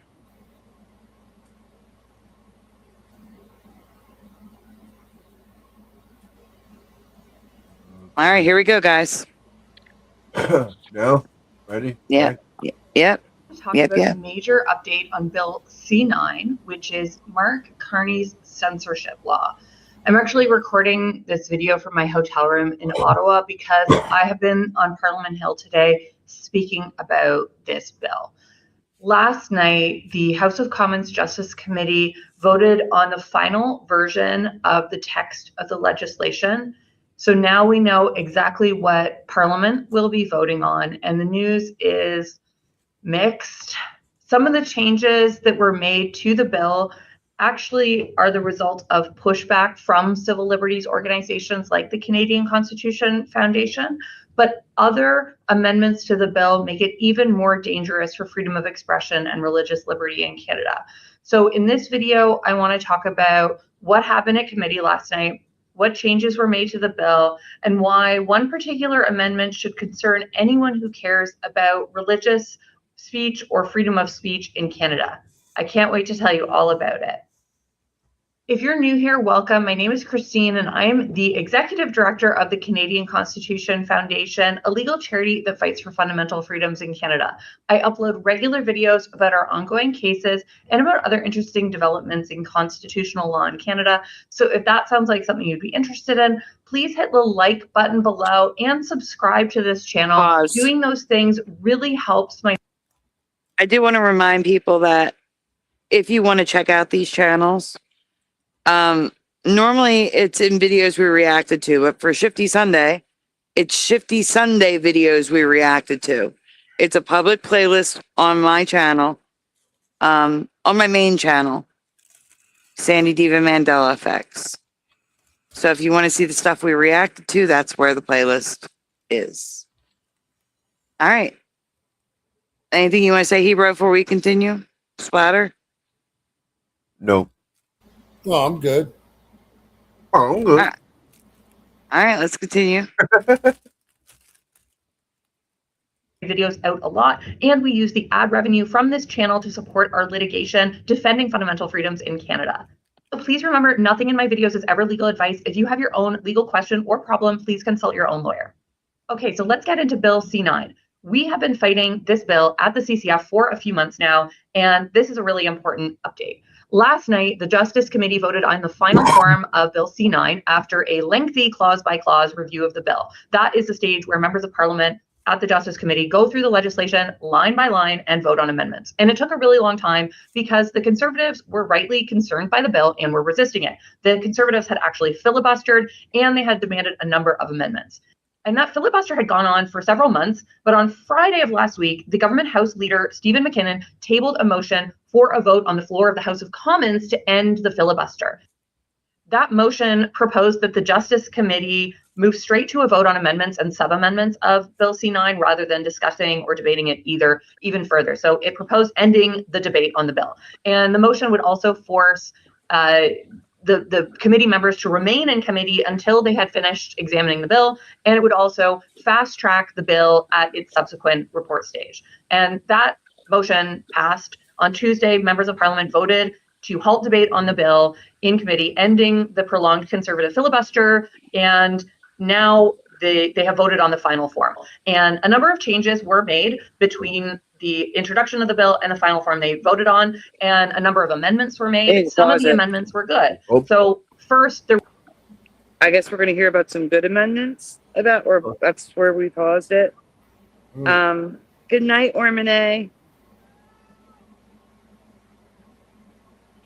All right, here we go, guys. Now? Ready? Yeah. Okay. Yep. Talk about a major update on Bill C9, which is Mark Carney's censorship law. I'm actually recording this video from my hotel room in Ottawa because I have been on Parliament Hill today speaking about this bill. Last night, the House of Commons Justice Committee voted on the final version of the text of the legislation. So now we know exactly what Parliament will be voting on, and the news is mixed. Some of the changes that were made to the bill actually are the result of pushback from civil liberties organizations like the Canadian Constitution Foundation, but other amendments to the bill make it even more dangerous for freedom of expression and religious liberty in Canada. So in this video, I want to talk about what happened at committee last night, what changes were made to the bill, and why one particular amendment should concern anyone who cares about religious speech or freedom of speech in Canada. I can't wait to tell you all about it. If you're new here, welcome. My name is Christine, and I am the Executive Director of the Canadian Constitution Foundation, a legal charity that fights for fundamental freedoms in Canada. I upload regular videos about our ongoing cases and about other interesting developments in constitutional law in Canada. So if that sounds like something you'd be interested in, please hit the like button below and subscribe to this channel. Pause. Doing those things really helps my... I do want to remind people that if you want to check out these channels, normally it's in videos we reacted to, but for Shifty Sunday, it's Shifty Sunday videos we reacted to. It's a public playlist on my channel, on my main channel, Sandy Diva Mandela Effects. So if you want to see the stuff we reacted to, that's where the playlist is. All right. Anything you want to say, Hebrew, before we continue? Splatter? No. Oh, I'm good. Oh, I'm good. All All right, let's continue. Videos out a lot, and we use the ad revenue from this channel to support our litigation defending fundamental freedoms in Canada. So please remember, nothing in my videos is ever legal advice. If you have your own legal question or problem, please consult your own lawyer. Okay, so let's get into Bill C9. We have been fighting this bill at the CCF for a few months now, and this is a really important update. Last night, the Justice Committee voted on the final form of Bill C9 after a lengthy clause-by-clause review of the bill. That is the stage where members of Parliament at the Justice Committee go through the legislation line by line and vote on amendments. And it took a really long time because the Conservatives were rightly concerned by the bill and were resisting it. The Conservatives had actually filibustered and they had demanded a number of amendments. And that filibuster had gone on for several months, but on Friday of last week, the government House Leader, Stephen McKinnon, tabled a motion for a vote on the floor of the House of Commons to end the filibuster. That motion proposed that the Justice Committee move straight to a vote on amendments and sub-amendments of Bill C9 rather than discussing or debating it even further. So it proposed ending the debate on the bill. And the motion would also force the committee members to remain in committee until they had finished examining the bill, and it would also fast track the bill at its subsequent report stage. And that motion passed on Tuesday. Members of Parliament voted to halt debate on the bill in committee, ending the prolonged Conservative filibuster, and now they have voted on the final form. And a number of changes were made between the introduction of the bill and the final form they voted on, and a number of amendments were made. Some of the amendments were good. So first, I guess we're going to hear about some good amendments or that's where we paused it. Good night, Ormone.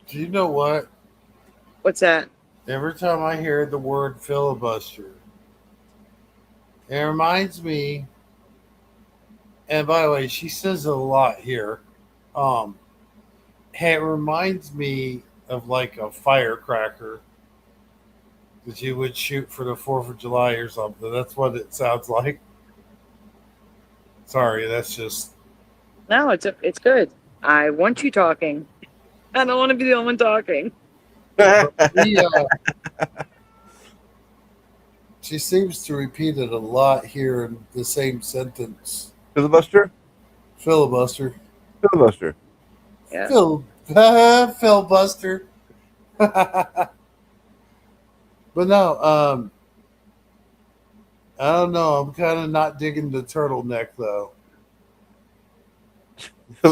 Do you know what? What's that? Every time I hear the word filibuster, it reminds me, and by the way, she says a lot here. It reminds me of like a firecracker that you would shoot for the 4th of July or something. That's what it sounds like. Sorry, that's just. No, it's good. I want you talking. I don't want to be the only one talking. She seems to repeat it a lot here in the same sentence. Filibuster? Filibuster. Filibuster. Yeah. Filibuster. But no, I don't know. I'm kind of not digging the turtleneck though.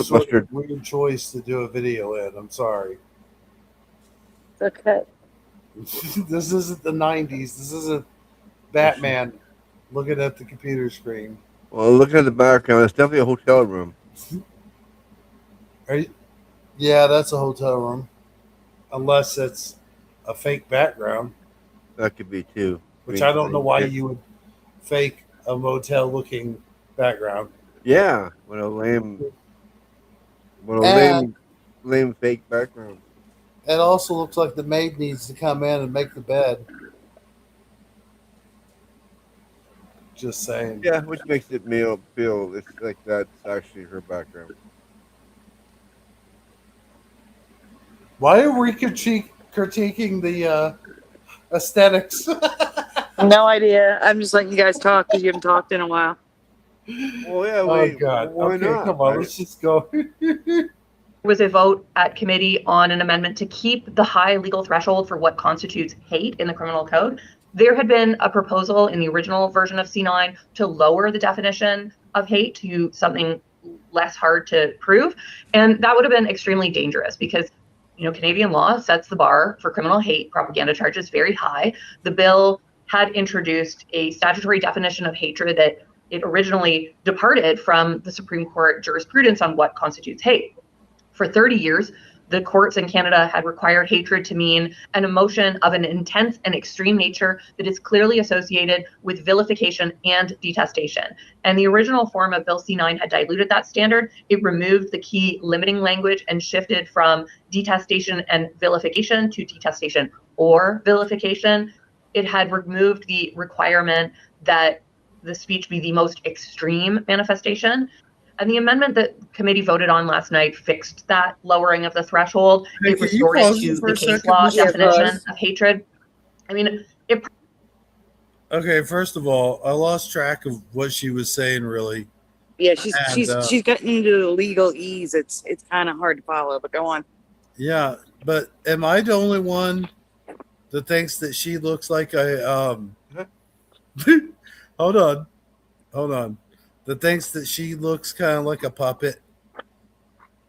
Sort of weird choice to do a video in. I'm sorry. It's okay. This isn't the 90s. This isn't Batman looking at the computer screen. Well, looking at the background, it's definitely a hotel room. Yeah, that's a hotel room. Unless it's a fake background. That could be too. Which I don't know why you would fake a motel-looking background. Yeah, what a lame fake background. It also looks like the maid needs to come in and make the bed. Just saying. Yeah, which makes it feel it's like that's actually her background. Why are we critiquing the aesthetics? No idea. I'm just letting you guys talk because you haven't talked in a while. Well, yeah. Oh God! Okay, not, come on. Right? Let's just go. Was a vote at committee on an amendment to keep the high legal threshold for what constitutes hate in the criminal code. There had been a proposal in the original version of C9 to lower the definition of hate to something less hard to prove, and that would have been extremely dangerous because Canadian law sets the bar for criminal hate propaganda charges very high. The bill had introduced a statutory definition of hatred that it originally departed from the Supreme Court jurisprudence on what constitutes hate. For 30 years, the courts in Canada had required hatred to mean an emotion of an intense and extreme nature that is clearly associated with vilification and detestation. And the original form of Bill C9 had diluted that standard. It removed the key limiting language and shifted from detestation and vilification to detestation or vilification. It had removed the requirement that the speech be the most extreme manifestation. And the amendment that committee voted on last night fixed that lowering of the threshold. It restored it to the case law definition of hatred. I mean, Okay, first of all, I lost track of what she was saying. Really, Yeah, and she's gotten into the legalese. It's kind of hard to follow, but go on. yeah. But am I the only one that thinks that she looks like a hold on, hold on. That thinks that she looks kind of like a puppet.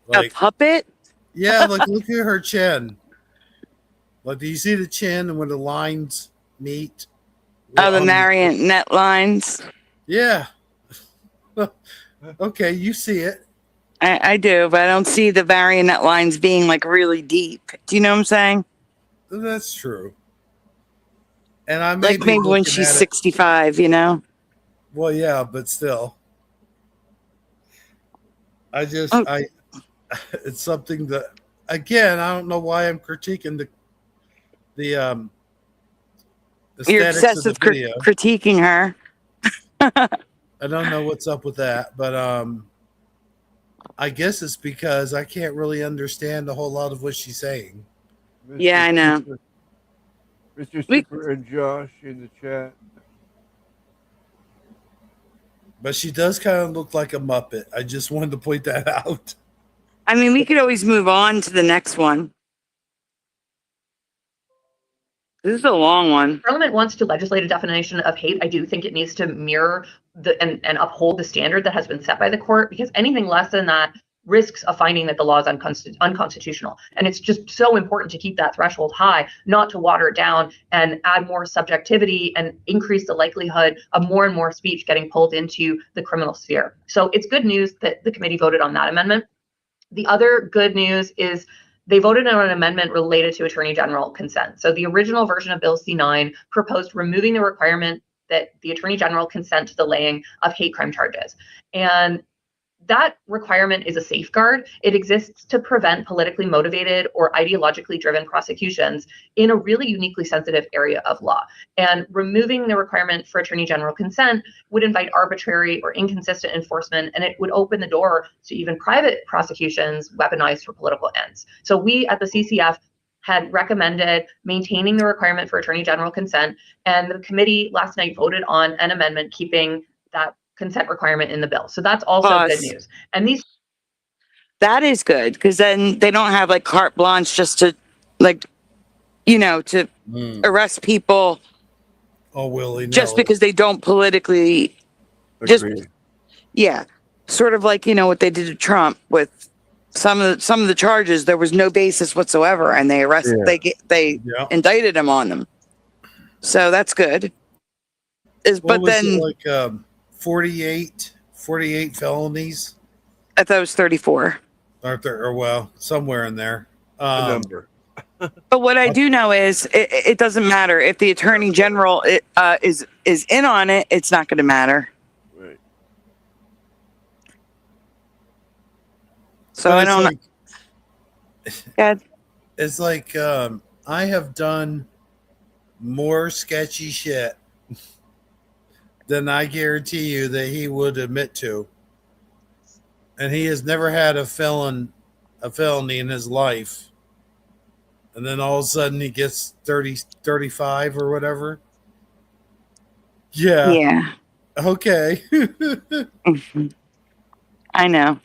A Like, puppet? yeah, like look at her chin. Like, do you see the chin and when the lines meet? Oh, the on marionette lines. Yeah. Okay, you see it. I do, but I don't see the marionette lines being like really deep. Do you know what I'm saying? That's true. And I may Like be maybe when looking she's at it. 65, you know? Well, yeah, but still. I Oh, it's something that, again, I don't know why I'm critiquing the you're aesthetics of obsessed the with video. critiquing her. I don't know what's up with that, but I guess it's because I can't really understand a whole lot of what she's saying. Yeah, I know. Mr. Super and Josh in the chat. But she does kind of look like a Muppet. I just wanted to point that out. I mean, we could always move on to the next one. This is a long one. Parliament wants to legislate a definition of hate. I do think it needs to mirror and uphold the standard that has been set by the court, because anything less than that risks a finding that the law is unconstitutional. And it's just so important to keep that threshold high, not to water it down and add more subjectivity and increase the likelihood of more and more speech getting pulled into the criminal sphere. So it's good news that the committee voted on that amendment. The other good news is they voted on an amendment related to Attorney General consent. So the original version of Bill C9 proposed removing the requirement that the Attorney General consent to the laying of hate crime charges. And that requirement is a safeguard. It exists to prevent politically motivated or ideologically driven prosecutions in a really uniquely sensitive area of law. And removing the requirement for Attorney General consent would invite arbitrary or inconsistent enforcement, and it would open the door to even private prosecutions weaponized for political ends. So we at the CCF had recommended maintaining the requirement for Attorney General consent, and the committee last night voted on an amendment keeping that consent requirement in the bill. So that's also good news. And that is good, because then they don't have like carte blanche just to like, you know, to arrest people willy-nilly just because they don't politically just sort of like, you know, what they did to Trump with some of the charges. There was no basis whatsoever, and they they indicted him on them. So that's good. But then like 48 felonies. I thought it was 34. Or well, somewhere in there. Number. But what I do know is it doesn't matter if the Attorney General is in on it. It's not going to matter. Right. So I don't know. It's like I have done more sketchy shit than I guarantee you that he would admit to. And he has never had a felony in his life. And then all of a sudden he gets 35 or whatever. Yeah. Yeah. Okay. I know.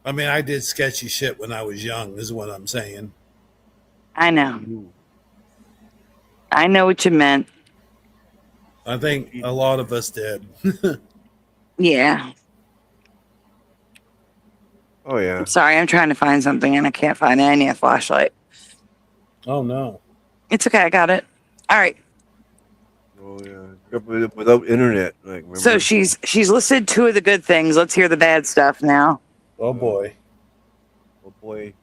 I mean, I did sketchy shit when I was young, is what I'm saying. I know. I know what you meant. I think a lot of us did. Yeah. Oh, yeah. I'm sorry, I'm trying to find something and I can't find it. I need a flashlight. Oh, no. It's okay. I got it. All right. Oh, yeah. Without internet. Like, remember? So she's listed 2 of the good things. Let's hear the bad stuff now. Oh, boy. Oh, boy.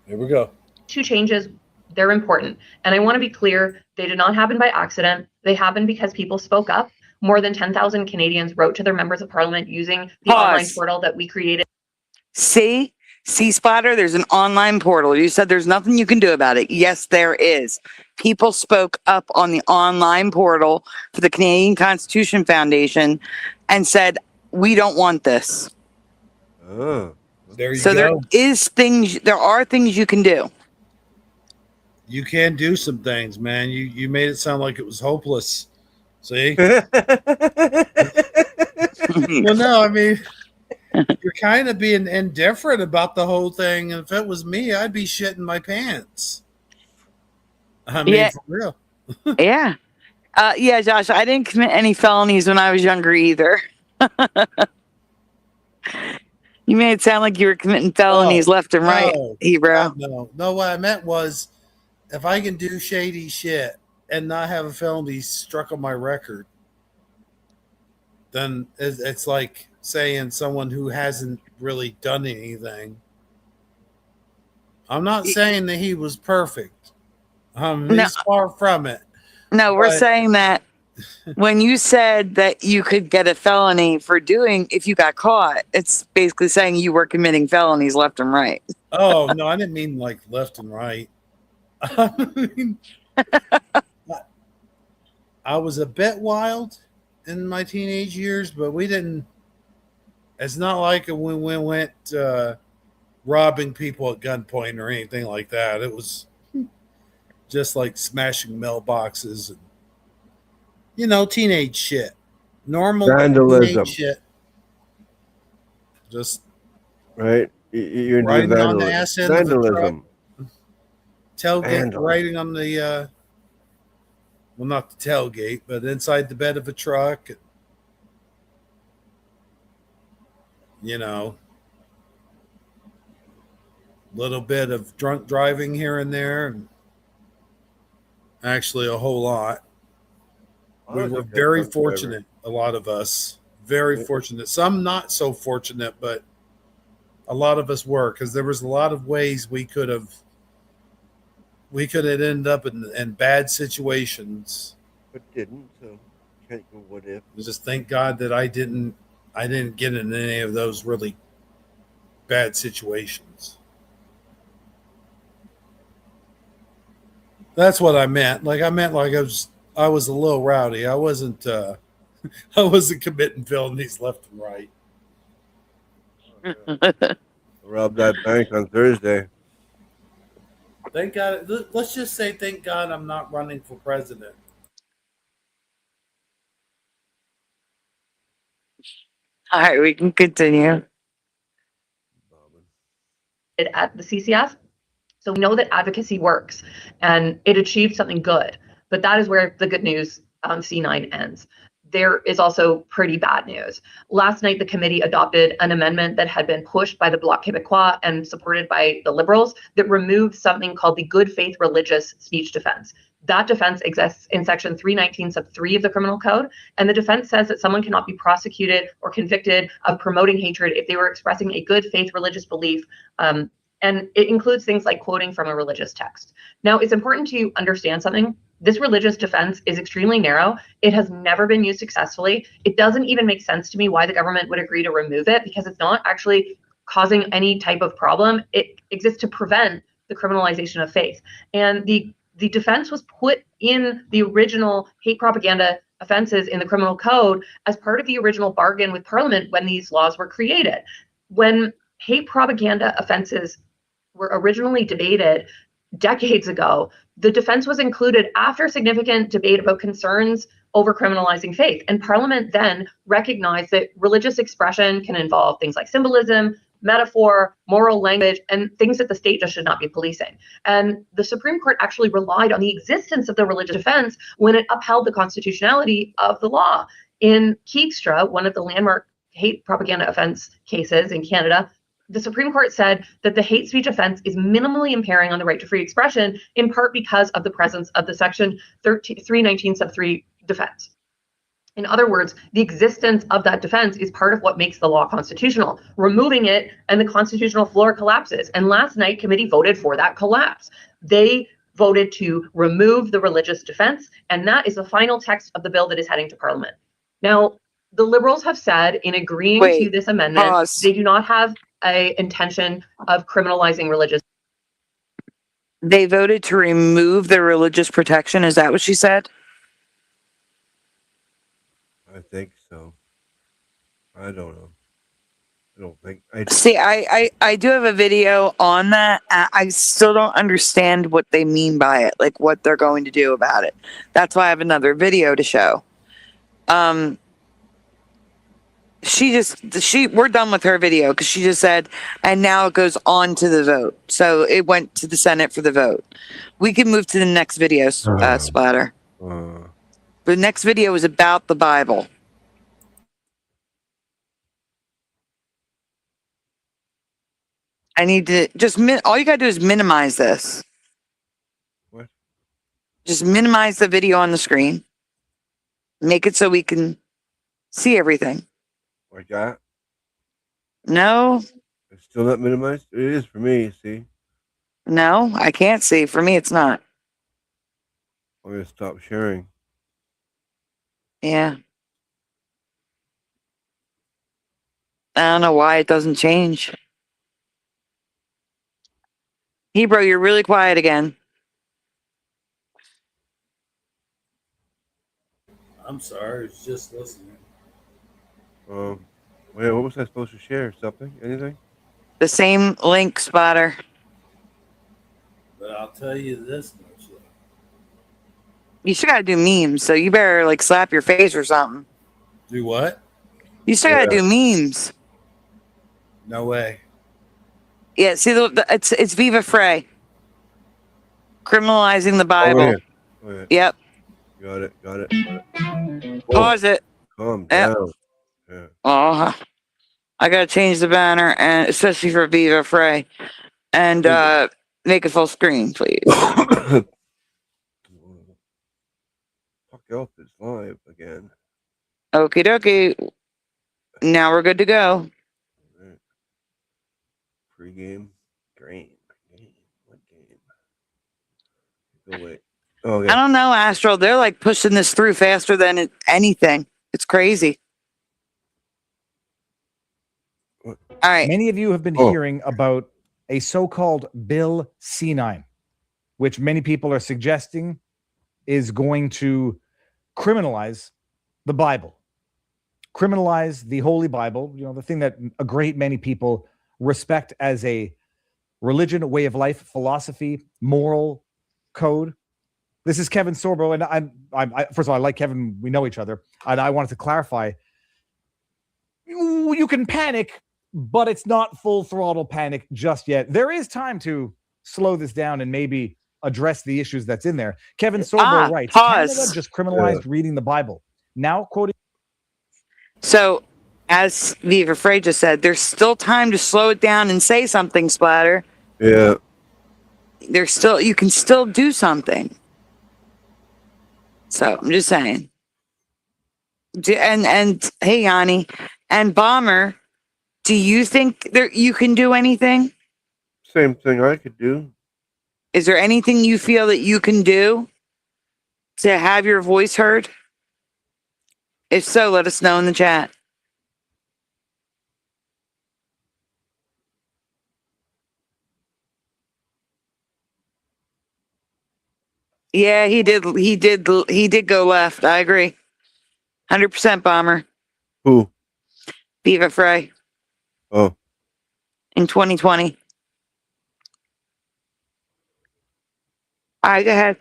Here we go. 2 changes. They're important. And I want to be clear, they did not happen by accident. They happened because people spoke up. More than 10,000 Canadians wrote to their members of parliament using the online portal that we created. See, C-Spotter, there's an online portal. You said there's nothing you can do about it. Yes, there is. People spoke up on the online portal for the Canadian Constitution Foundation and said, we don't want this. Oh. There you so go. There are things you can do. You can do some things, man. You made it sound like it was hopeless. See? Well, no, I mean, you're kind of being indifferent about the whole thing. And if it was me, I'd be shitting my pants. I mean, Yeah. for real. Yeah. Yeah, Josh, I didn't commit any felonies when I was younger either. You made it sound like you were committing felonies left and right, Ebro. No. What I meant was, if I can do shady shit and not have a felony struck on my record, then it's like saying someone who hasn't really done anything. I'm not saying that he was perfect. He's far from it. No, we're saying that when you said that you could get a felony for doing, if you got caught, it's basically saying you were committing felonies left and right. Oh, no, I didn't mean like left and right. I mean, I was a bit wild in my teenage years, but we didn't. It's not like when we went robbing people at gunpoint or anything like that. It was just like smashing mailboxes and, teenage shit. Normal Vandalism. teenage shit. Just right. You're riding on the ass end of the truck. Tailgate, Vandalism. riding on the well, not the tailgate, but inside the bed of a truck. Little bit of drunk driving here and there, and actually a whole lot. We were very fortunate, a lot of us, very fortunate. Some not so fortunate, but a lot of us were, because there was a lot of ways we could have ended up in bad situations. But didn't, so can't go what if. Just thank God that I didn't get in any of those really bad situations. That's what I meant. Like I was a little rowdy. I wasn't committing felonies left and right. Robbed that bank on Thursday. Thank God. Let's just say thank God I'm not running for president. All right, we can continue. At the CCF. So we know that advocacy works and it achieved something good, but that is where the good news on C9 ends. There is also pretty bad news. Last night, the committee adopted an amendment that had been pushed by the Bloc Québécois and supported by the Liberals that removed something called the good faith religious speech defense. That defense exists in section 319 sub 3 of the criminal code. And the defense says that someone cannot be prosecuted or convicted of promoting hatred if they were expressing a good faith religious belief. And it includes things like quoting from a religious text. Now, it's important to understand something. This religious defense is extremely narrow. It has never been used successfully. It doesn't even make sense to me why the government would agree to remove it, because it's not actually causing any type of problem. It exists to prevent the criminalization of faith. And the defense was put in the original hate propaganda offenses in the criminal code as part of the original bargain with Parliament when these laws were created. When hate propaganda offenses were originally debated decades ago, the defense was included after significant debate about concerns over criminalizing faith. And Parliament then recognized that religious expression can involve things like symbolism, metaphor, moral language, and things that the state just should not be policing. And the Supreme Court actually relied on the existence of the religious defense when it upheld the constitutionality of the law. In Keegstra, one of the landmark hate propaganda offense cases in Canada, the Supreme Court said that the hate speech offense is minimally impairing on the right to free expression, in part because of the presence of the section 319 sub 3 defense. In other words, the existence of that defense is part of what makes the law constitutional. Removing it and the constitutional floor collapses. And last night, committee voted for that collapse. They voted to remove the religious defense, and that is the final text of the bill that is heading to Parliament. Now, the Liberals have said in agreeing to this amendment, they do not have an intention of criminalizing religious. They voted to remove the religious protection. Is that what she said? I think so. I don't know. I don't think. I See, I do have a video on that. I still don't understand what they mean by it, like what they're going to do about it. That's why I have another video to show. We're done with her video because she just said, and now it goes on to the vote. So it went to the Senate for the vote. We can move to the next video, Splatter. The next video is about the Bible. I need to just all you gotta do is minimize this. What? Just minimize the video on the screen. Make it so we can see everything. like that. No, It's still not minimized. It is for me. See, no, I can't see. For me, it's not. I'm gonna stop sharing. Yeah. I don't know why it doesn't change. Hebrew, you're really quiet again. I'm sorry, I was just listening. Wait, what was I supposed to share? Something? Anything? The same link, Spotter. But I'll tell you this much. You still gotta do memes, so you better like slap your face or something. Do what? You still gotta do memes. No way. Yeah, see, it's Viva Frey. Criminalizing the Bible. Oh, yeah. Yep. Got it. Pause it. Calm Yep. down. Yeah. Oh, I gotta change the banner, and especially for Viva Frey, and make it full screen, please. Fuck off! It's live again. Okie dokie. Now we're good to go. Right. Pre-game. Game. What game? Go wait. Oh, okay. I don't know, Astral. They're like pushing this through faster than anything. It's crazy. All right. Many of you have been hearing about a so-called Bill C9, which many people are suggesting is going to criminalize the Bible, criminalize the Holy Bible, you know, the thing that a great many people respect as a religion, way of life, philosophy, moral code. This is Kevin Sorbo, and I first of all, I like Kevin. We know each other, and I wanted to clarify. You can panic, but it's not full throttle panic just yet. There is time to slow this down and maybe address the issues that's in there. Kevin Sorbo writes, pause. Canada just criminalized reading the Bible. Now quoting. So, as Viva Frey just said, there's still time to slow it down and say something, Splatter. Yeah. You can still do something. So I'm just saying. And hey, Yanni and Bomber, do you think you can do anything? Same thing I could do. Is there anything you feel that you can do to have your voice heard? If so, let us know in the chat. Yeah, he did go left. I agree. 100% Bomber. Who? Viva Frey. Oh. In 2020. All right, go ahead.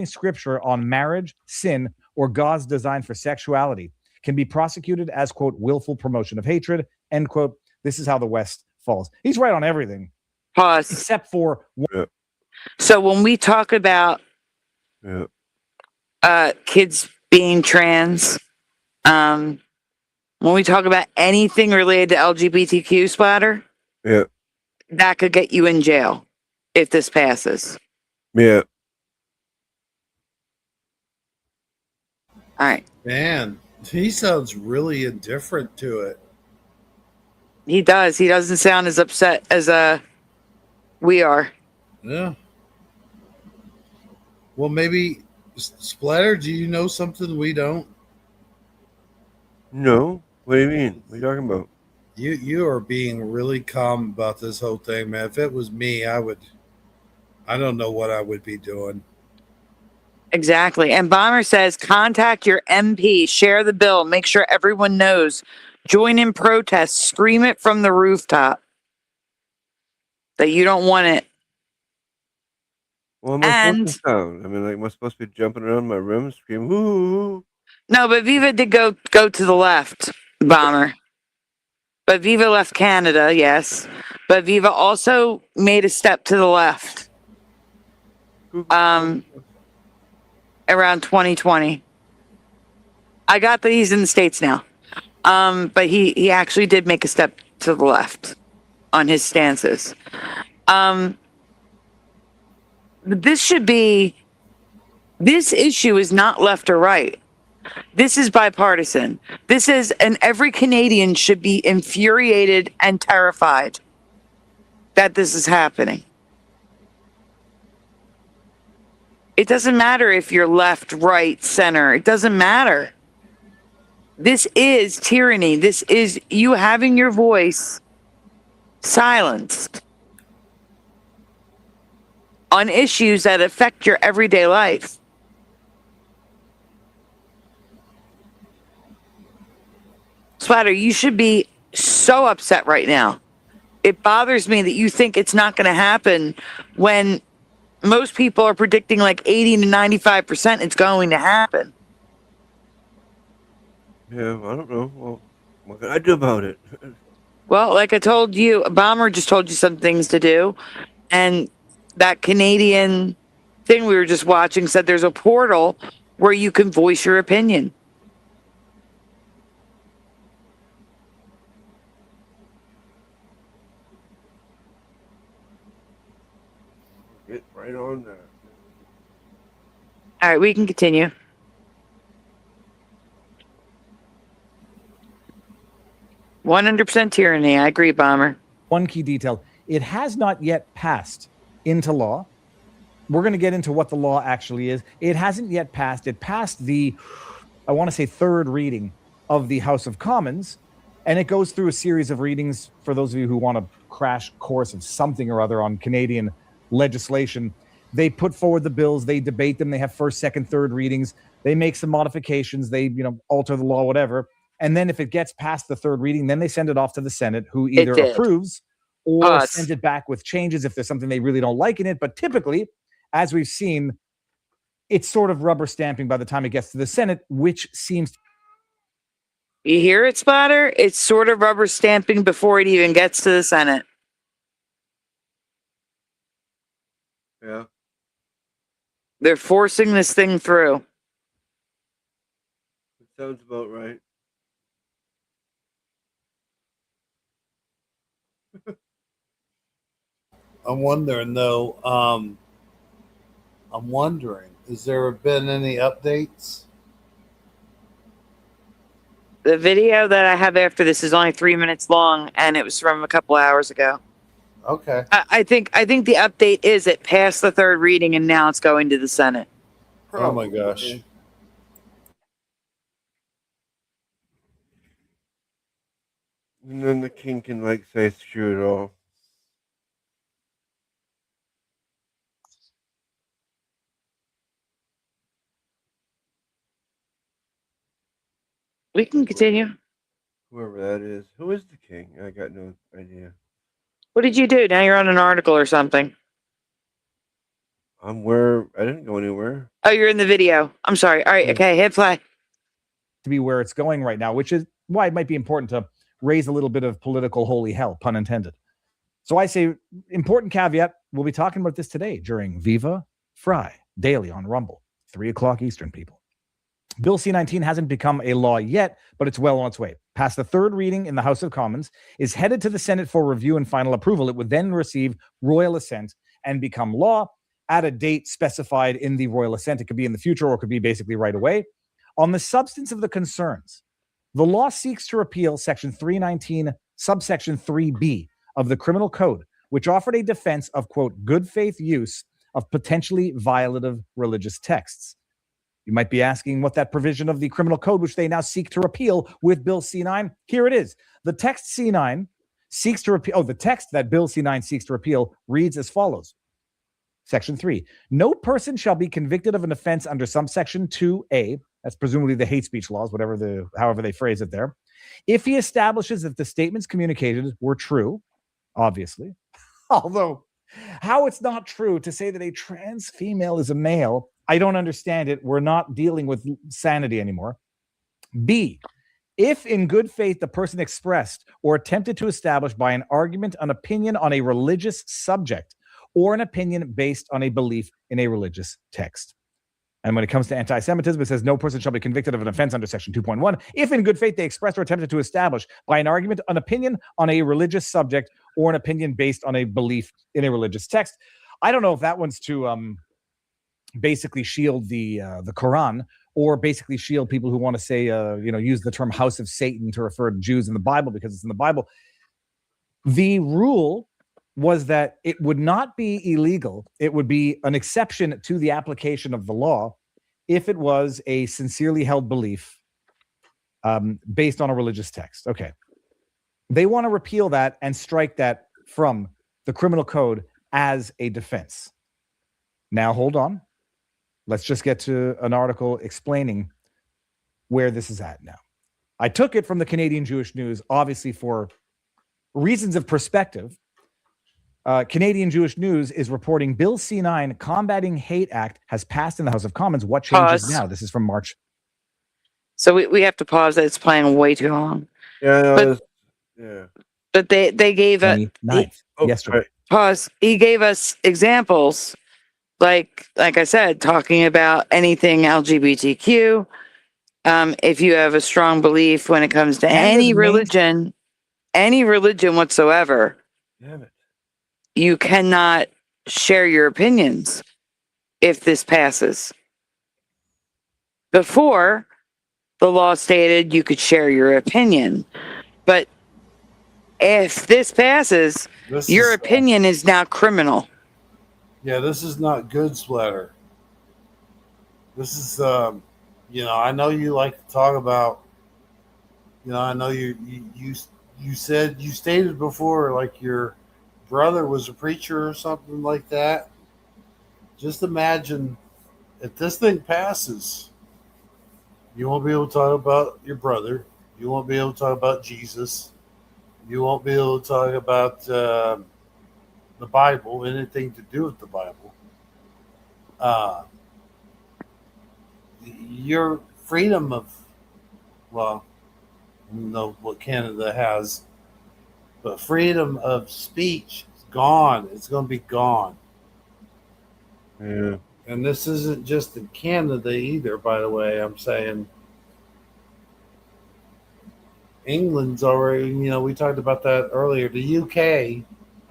Scripture on marriage, sin, or God's design for sexuality can be prosecuted as, quote, willful promotion of hatred, end quote. This is how the West falls. He's right on everything. Pause. Except for... So when we talk about kids being trans, when we talk about anything related to LGBTQ, Splatter, that could get you in jail if this passes. Yeah. All right. Man, he sounds really indifferent to it. He does. He doesn't sound as upset as we are. Yeah. Well, maybe Splatter, do you know something we don't? No. What do you mean? What are you talking about? You are being really calm about this whole thing, man. If it was me, I don't know what I would be doing. Exactly. And Bomber says, contact your MP, share the bill, make sure everyone knows Join in protest. Scream it from the rooftop that you don't want it. Well, am I supposed to sound? I mean, like, am I supposed to be jumping around my room, screaming, "Woo!" No, but Viva did go to the left, Bomber. But Viva left Canada, yes. But Viva also made a step to the left. Around 2020. I got that he's in the States now. But he actually did make a step to the left on his stances. This issue is not left or right. This is bipartisan. And every Canadian should be infuriated and terrified that this is happening. It doesn't matter if you're left, right, center. It doesn't matter. This is tyranny. This is you having your voice silenced on issues that affect your everyday life. Swatter, you should be so upset right now. It bothers me that you think it's not going to happen when most people are predicting like 80 to 95% it's going to happen. Yeah, I don't know. Well, what can I do about it? Well, like I told you, Bomber just told you some things to do. And that Canadian thing we were just watching said there's a portal where you can voice your opinion. Get right on that. All right, we can continue. "100% tyranny." I agree, Bomber. One key detail: it has not yet passed into law. We're going to get into what the law actually is. It hasn't yet passed. It passed the, I want to say, third reading of the House of Commons, and it goes through a series of readings. For those of you who want a crash course of something or other on Canadian legislation, they put forward the bills, they debate them, they have first, second, third readings, they make some modifications, they alter the law, whatever. And then if it gets past the third reading, then they send it off to the Senate, who either approves or sends it back with changes if there's something they really don't like in it. But typically, as we've seen, it's sort of rubber stamping by the time it gets to the Senate, which seems... You hear it, Splatter? It's sort of rubber stamping before it even gets to the Senate. Yeah. They're forcing this thing through. It sounds about right. I'm wondering though. I'm wondering, has there been any updates? The video that I have after this is only 3 minutes long, and it was from a couple hours ago. Okay. I think the update is it passed the third reading, and now it's going to the Senate. Oh my gosh. And then the king can say screw it all. We can continue. Whoever that is. Who is the king? I got no idea. What did you do? Now you're on an article or something. I didn't go anywhere. Oh, you're in the video. I'm sorry. All right. Okay. Hit play. To be where it's going right now, which is why it might be important to raise a little bit of political holy hell, pun intended. So I say, important caveat, we'll be talking about this today during Viva Fry, daily on Rumble, 3 o'clock Eastern, people. Bill C-19 hasn't become a law yet, but it's well on its way. Past the third reading in the House of Commons, is headed to the Senate for review and final approval. It would then receive royal assent and become law at a date specified in the royal assent. It could be in the future or it could be basically right away. On the substance of the concerns, the law seeks to repeal Section 319, subsection 3B of the Criminal Code, which offered a defense of, quote, good faith use of potentially violative religious texts. You might be asking what that provision of the Criminal Code, which they now seek to repeal with Bill C-9. Here it is. The text C-9 seeks to repeal. The text that Bill C-9 seeks to repeal reads as follows. Section 3. No person shall be convicted of an offense under subsection 2A, that's presumably the hate speech laws, however they phrase it there, If he establishes that the statements communicated were true, obviously, although how it's not true to say that a trans female is a male, I don't understand it. We're not dealing with sanity anymore. B, if in good faith the person expressed or attempted to establish by an argument an opinion on a religious subject or an opinion based on a belief in a religious text. And when it comes to anti-Semitism, it says no person shall be convicted of an offense under section 2.1 if in good faith they expressed or attempted to establish by an argument an opinion on a religious subject or an opinion based on a belief in a religious text. I don't know if that one's to basically shield the Quran, or basically shield people who want to say, use the term house of Satan to refer to Jews in the Bible because it's in the Bible. The rule was that it would not be illegal. It would be an exception to the application of the law if it was a sincerely held belief based on a religious text. Okay. They want to repeal that and strike that from the criminal code as a defense. Now, hold on. Let's just get to an article explaining where this is at now. I took it from the Canadian Jewish News, obviously for reasons of perspective. Canadian Jewish News is reporting Bill C-9, Combating Hate Act, has passed in the House of Commons. What changes now? This is from March. So we have to pause that. It's playing way too long. Yeah, But they gave a 29th, yesterday. Pause. He gave us examples, like I said, talking about anything LGBTQ. If you have a strong belief when it comes to any religion whatsoever, you cannot share your opinions if this passes. Before, the law stated you could share your opinion, but if this passes, your opinion is now criminal. Yeah, this is not good, Sweater. This is, I know you like to talk about, I know you stated before, like your brother was a preacher or something like that. Just imagine if this thing passes, you won't be able to talk about your brother. You won't be able to talk about Jesus. You won't be able to talk about the Bible, anything to do with the Bible. Your freedom of, well, I don't know what Canada has, but freedom of speech is gone. It's going to be gone. Yeah. And this isn't just in Canada either, by the way. I'm saying England's already, we talked about that earlier. The UK,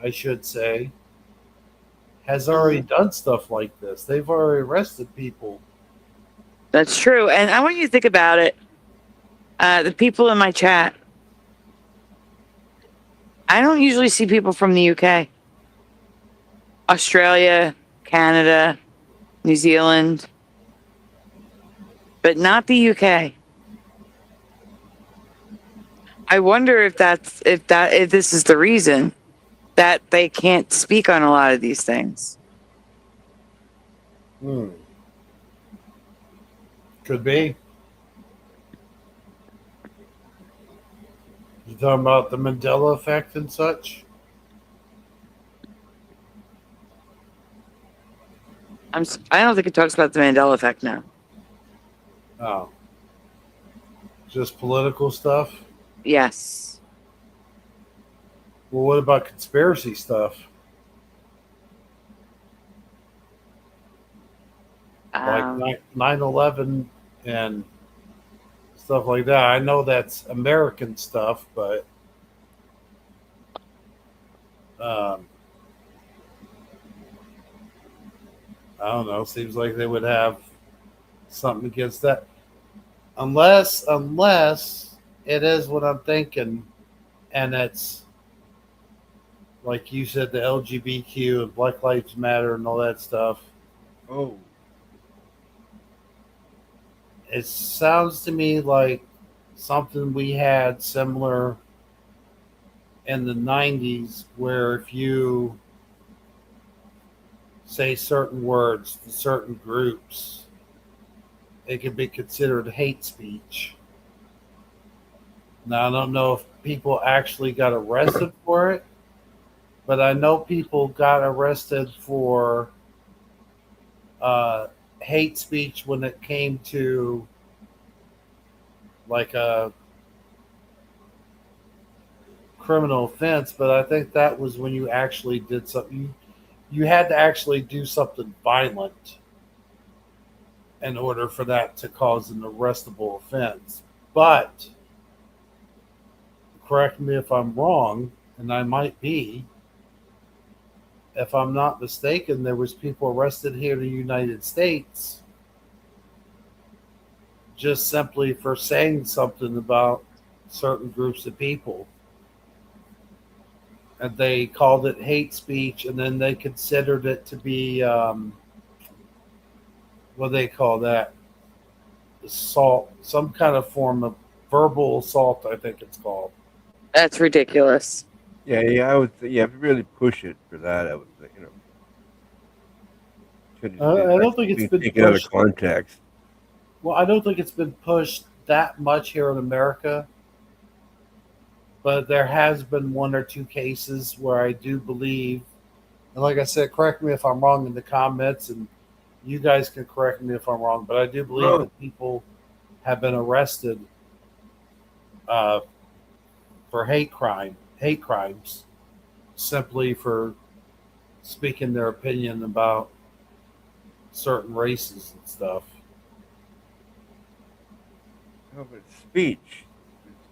I should say, has already done stuff like this. They've already arrested people. That's true. And I want you to think about it. The people in my chat, I don't usually see people from the UK, Australia, Canada, New Zealand, but not the UK. I wonder if this is the reason that they can't speak on a lot of these things. Could be. You talking about the Mandela effect and such? I don't think it talks about the Mandela effect now. Oh. Just political stuff? Yes. Well, what about conspiracy stuff? Like 9/11 and stuff like that. I know that's American stuff, but I don't know. Seems like they would have something against that, unless it is what I'm thinking, and it's like you said, the LGBTQ and Black Lives Matter and all that stuff. Oh. It sounds to me like something we had similar in the 90s, where if you say certain words to certain groups, it could be considered hate speech. Now, I don't know if people actually got arrested for it, but I know people got arrested for uh, hate speech when it came to like a criminal offense. But I think that was when you actually did something. You had to actually do something violent in order for that to cause an arrestable offense. But correct me if I'm wrong, and I might be. If I'm not mistaken, there was people arrested here in the United States just simply for saying something about certain groups of people. And they called it hate speech, and then they considered it to be what do they call that? Assault, some kind of form of verbal assault, I think it's called. That's ridiculous. Yeah, I would say, yeah, if you really push it for that, I would say, should just be I don't think it's being been taken out of pushed. context. Well, I don't think it's been pushed that much here in America, but there has been one or two cases where I do believe, and like I said, correct me if I'm wrong in the comments, and you guys can correct me if I'm wrong, but I do believe that people have been arrested uh, for hate crimes, simply for speaking their opinion about certain races and stuff. No, but it's speech.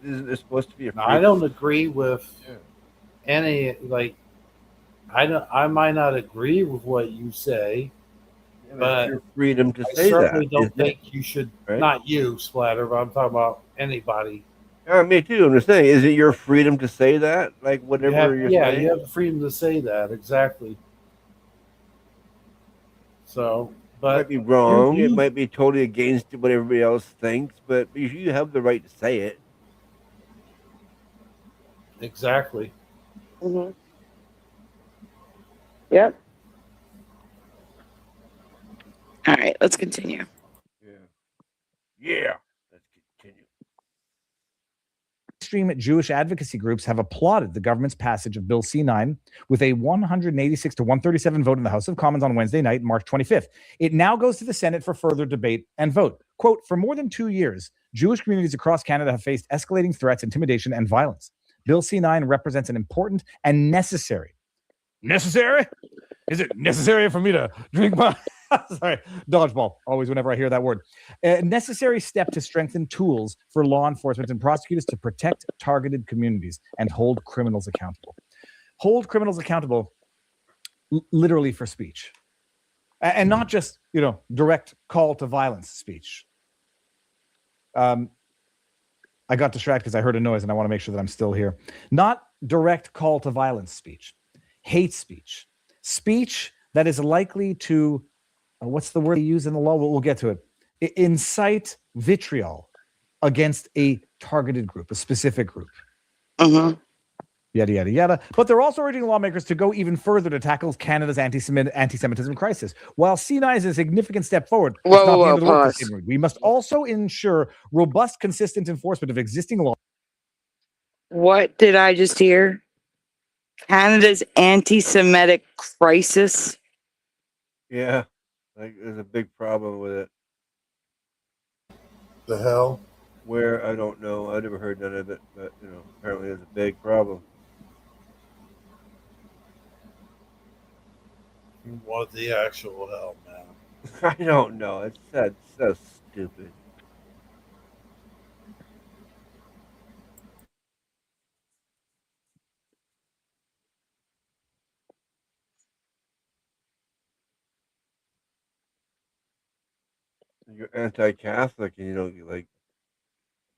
Isn't it supposed to be a Now, free? I don't agree with Yeah. any like I might not agree with what you say, Yeah, but it's but your freedom to I say that, certainly don't isn't it? think you should. Right? Not you, Splatter, but I'm talking about anybody. Me too. I'm just saying, is it your freedom to say that? Like whatever you're Yeah, saying? you have the freedom to say that exactly. So, It might but be you wrong. It you might be totally against what everybody else thinks, but you have the right to say it. exactly. Mm-hmm. Yep. All right, let's continue. Yeah. Yeah. Let's continue. Extreme Jewish advocacy groups have applauded the government's passage of Bill C-9 with a 186 to 137 vote in the House of Commons on Wednesday night, March 25th. It now goes to the Senate for further debate and vote. Quote, for more than 2 years, Jewish communities across Canada have faced escalating threats, intimidation, and violence. Bill C-9 represents an important and necessary. Necessary? Is it necessary for me to drink my... Sorry, dodgeball. Always whenever I hear that word. A necessary step to strengthen tools for law enforcement and prosecutors to protect targeted communities and hold criminals accountable. Hold criminals accountable literally for speech. And not just, direct call to violence speech. I got distracted because I heard a noise and I want to make sure that I'm still here. Not direct call to violence speech. Hate speech. Speech that is likely to, what's the word they use in the law? We'll get to it. Incite vitriol against a targeted group, a specific group. Mm-hmm. Yada, yada, yada. But they're also urging lawmakers to go even further to tackle Canada's anti-Semitism crisis. While C9 is a significant step forward, it's not the end of the work. We must also ensure robust, consistent enforcement of existing law. What did I just hear? Canada's anti-Semitic crisis. Yeah. Like there's a big problem with it. The hell? Where I don't know. I never heard none of it, but apparently there's a big problem. What the actual hell, man? I don't know. It's so stupid. You're anti-Catholic, and you like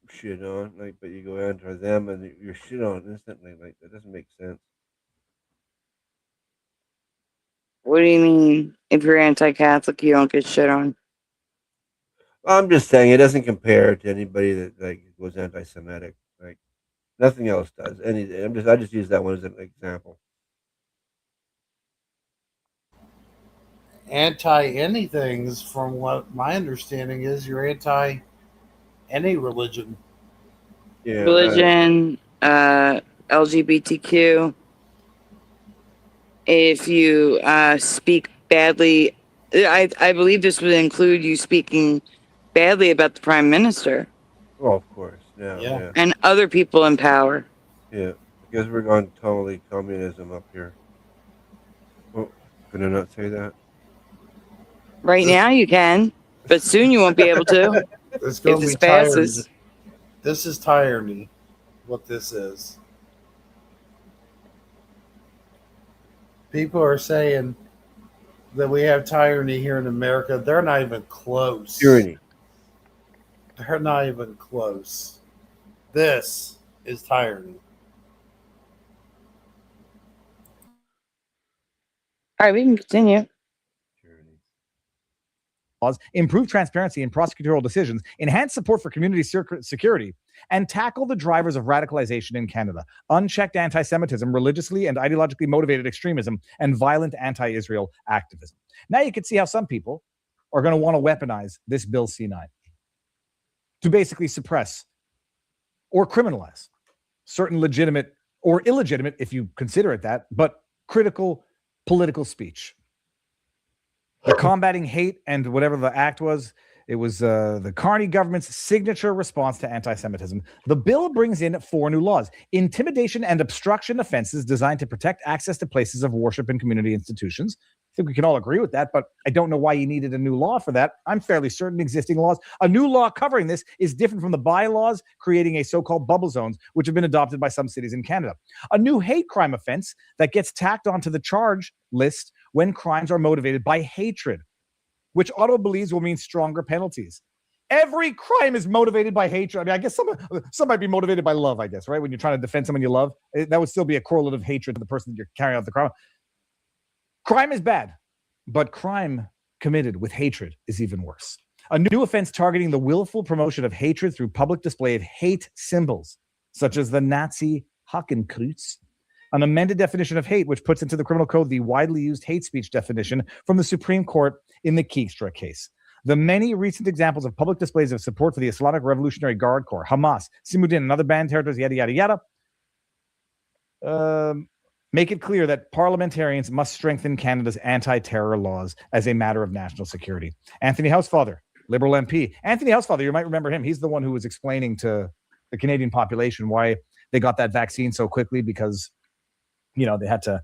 shit on, but you go anti them, and you're shit on instantly. Like that doesn't make sense. What do you mean? If you're anti-Catholic, you don't get shit on? I'm just saying it doesn't compare to anybody that goes anti-Semitic. Like nothing else does. I just use that one as an example. Anti anything's from what my understanding is. You're anti any religion. Yeah. religion, LGBTQ. If you speak badly, I believe this would include you speaking badly about the prime minister Well, of course. Yeah. and other people in power. Yeah. I guess we're going totally communism up here. Oh, can I not say that? Right now you can, but soon you won't be able to. It's going to this be tired. passes. This is tyranny, what this is. People are saying that we have tyranny here in America. They're not even close. Tyranny. They're not even close. This is tyranny. All right, we can continue. Laws, improve transparency in prosecutorial decisions, enhance support for community security, and tackle the drivers of radicalization in Canada. Unchecked anti-Semitism, religiously and ideologically motivated extremism, and violent anti-Israel activism. Now you can see how some people are going to want to weaponize this Bill C-9 to basically suppress or criminalize certain legitimate or illegitimate, if you consider it that, but critical political speech. The Combating Hate and whatever the act was, it was the Carney government's signature response to anti-Semitism. The bill brings in 4 new laws: intimidation and obstruction offenses designed to protect access to places of worship and community institutions. I think we can all agree with that, but I don't know why you needed a new law for that. I'm fairly certain existing laws. A new law covering this is different from the bylaws creating a so-called bubble zones, which have been adopted by some cities in Canada. A new hate crime offense that gets tacked onto the charge list when crimes are motivated by hatred, which Ottawa believes will mean stronger penalties. Every crime is motivated by hatred. I mean, I guess some might be motivated by love, I guess, right? When you're trying to defend someone you love, that would still be a correlative hatred to the person that you're carrying out the crime. Crime is bad, but crime committed with hatred is even worse. A new offense targeting the willful promotion of hatred through public display of hate symbols, such as the Nazi Hakenkreuz. An amended definition of hate, which puts into the criminal code the widely used hate speech definition from the Supreme Court in the Keekstra case. The many recent examples of public displays of support for the Islamic Revolutionary Guard Corps, Hamas, Simudin, and other banned territories, yada, yada, yada, make it clear that parliamentarians must strengthen Canada's anti-terror laws as a matter of national security. Anthony Housefather, Liberal MP. Anthony Housefather, you might remember him. He's the one who was explaining to the Canadian population why they got that vaccine so quickly, because they had to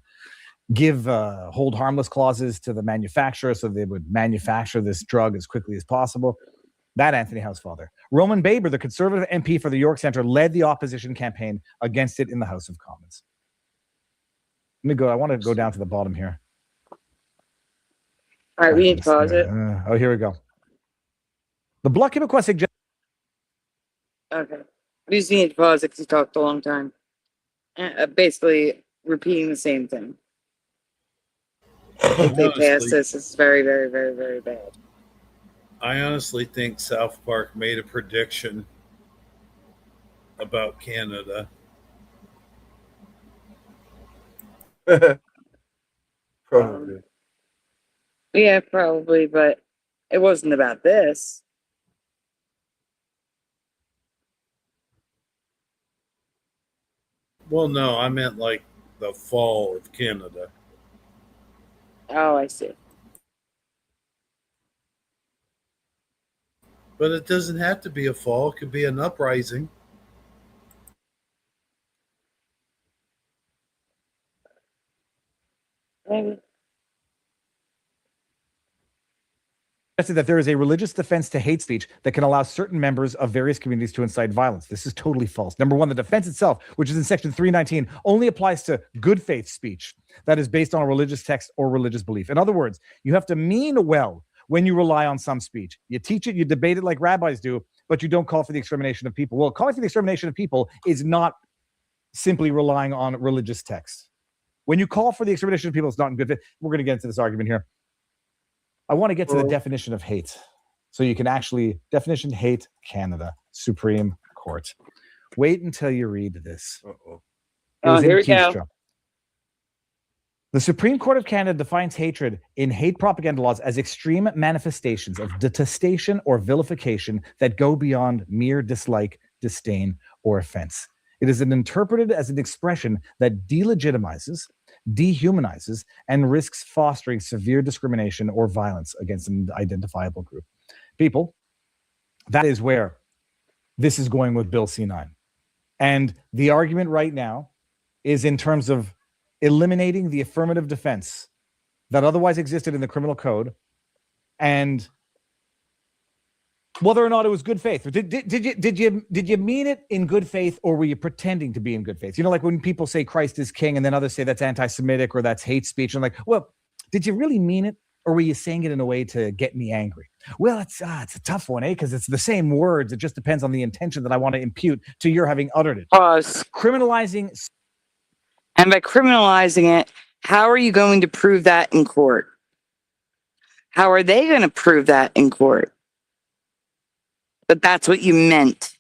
give hold harmless clauses to the manufacturer so they would manufacture this drug as quickly as possible. That Anthony Housefather. Roman Baber, the Conservative MP for the York Centre, led the opposition campaign against it in the House of Commons. I want to go down to the bottom here. All right, we need to pause it. Here we go. The Bloc Québécois suggests... Okay. We just need to pause it because he talked a long time. Basically repeating the same thing. If they pass this, it's very, very, very, very bad. I honestly think South Park made a prediction about Canada. Probably. Yeah, probably, but it wasn't about this. Well, no, I meant like the fall of Canada. Oh, I see. But it doesn't have to be a fall. It could be an uprising. Maybe. That there is a religious defense to hate speech that can allow certain members of various communities to incite violence. This is totally false. Number one, the defense itself, which is in section 319, only applies to good faith speech that is based on a religious text or religious belief. In other words, you have to mean well when you rely on some speech. You teach it, you debate it like rabbis do, but you don't call for the extermination of people. Well, calling for the extermination of people is not simply relying on religious texts. When you call for the extermination of people, it's not in good faith. We're going to get into this argument here. I want to get to the definition of hate. So you can actually, definition hate, Canada, Supreme Court. Wait until you read this. Here we go. The Supreme Court of Canada defines hatred in hate propaganda laws as extreme manifestations of detestation or vilification that go beyond mere dislike, disdain, or offense. It is interpreted as an expression that delegitimizes, dehumanizes, and risks fostering severe discrimination or violence against an identifiable group. People, that is where this is going with Bill C-9. And the argument right now is in terms of eliminating the affirmative defense that otherwise existed in the criminal code, and whether or not it was good faith. Did you mean it in good faith, or were you pretending to be in good faith? You know, like when people say Christ is king and then others say that's anti-Semitic or that's hate speech. I'm like, well, did you really mean it, or were you saying it in a way to get me angry? Well, it's a tough one, because it's the same words. It just depends on the intention that I want to impute to your having uttered it. Pause. Criminalizing. And by criminalizing it, how are you going to prove that in court? How are they going to prove that in court? But that's what you meant.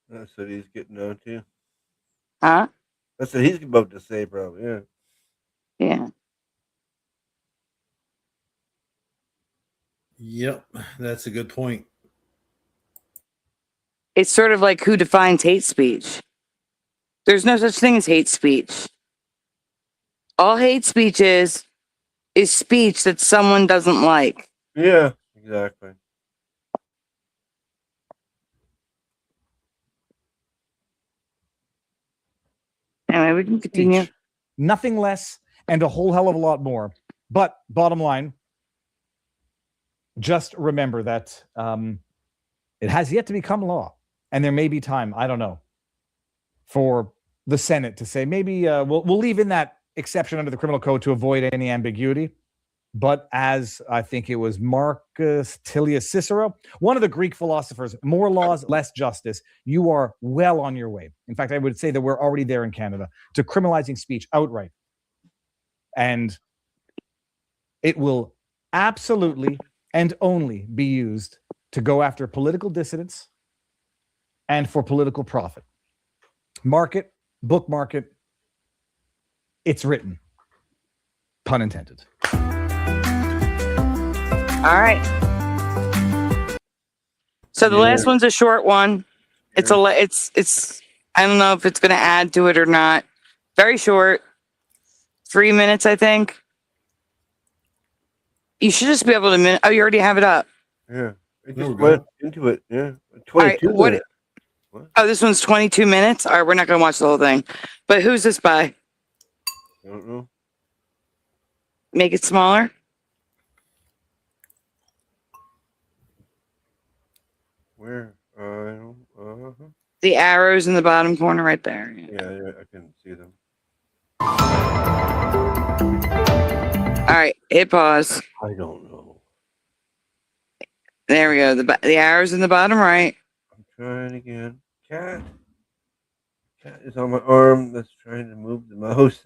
That's what he's getting on to. Huh? That's what he's about to say, probably. Yeah. Yeah. Yep, that's a good point. It's sort of like who defines hate speech. There's no such thing as hate speech. All hate speech is speech that someone doesn't like. Yeah, exactly. Anyway, we can continue. Nothing less and a whole hell of a lot more. But bottom line, just remember that it has yet to become law. And there may be time, I don't know, for the Senate to say, maybe we'll leave in that exception under the criminal code to avoid any ambiguity. But as I think it was Marcus Tullius Cicero, one of the Greek philosophers, more laws, less justice. You are well on your way. In fact, I would say that we're already there in Canada to criminalizing speech outright. And it will absolutely and only be used to go after political dissidents and for political profit. Mark it, bookmark it. It's written. Pun intended. All right. So the last one's a short one. It's I don't know if it's going to add to it or not. Very short. 3 minutes, I think. You should just be able to oh, you already have it up. Yeah. I just went into it. Yeah. 22 minutes. What? Oh, this one's 22 minutes? All right, we're not going to watch the whole thing. But who's this by? I don't know. Make it smaller. Where? The arrows in the bottom corner right there. Yeah, I can see them. All right, hit pause. I don't know. There we go. The arrows in the bottom right. I'm trying again. Cat is on my arm that's trying to move the mouse.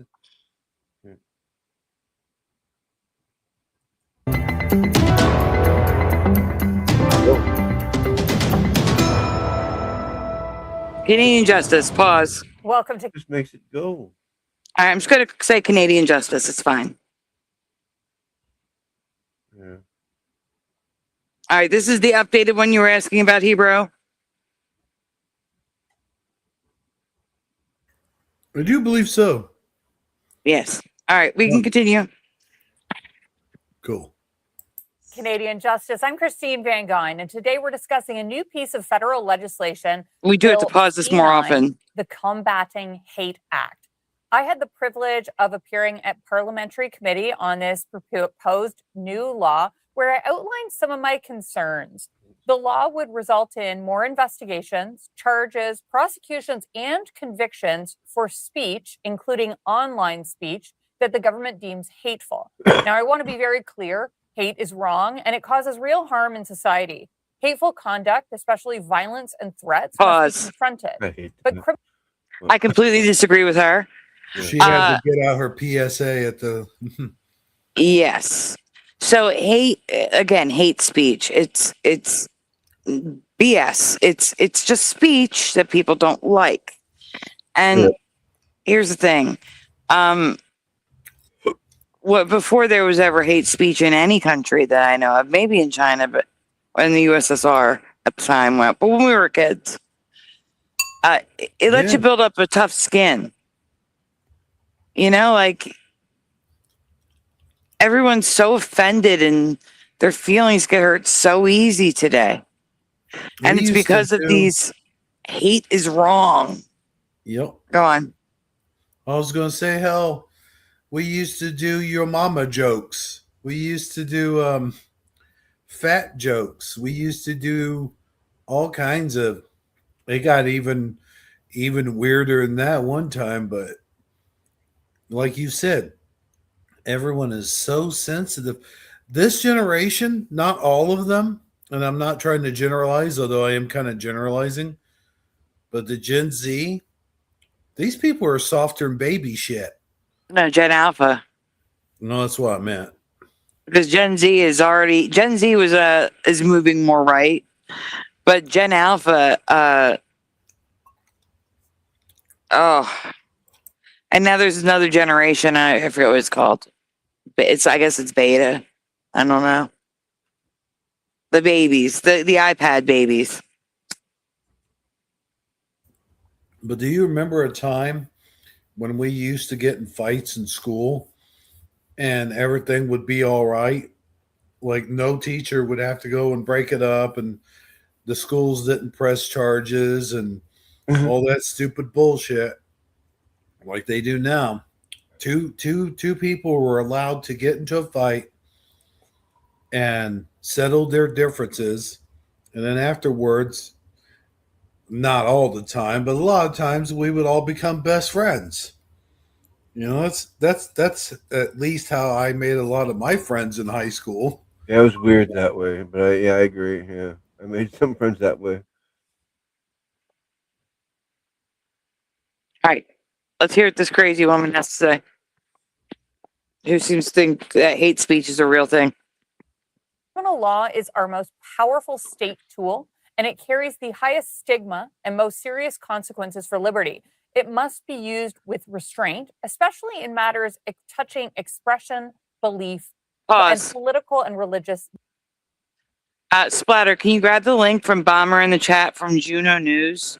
Canadian Justice. Pause. Welcome to. Just makes it go. All right, I'm just going to say Canadian Justice. It's fine. Yeah. All right, this is the updated one you were asking about, Hebrew. I do believe so. Yes. All right, we can continue. Cool. Canadian Justice. I'm Christine Van Gyn, and today we're discussing a new piece of federal legislation. We do have to Bill pause this more C-9, often. The Combating Hate Act. I had the privilege of appearing at parliamentary committee on this proposed new law, where I outlined some of my concerns. The law would result in more investigations, charges, prosecutions, and convictions for speech, including online speech, that the government deems hateful. Now, I want to be very clear. Hate is wrong, and it causes real harm in society. Hateful conduct, especially violence and threats, must be confronted. But I completely disagree with her. She had to get out her PSA at the. Yes. So hate speech. It's BS. It's just speech that people don't like. And here's the thing. Before there was ever hate speech in any country that I know of, maybe in China, but in the USSR at the time, but when we were kids, It lets you build up a tough skin. You know, like everyone's so offended and their feelings get hurt so easy today. And it's because of these hate is wrong. Yep. Go on. I was going to say, hell, we used to do your mama jokes. We used to do fat jokes. We used to do all kinds of. It got even weirder than that one time, but like you said, everyone is so sensitive. This generation, not all of them, and I'm not trying to generalize, although I am kind of generalizing, but the Gen Z, these people are softer than baby shit. No, Gen Alpha. No, that's what I meant. Because Gen Z is moving more right, but Gen Alpha, and now there's another generation. I forget what it's called. But I guess it's beta. I don't know. The babies, the iPad babies. But do you remember a time when we used to get in fights in school and everything would be all right? Like no teacher would have to go and break it up, and the schools didn't press charges and all that stupid bullshit like they do now. Two people were allowed to get into a fight and settle their differences, and then afterwards, not all the time, but a lot of times, we would all become best friends. You know, that's at least how I made a lot of my friends in high school. Yeah, it was weird that way, but I agree. Yeah, I made some friends that way. All right, let's hear what this crazy woman has to say. Who seems to think that hate speech is a real thing? Criminal law is our most powerful state tool, and it carries the highest stigma and most serious consequences for liberty. It must be used with restraint, especially in matters touching expression, belief, and political and religious. Splatter, can you grab the link from Bomber in the chat from Juno News?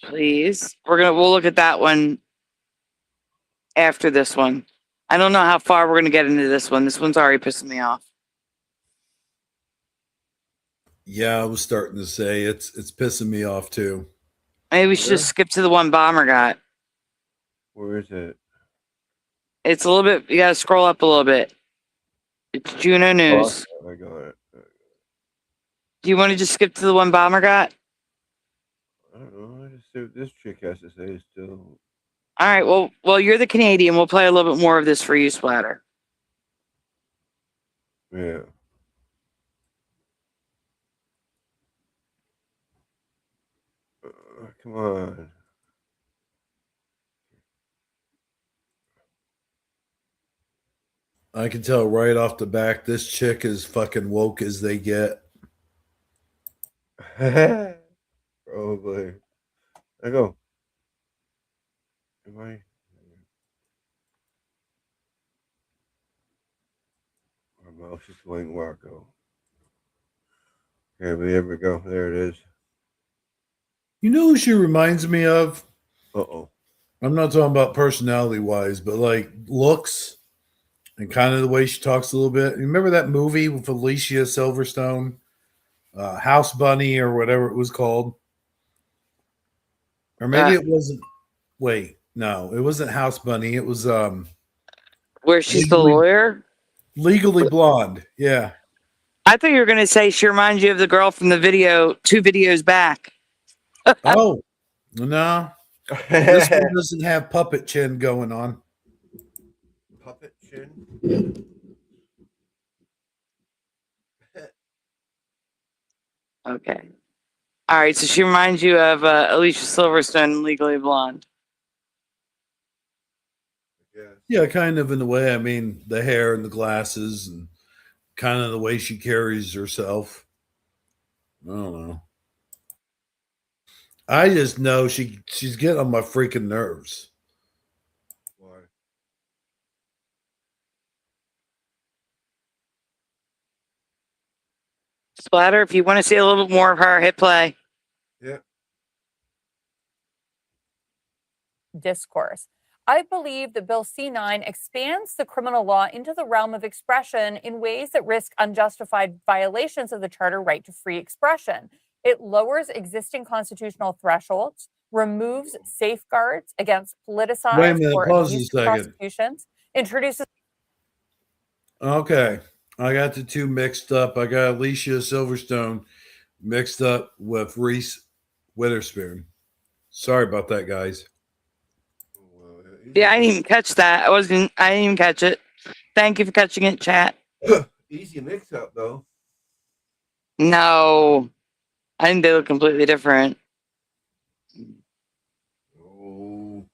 Please. We'll look at that one after this one. I don't know how far we're gonna get into this one. This one's already pissing me off. Yeah, I was starting to say it's pissing me off too. Maybe we should just skip to the one Bomber got. Where is it? It's a little bit. You gotta scroll up a little bit. It's Juno News. Oh, I got it. Do you want to just skip to the one Bomber got? I don't know. I just see what this chick has to say still. All right. Well, you're the Canadian. We'll play a little bit more of this for you, Splatter. Yeah. Come on. I can tell right off the back this chick is fucking woke as they get. Probably. I go. Am I? My mouse is going wacko. Okay, there we go. There it is. You know who she reminds me of? Uh-oh. I'm not talking about personality wise, but like looks and kind of the way she talks a little bit. You remember that movie with Alicia Silverstone, House Bunny or whatever it was called? Or maybe it wasn't. Wait, no, it wasn't House Bunny. It was where she's the lawyer. Legally Blonde. Yeah. I thought you were gonna say she reminds you of the girl from the video 2 videos back. Oh no, this one doesn't have puppet chin going on. Puppet chin. Okay. All right. So she reminds you of Alicia Silverstone in Legally Blonde. Yeah, kind of in the way. I mean, the hair and the glasses and kind of the way she carries herself. I don't know. I just know she's getting on my freaking nerves. Why? Splatter, if you want to see a little bit more of her, hit play. Yeah. Discourse. I believe that Bill C9 expands the criminal law into the realm of expression in ways that risk unjustified violations of the charter right to free expression. It lowers existing constitutional thresholds, removes safeguards against Wait a politicized minute, or pause a abusive second. prosecutions, introduces. Okay, I got the two mixed up. I got Alicia Silverstone mixed up with Reese Witherspoon. Sorry about that, guys. Yeah, I didn't even catch that. I didn't even catch it. Thank you for catching it, chat. Easy mix up though. No, I think they look completely different. Oh.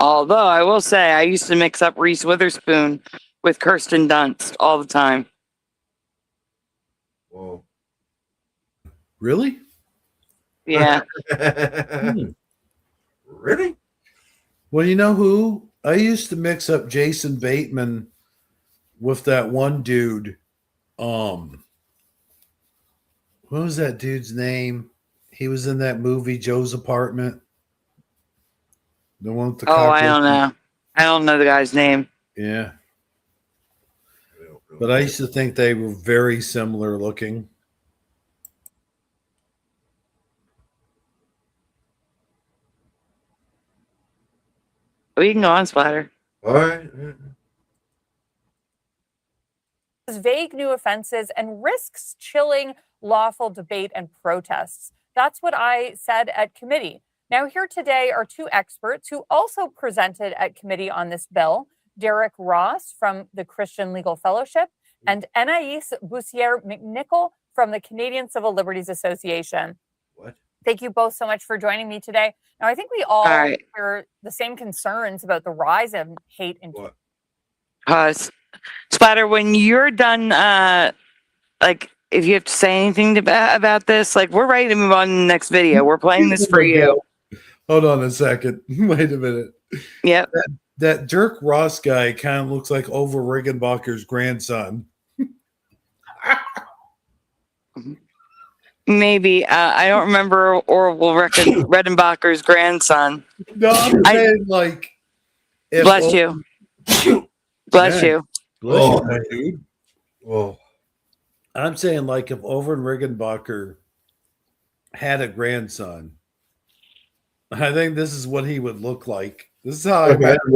Although I will say, I used to mix up Reese Witherspoon with Kirsten Dunst all the time. Whoa. Really? Yeah. Really? Well, you know who? I used to mix up Jason Bateman with that one dude. What was that dude's name? He was in that movie, Joe's Apartment. The one with the I don't know. I don't know the guy's name. Yeah. But I used to think they were very similar looking. We can go on, Splatter. All right. Vague new offenses and risks chilling lawful debate and protests. That's what I said at committee. Now, here today are two experts who also presented at committee on this bill, Derek Ross from the Christian Legal Fellowship and Anais Boussier-McNichol from the Canadian Civil Liberties Association. What? Thank you both so much for joining me today. Now, I think we all share the same concerns about the rise of hate and Splatter, when you're done, like, if you have to say anything about this, like, we're ready to move on to the next video. We're playing this for you. Hold on a second. Wait a minute. Yep. That Dirk Ross guy kind of looks like Ova Riggenbacher's grandson. Maybe. I don't remember Orville Redenbacher's grandson. No, I'm saying like. Bless you. Bless you. Bless you, dude. Whoa. I'm saying like if Over Riggenbacher had a grandson, I think this is what he would look like. This is how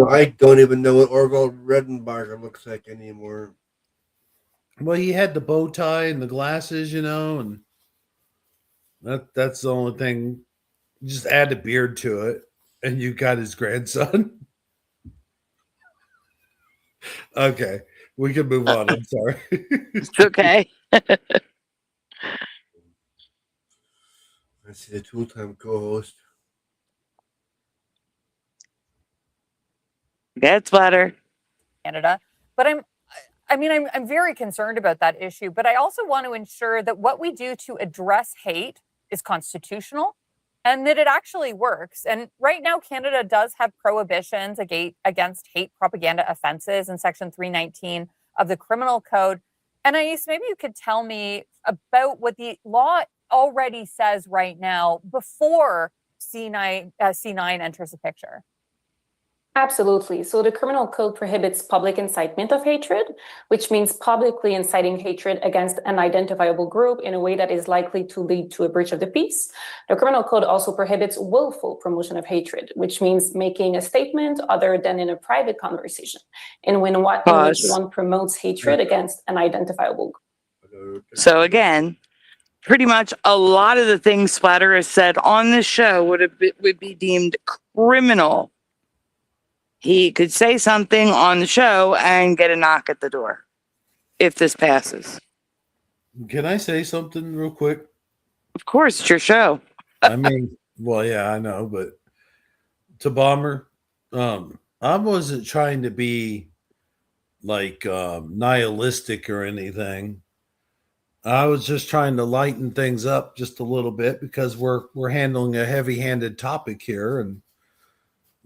I don't even know what Orville Redenbacher looks like anymore. Well, he had the bow tie and the glasses, you know, and that's the only thing. Just add a beard to it, and you got his grandson. Okay, we can move on. I'm sorry. It's okay. I see the two-time co-host. Get Splatter. Canada, but I'm very concerned about that issue, but I also want to ensure that what we do to address hate is constitutional and that it actually works. And right now, Canada does have prohibitions against hate propaganda offenses in Section 319 of the Criminal Code. And Anais, maybe you could tell me about what the law already says right now before C9 enters the picture. Absolutely. So the criminal code prohibits public incitement of hatred, which means publicly inciting hatred against an identifiable group in a way that is likely to lead to a breach of the peace. The criminal code also prohibits willful promotion of hatred, which means making a statement other than in a private conversation, in which one promotes hatred against an identifiable group. So again, pretty much a lot of the things Splatter has said on this show would be deemed criminal. He could say something on the show and get a knock at the door if this passes. Can I say something real quick? Of course, it's your show. I mean, well, yeah, I know, but to Bomber, I wasn't trying to be like nihilistic or anything. I was just trying to lighten things up just a little bit because we're handling a heavy-handed topic here, and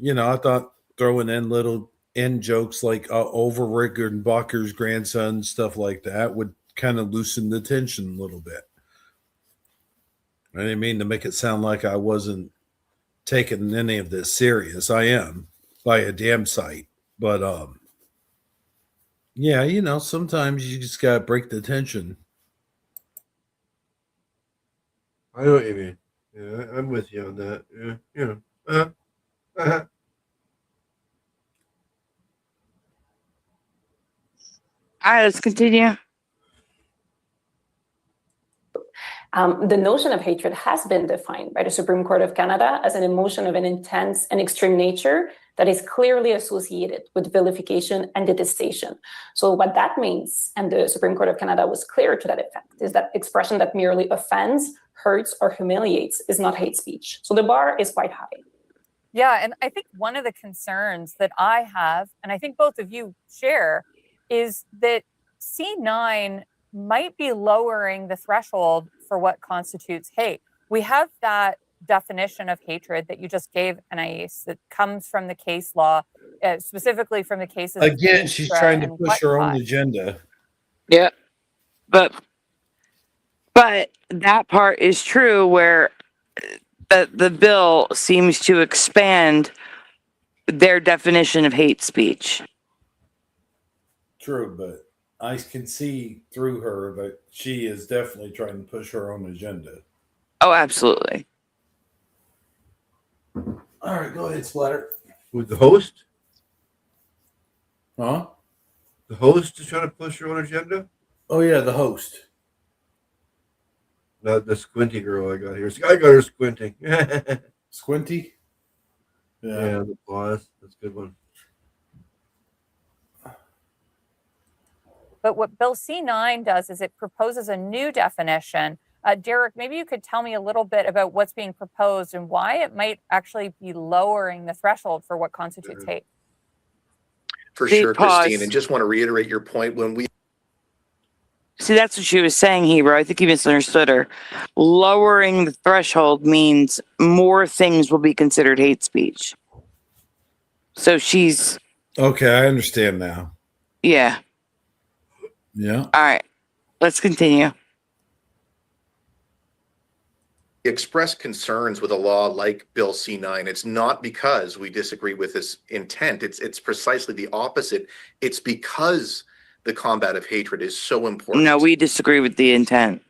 you know, I thought throwing in little in jokes like over Rickenbacker's grandson, stuff like that would kind of loosen the tension a little bit. I didn't mean to make it sound like I wasn't taking any of this serious. I am, by a damn sight. But yeah, you know, sometimes you just gotta break the tension. I know what you mean. Yeah, I'm with you on that. Yeah, you know. Uh-huh. All right, let's continue. The notion of hatred has been defined by the Supreme Court of Canada as an emotion of an intense and extreme nature that is clearly associated with vilification and detestation. So what that means, and the Supreme Court of Canada was clear to that effect, is that expression that merely offends, hurts, or humiliates is not hate speech. So the bar is quite high. Yeah, and I think one of the concerns that I have, and I think both of you share, is that C9 might be lowering the threshold for what constitutes hate. We have that definition of hatred that you just gave, Anais, that comes from the case law, specifically from the cases. Again, she's trying to push her own agenda. Yeah, but that part is true where the bill seems to expand their definition of hate speech. True, but I can see through her that she is definitely trying to push her own agenda. Oh, absolutely. All right, go ahead, Splatter. With the host? Huh? The host is trying to push her own agenda? Oh, yeah, the host. Not the squinty girl I got here. I got her squinting. Squinty? Yeah, the boss. That's a good one. But what Bill C9 does is it proposes a new definition. Derek, maybe you could tell me a little bit about what's being proposed and why it might actually be lowering the threshold for what constitutes hate. For sure, Christine. And just want to reiterate your point when we. See, that's what she was saying, Hebrew. I think you misunderstood her. Lowering the threshold means more things will be considered hate speech. So she's. Okay, I understand now. Yeah. Yeah. All right. Let's continue. Express concerns with a law like Bill C9. It's not because we disagree with this intent. It's precisely the opposite. It's because the combat of hatred is so important. No, we disagree with the intent.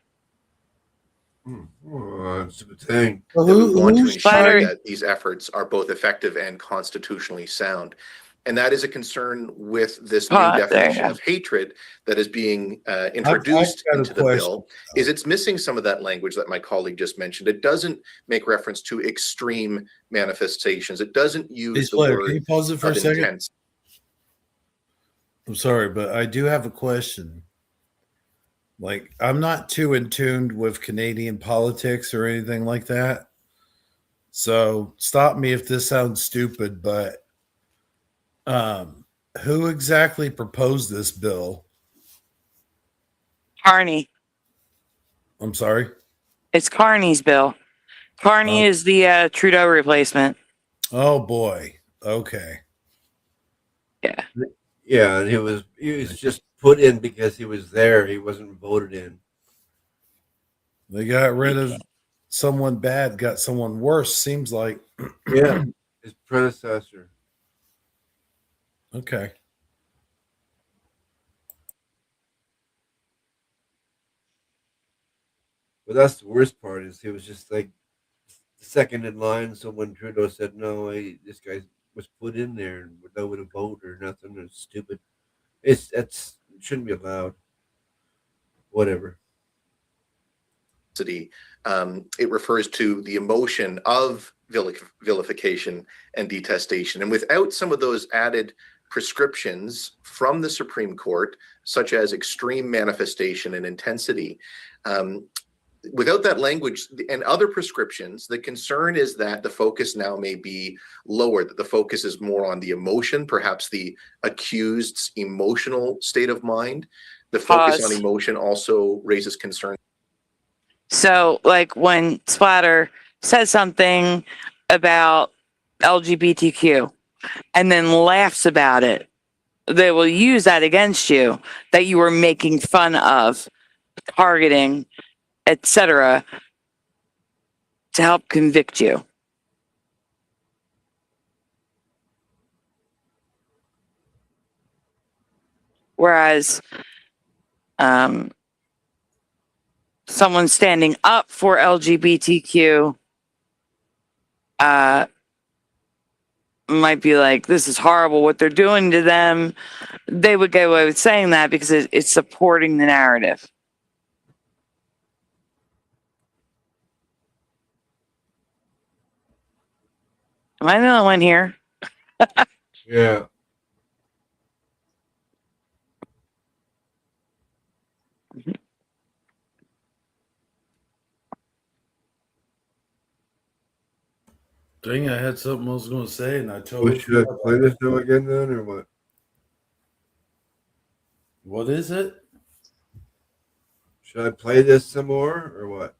Oh, that's a good thing. That we want to ensure that these efforts are both effective and constitutionally sound. And that is a concern with this new definition of hatred that is being introduced into the bill, is it's missing some of that language that my colleague just mentioned. It doesn't make reference to extreme manifestations. It doesn't use the word can you pause it for a second? intense. I'm sorry, but I do have a question. Like, I'm not too in tune with Canadian politics or anything like that. So stop me if this sounds stupid, but who exactly proposed this bill? Carney. I'm sorry? It's Carney's bill. Carney is the Trudeau replacement. Oh, boy. Okay. Yeah. Yeah, and he was just put in because he was there. He wasn't voted in. They got rid of someone bad, got someone worse, seems like. Yeah, his predecessor. Okay. But that's the worst part is he was just like second in line. So when Trudeau said no, this guy was put in there without a vote or nothing, it's stupid. It shouldn't be allowed. Whatever. It refers to the emotion of vilification and detestation, and without some of those added prescriptions from the Supreme Court, such as extreme manifestation and intensity, without that language and other prescriptions, the concern is that the focus now may be lower, that the focus is more on the emotion, perhaps the accused's emotional state of mind. The focus on emotion also raises concern. So, like when Splatter says something about LGBTQ, and then laughs about it, they will use that against you, that you were making fun of, targeting, etc., to help convict you. Whereas someone standing up for LGBTQ might be like, this is horrible what they're doing to them. They would get away with saying that because it's supporting the narrative. Am I the only one here? Yeah. Dang, I had something I was going to say, and I totally Should I forgot play about this it. now again then, or what? What is it? Should I play this some more, or what?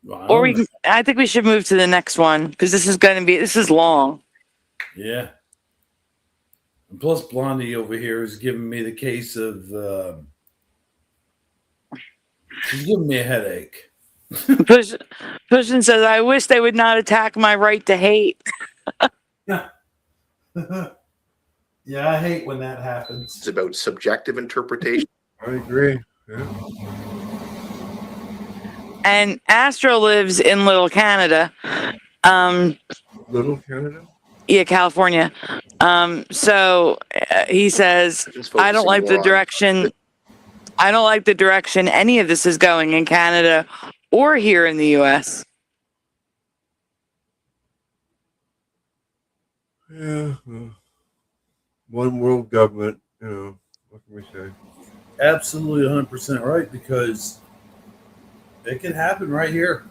Or we can, I think we should move to the next one because this is long. Yeah. And plus, Blondie over here is giving me the case of. She's giving me a headache. Pushing says, I wish they would not attack my right to hate. Yeah. Yeah, I hate when that happens. It's about subjective interpretation. I agree. Yeah. And Astro lives in Little Canada. Little Canada? Yeah, California. So he says, I don't like the direction. I don't like the direction any of this is going in Canada or here in the U.S. Yeah. One world government, what can we say? Absolutely 100% right, because it can happen right here.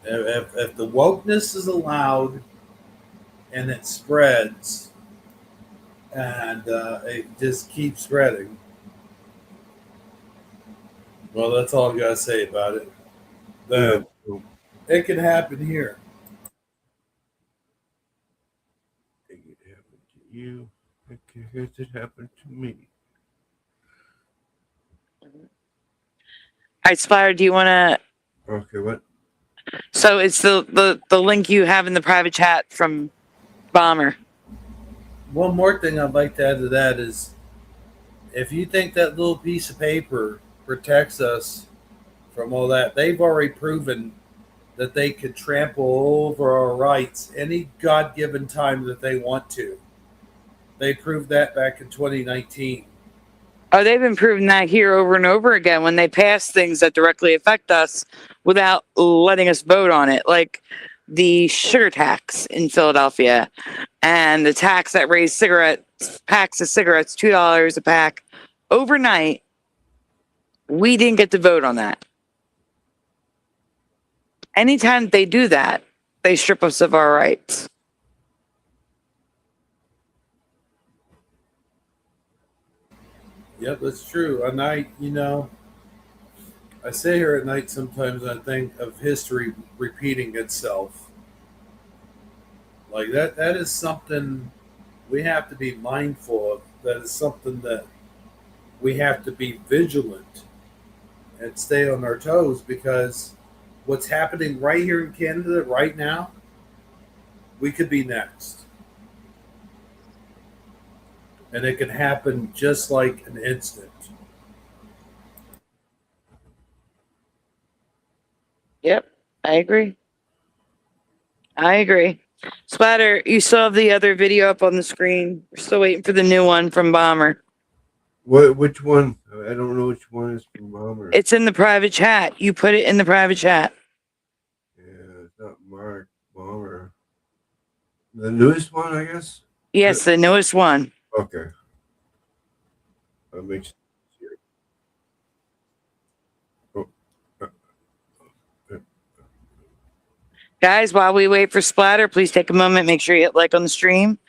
If the wokeness is allowed and it spreads and it just keeps spreading, well, that's all I got to say about it. It can happen here. It happened to you. It happened to me. All right, Splatter, do you want to? Okay, what? So it's the link you have in the private chat from Bomber. One more thing I'd like to add to that is, if you think that little piece of paper protects us from all that, they've already proven that they could trample over our rights any God-given time that they want to. They proved that back in 2019. Oh, they've been proving that here over and over again when they pass things that directly affect us without letting us vote on it, like the sugar tax in Philadelphia and the tax that raised packs of cigarettes $2 a pack overnight. We didn't get to vote on that. Anytime they do that, they strip us of our rights. Yep, that's true. And I sit here at night sometimes and I think of history repeating itself. Like that is something we have to be mindful of. That is something that we have to be vigilant and stay on our toes, because what's happening right here in Canada right now, we could be next. And it can happen just like an instant. Yep, I agree. Splatter, you still have the other video up on the screen. We're still waiting for the new one from Bomber. Which one? I don't know which one is from Bomber. It's in the private chat. You put it in the private chat. Yeah, it's not Mark Bomber. The newest one, I guess? Yes, the newest one. Okay. That makes sense here. Oh. Guys, while we wait for Splatter, please take a moment, make sure you hit like on the stream.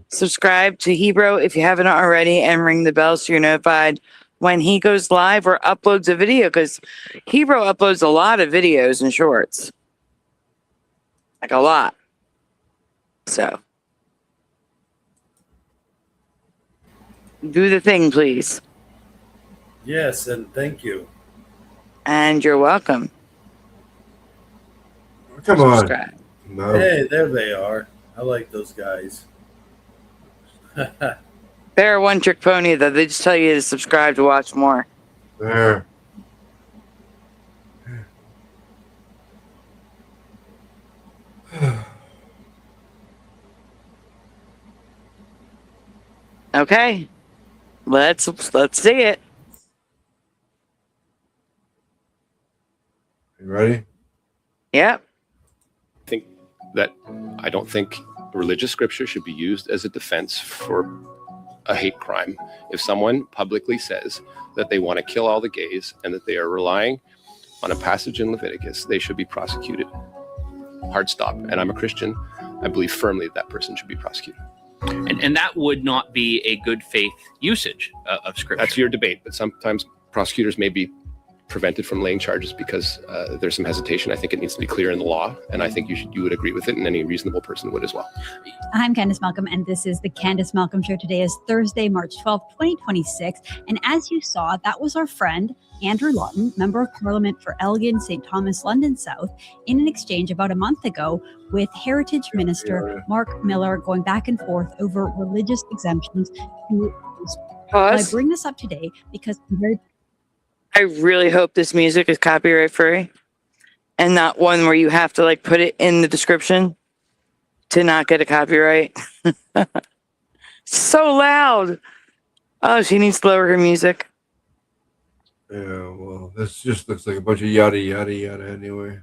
Subscribe to Hebrew if you haven't already, and ring the bell so you're notified when he goes live or uploads a video, because Hebrew uploads a lot of videos and shorts. Like a lot. So do the thing, please. Yes, and thank you. And you're welcome. Come on. Subscribe. No. Hey, there they are. I like those guys. They're a one-trick pony, though. They just tell you to subscribe to watch more. There. Okay, let's see it. You ready? Yep. I don't think religious scripture should be used as a defense for a hate crime. If someone publicly says that they want to kill all the gays and that they are relying on a passage in Leviticus, they should be prosecuted. Hard stop. And I'm a Christian. I believe firmly that person should be prosecuted. And that would not be a good faith usage of scripture. That's your debate, but sometimes prosecutors may be prevented from laying charges because there's some hesitation. I think it needs to be clear in the law, and I think you would agree with it, and any reasonable person would as well. I'm Candace Malcolm, and this is the Candace Malcolm Show. Today is Thursday, March 12th, 2026. And as you saw, that was our friend, Andrew Lawton, Member of Parliament for Elgin, St. Thomas, London South, in an exchange about a month ago with Heritage Minister Mark Miller, going back and forth over religious exemptions. I bring this up today because I really hope this music is copyright free and not one where you have to like put it in the description to not get a copyright. So loud. Oh, she needs to lower her music. Yeah, well, this just looks like a bunch of yada, yada, yada anyway.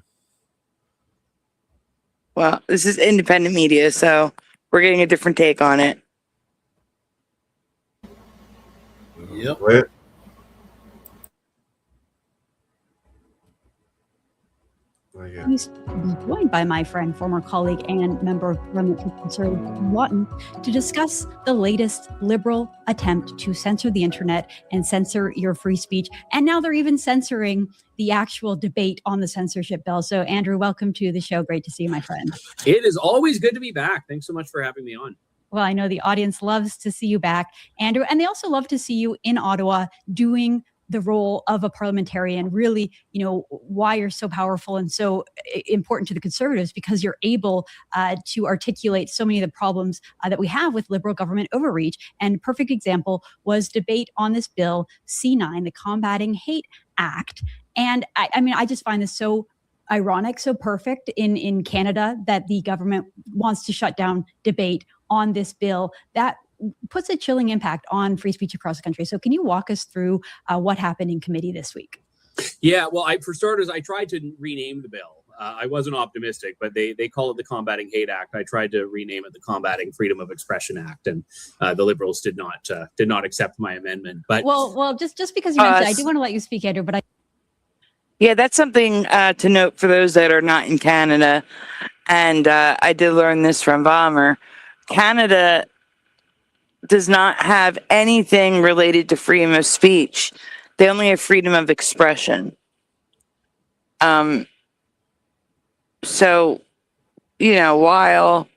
Well, this is independent media, so we're getting a different take on it. Yep. Wait. He's joined by my friend, former colleague, and member of Parliament for Conservative Lawton to discuss the latest Liberal attempt to censor the internet and censor your free speech. And now they're even censoring the actual debate on the censorship bill. So, Andrew, welcome to the show. Great to see you, my friend. It is always good to be back. Thanks so much for having me on. Well, I know the audience loves to see you back, Andrew, and they also love to see you in Ottawa doing the role of a parliamentarian, really, why you're so powerful and so important to the Conservatives, because you're able to articulate so many of the problems that we have with Liberal government overreach. And perfect example was debate on this bill, C9, the Combating Hate Act. And I just find this so ironic, so perfect in Canada that the government wants to shut down debate on this bill that puts a chilling impact on free speech across the country. So can you walk us through what happened in committee this week? Yeah, well, for starters, I tried to rename the bill. I wasn't optimistic, but they call it the Combating Hate Act. I tried to rename it the Combating Freedom of Expression Act, and the Liberals did not accept my amendment. But well, just because you mentioned, I do want to let you speak, Andrew, but Yeah, that's something to note for those that are not in Canada. And I did learn this from Bomber. Canada does not have anything related to freedom of speech. They only have freedom of expression. So, while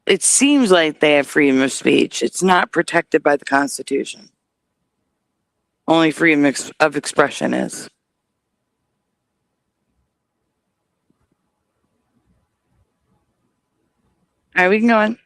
it seems like they have freedom of speech, it's not protected by the Constitution. Only freedom of expression is. All right, we can go on.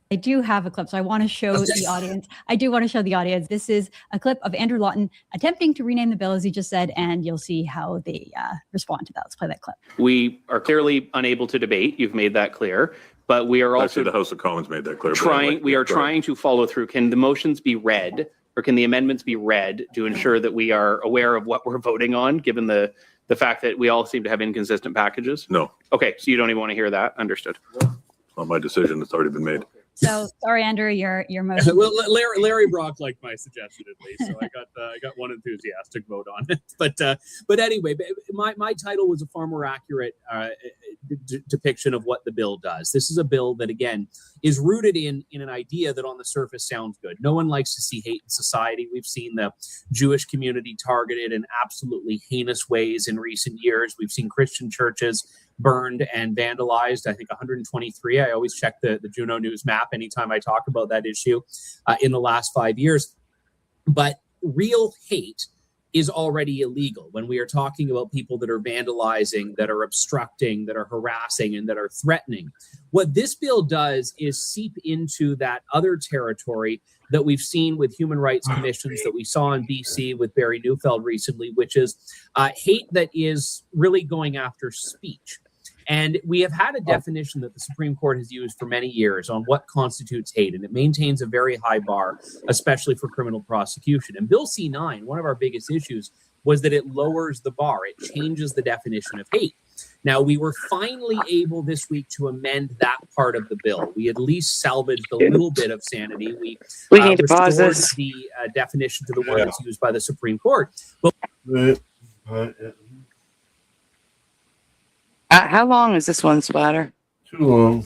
I do have a clip, so I want to show the audience. I do want to show the audience. This is a clip of Andrew Lawton attempting to rename the bill, as he just said, and you'll see how they respond to that. Let's play that clip. we are clearly unable to debate. You've made that clear. But we are also Actually, the House of Commons made that clear. we are trying to follow through. Can the motions be read, or can the amendments be read to ensure that we are aware of what we're voting on, given the fact that we all seem to have inconsistent packages? No. Okay, so you don't even want to hear that? Understood. It's not my decision. It's already been made. So sorry, Andrew, your motion. Well, Larry Brock liked my suggestion at least, so I got one enthusiastic vote on it. But anyway, my title was a far more accurate depiction of what the bill does. This is a bill that, again, is rooted in an idea that on the surface sounds good. No one likes to see hate in society. We've seen the Jewish community targeted in absolutely heinous ways in recent years. We've seen Christian churches burned and vandalized. I think 123. I always check the Juno News map anytime I talk about that issue in the last 5 years. But real hate is already illegal when we are talking about people that are vandalizing, that are obstructing, that are harassing, and that are threatening. What this bill does is seep into that other territory that we've seen with human rights commissions, that we saw in BC with Barry Neufeld recently, which is hate that is really going after speech. And we have had a definition that the Supreme Court has used for many years on what constitutes hate, and it maintains a very high bar, especially for criminal prosecution. And Bill C-9, one of our biggest issues was that it lowers the bar. It changes the definition of hate. Now, we were finally able this week to amend that part of the bill. We at least salvaged a little bit of sanity. We need to pause restored this. the definition to the one that's used by the Supreme Court. But how long is this one, Splatter? Too long.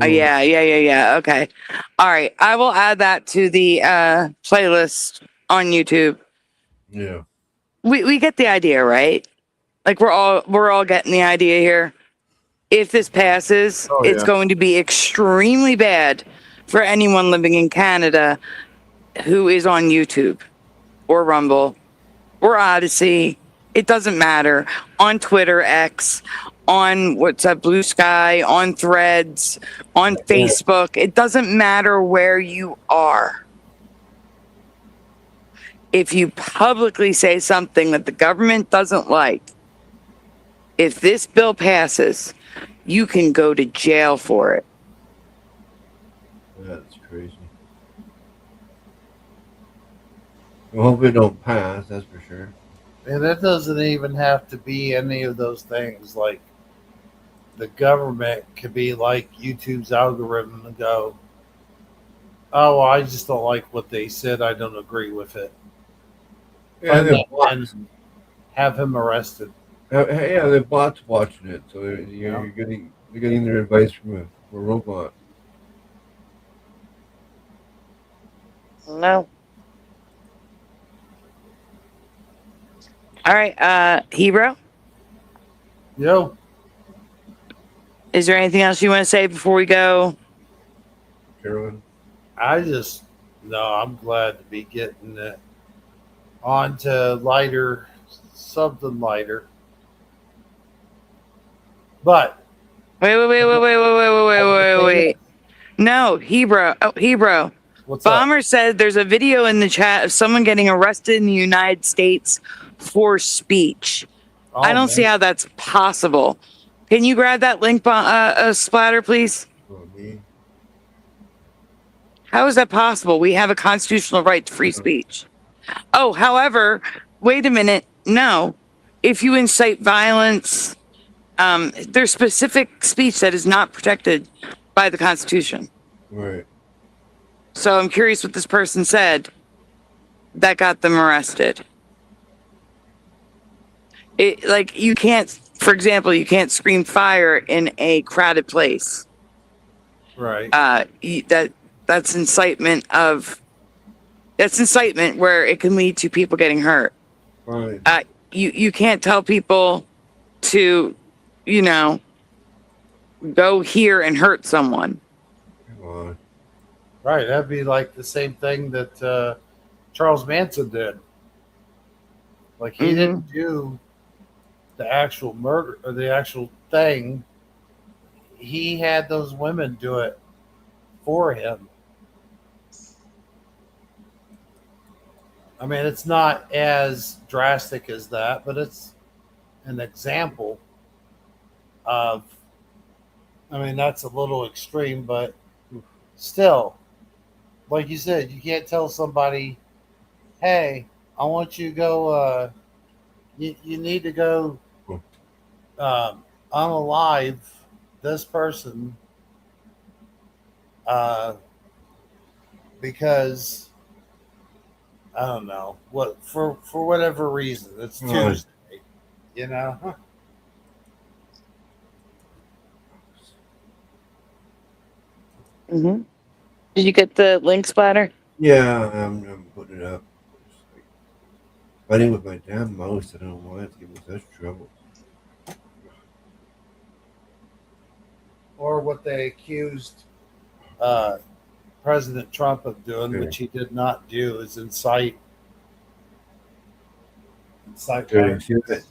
Oh, yeah. Okay. All right. I will add that to the playlist on YouTube. Yeah. We get the idea, right? Like we're all getting the idea here. If this passes, it's going to be extremely bad for anyone living in Canada who is on YouTube or Rumble or Odyssey. It doesn't matter. On Twitter, X, on Blue Sky, on Threads, on Facebook. It doesn't matter where you are. If you publicly say something that the government doesn't like, if this bill passes, you can go to jail for it. That's crazy. I hope it don't pass, that's for sure. And it doesn't even have to be any of those things. Like the government could be like YouTube's algorithm and go, oh, I just don't like what they said. I don't agree with it. Yeah, and have him arrested. Yeah, the bot's watching it, so you're getting their advice from a robot. No. All right, Hero? Yo. Is there anything else you want to say before we go? Carolyn? I'm glad to be getting it onto something lighter. But Wait. No, Hebrew. Oh, Hebrew. What's Bomber said there's a video in the chat of someone getting arrested in the United States for speech. I don't see how that's possible. Can you grab that link, Splatter, please? How is that possible? We have a constitutional right to free speech. Oh, however, wait a minute. No. If you incite violence, there's specific speech that is not protected by the Constitution. Right. So I'm curious what this person said that got them arrested. You can't, for example, you can't scream fire in a crowded place. Right. That's incitement where it can lead to people getting hurt. Right. You can't tell people to, go here and hurt someone. Right. That'd be like the same thing that Charles Manson did. Like he didn't do the actual murder or the actual thing. He had those women do it for him. I mean, it's not as drastic as that, but it's an example of, that's a little extreme, but still, like you said, you can't tell somebody, hey, I want you to go, you need to go unalive this person because I don't know what for whatever reason it's Tuesday, Mm-hmm. Did you get the link, Splatter? Yeah, I'm putting it up. Fighting with my damn mouse. I don't know why it's giving me such trouble. Or what they accused President Trump of doing, which he did not do, is incite. Okay, am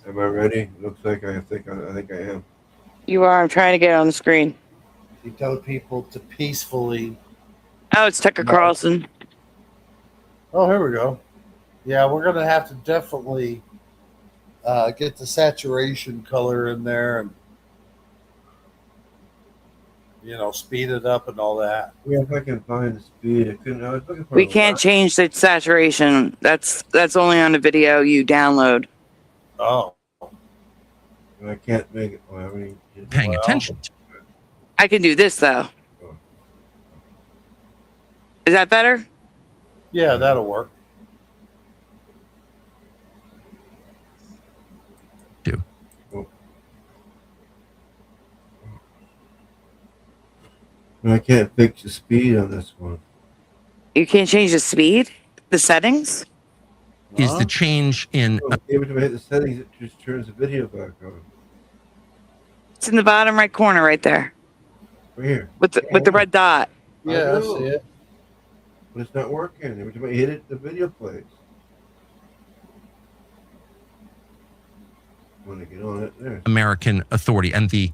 I ready? Looks like I think I am. You are. I'm trying to get it on the screen. He told people to peacefully. Oh, it's Tucker Carlson. Oh, here we go. Yeah, we're gonna have to definitely get the saturation color in there and speed it up and all that. Yeah, if I can find the speed, I couldn't. I was looking for. We can't change the saturation. That's only on the video you download. Oh. I can't make it. Paying attention. I can do this though. Is that better? Yeah, that'll work. I can't fix the speed on this one. You can't change the speed? The settings? Is the change in... Every time I hit the settings, it just turns the video back on. It's in the bottom right corner right there. Right here. With the red dot. Yeah, I see it. But it's not working. Every time I hit it, the video plays. I want to get on it there. American authority and the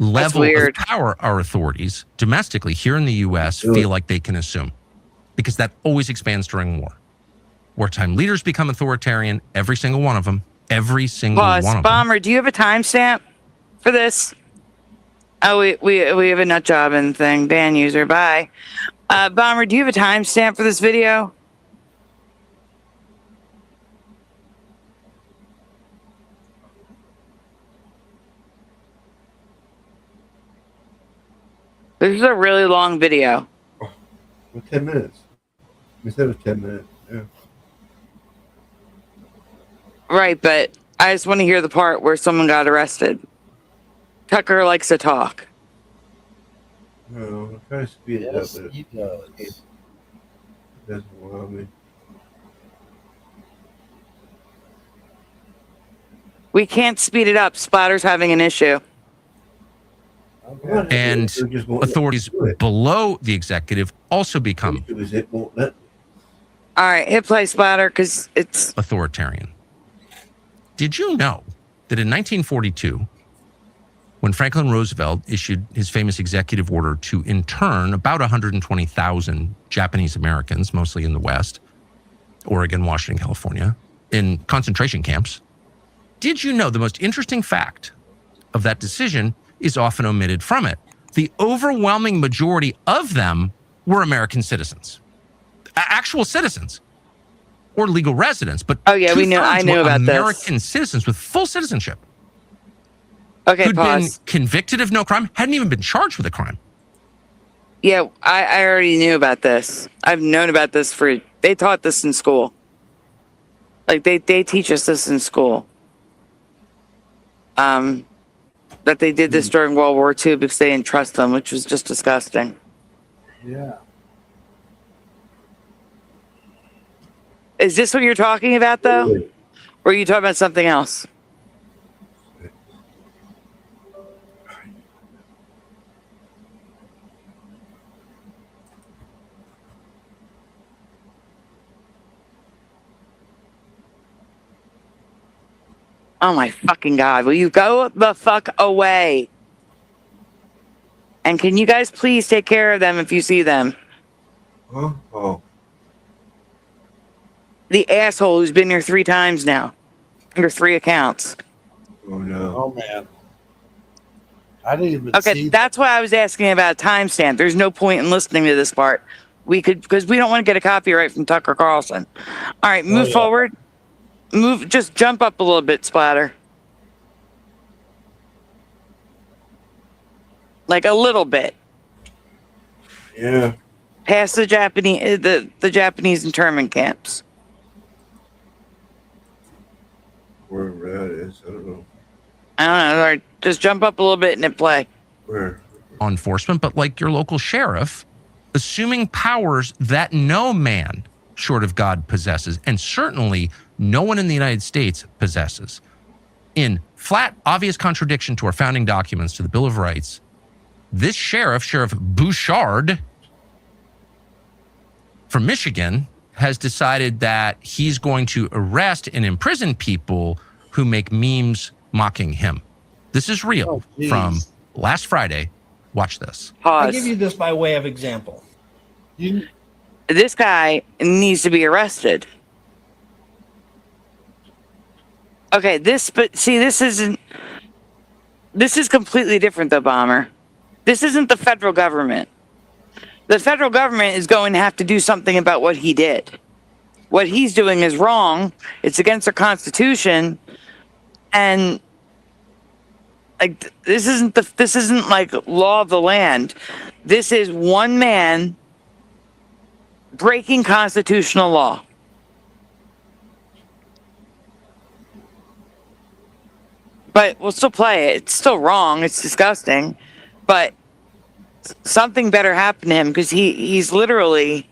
level of power our authorities domestically here in the U.S. feel like they can assume, because that always expands during war. Wartime leaders become authoritarian, every single one of them. Every single one of them. Bomber, do you have a timestamp for this? Oh, we have a nut job and thing. Ban user, bye. Bomber, do you have a timestamp for this video? This is a really long video. Well, 10 minutes. We said it was 10 minutes. Yeah. Right, but I just want to hear the part where someone got arrested. Tucker likes to talk. No, I'm trying to speed it up, Yes, but he it does. doesn't allow me. We can't speed it up. Splatter's having an issue. And authorities below the executive also become all right, hit play, Splatter, because it's authoritarian. Did you know that in 1942, when Franklin Roosevelt issued his famous executive order to intern about 120,000 Japanese Americans, mostly in the West, Oregon, Washington, California, in concentration camps, did you know the most interesting fact of that decision is often omitted from it? The overwhelming majority of them were American citizens, actual citizens, or legal residents. But oh yeah, we knew. I knew about American citizens with full citizenship. Okay, who'd pause. been convicted of no crime, hadn't even been charged with a crime. Yeah, I already knew about this. I've known about this they taught this in school. Like they teach us this in school. That they did this during World War II because they didn't trust them, which was just disgusting. Yeah. Is this what you're talking about, though? Or are you talking about something else? Oh my fucking God. Will you go the fuck away? And can you guys please take care of them if you see them? Huh? Oh. The asshole who's been here 3 times now. Under 3 accounts. Oh no. Oh man. I didn't even see. That's why I was asking about timestamp. There's no point in listening to this part. We could, because we don't want to get a copyright from Tucker Carlson. All right, move forward. Just jump up a little bit, Splatter. Like a little bit. Yeah. Past the Japanese internment camps. Wherever that is, I don't know. I don't know. All right, just jump up a little bit and hit play. Where? Law enforcement, but like your local sheriff, assuming powers that no man short of God possesses, and certainly no one in the United States possesses. In flat, obvious contradiction to our founding documents, to the Bill of Rights, this Sheriff Bouchard from Michigan, has decided that he's going to arrest and imprison people who make memes mocking him. This is real from last Friday. Watch this. I give you this by way of example. This guy needs to be arrested. Okay, this is completely different though, Bomber. This isn't the federal government. The federal government is going to have to do something about what he did. What he's doing is wrong. It's against the Constitution. And like this isn't like law of the land. This is one man breaking constitutional law. But we'll still play it. It's still wrong. It's disgusting. But something better happened to him because he's literally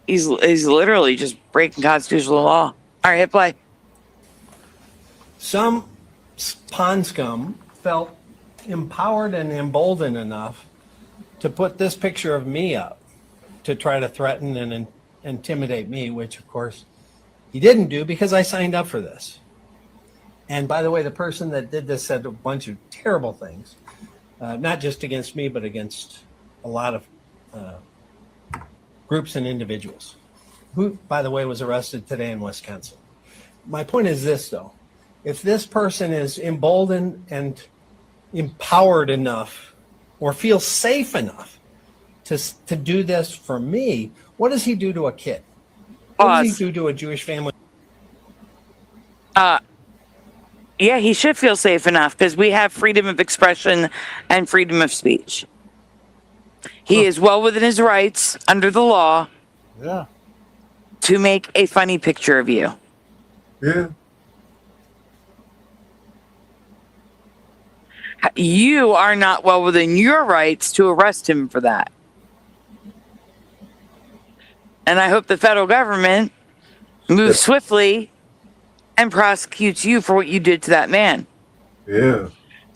just breaking constitutional law. All right, hit play. Some pond scum felt empowered and emboldened enough to put this picture of me up to try to threaten and intimidate me, which of course he didn't do because I signed up for this. And by the way, the person that did this said a bunch of terrible things, not just against me, but against a lot of groups and individuals, who, by the way, was arrested today in Wisconsin. My point is this, though. If this person is emboldened and empowered enough or feels safe enough to do this for me, what does he do to a kid? What does he do to a Jewish family? Yeah, he should feel safe enough because we have freedom of expression and freedom of speech. He is well within his rights under the law to make a funny picture of you. Yeah. You are not well within your rights to arrest him for that. And I hope the federal government moves swiftly and prosecutes you for what you did to that man. Yeah.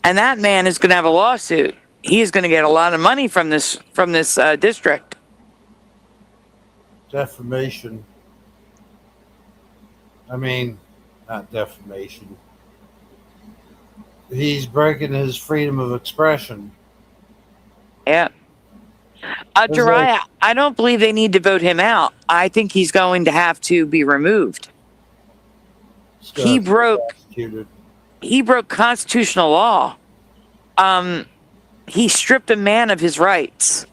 And that man is going to have a lawsuit. He is going to get a lot of money from this district. Defamation. I mean, not defamation. He's breaking his freedom of expression. Yeah. Jariah, I don't believe they need to vote him out. I think he's going to have to be removed. He broke constitutional law. He stripped a man of his rights.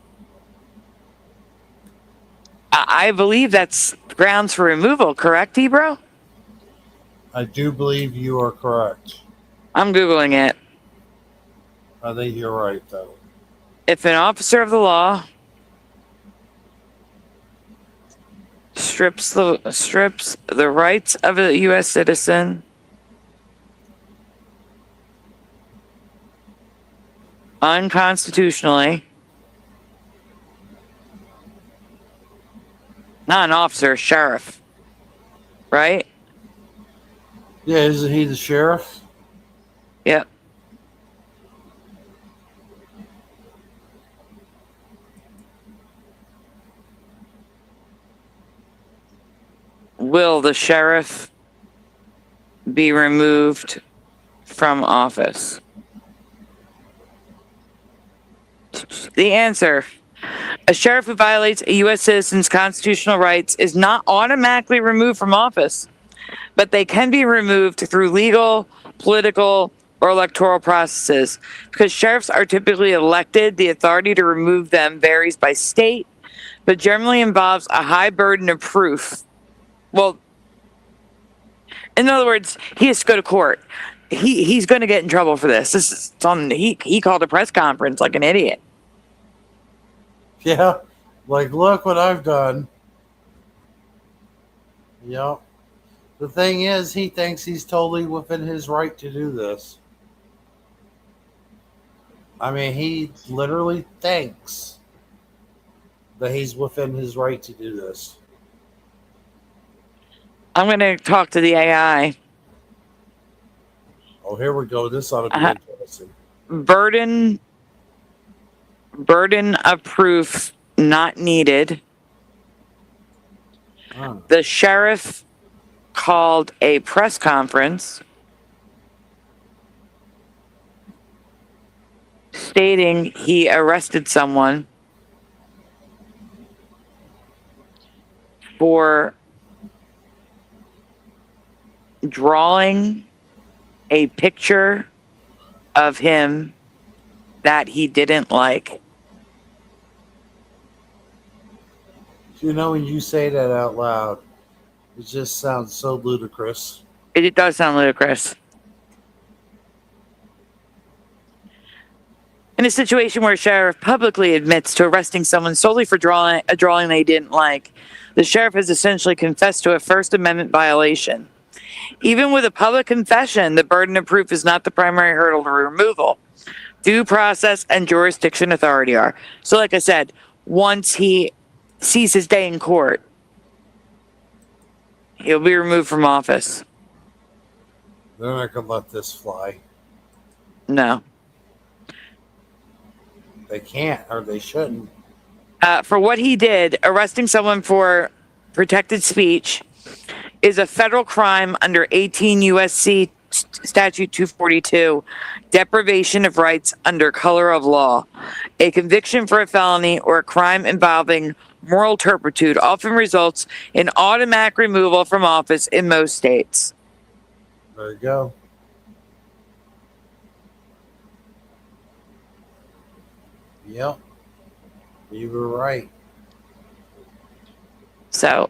I believe that's grounds for removal, correct, Ebro? I do believe you are correct. I'm Googling it. I think you're right, though. If an officer of the law strips the rights of a U.S. citizen unconstitutionally, not an officer, sheriff, right? Yeah, isn't he the sheriff? Yep. Will the sheriff be removed from office? The answer: a sheriff who violates a U.S. citizen's constitutional rights is not automatically removed from office, but they can be removed through legal, political, or electoral processes. Because sheriffs are typically elected, the authority to remove them varies by state, but generally involves a high burden of proof. Well, in other words, he has to go to court. He's going to get in trouble for this. This is something he called a press conference like an idiot. Yeah, like, look what I've done. Yep. The thing is, he thinks he's totally within his right to do this. I mean, he literally thinks that he's within his right to do this. I'm going to talk to the AI. Oh, here we go. This ought to be interesting. Burden of proof not needed. The sheriff called a press conference stating he arrested someone for drawing a picture of him that he didn't like. You know, when you say that out loud, it just sounds so ludicrous. It does sound ludicrous. In a situation where a sheriff publicly admits to arresting someone solely for drawing a drawing they didn't like, the sheriff has essentially confessed to a First Amendment violation. Even with a public confession, the burden of proof is not the primary hurdle to removal. Due process and jurisdiction authority are. So like I said, once he sees his day in court, he'll be removed from office. They're not going to let this fly. No. They can't, or they shouldn't. For what he did, arresting someone for protected speech is a federal crime under 18 U.S.C. Statute 242, deprivation of rights under color of law. A conviction for a felony or a crime involving moral turpitude often results in automatic removal from office in most states. There you go. Yep. You were right. So,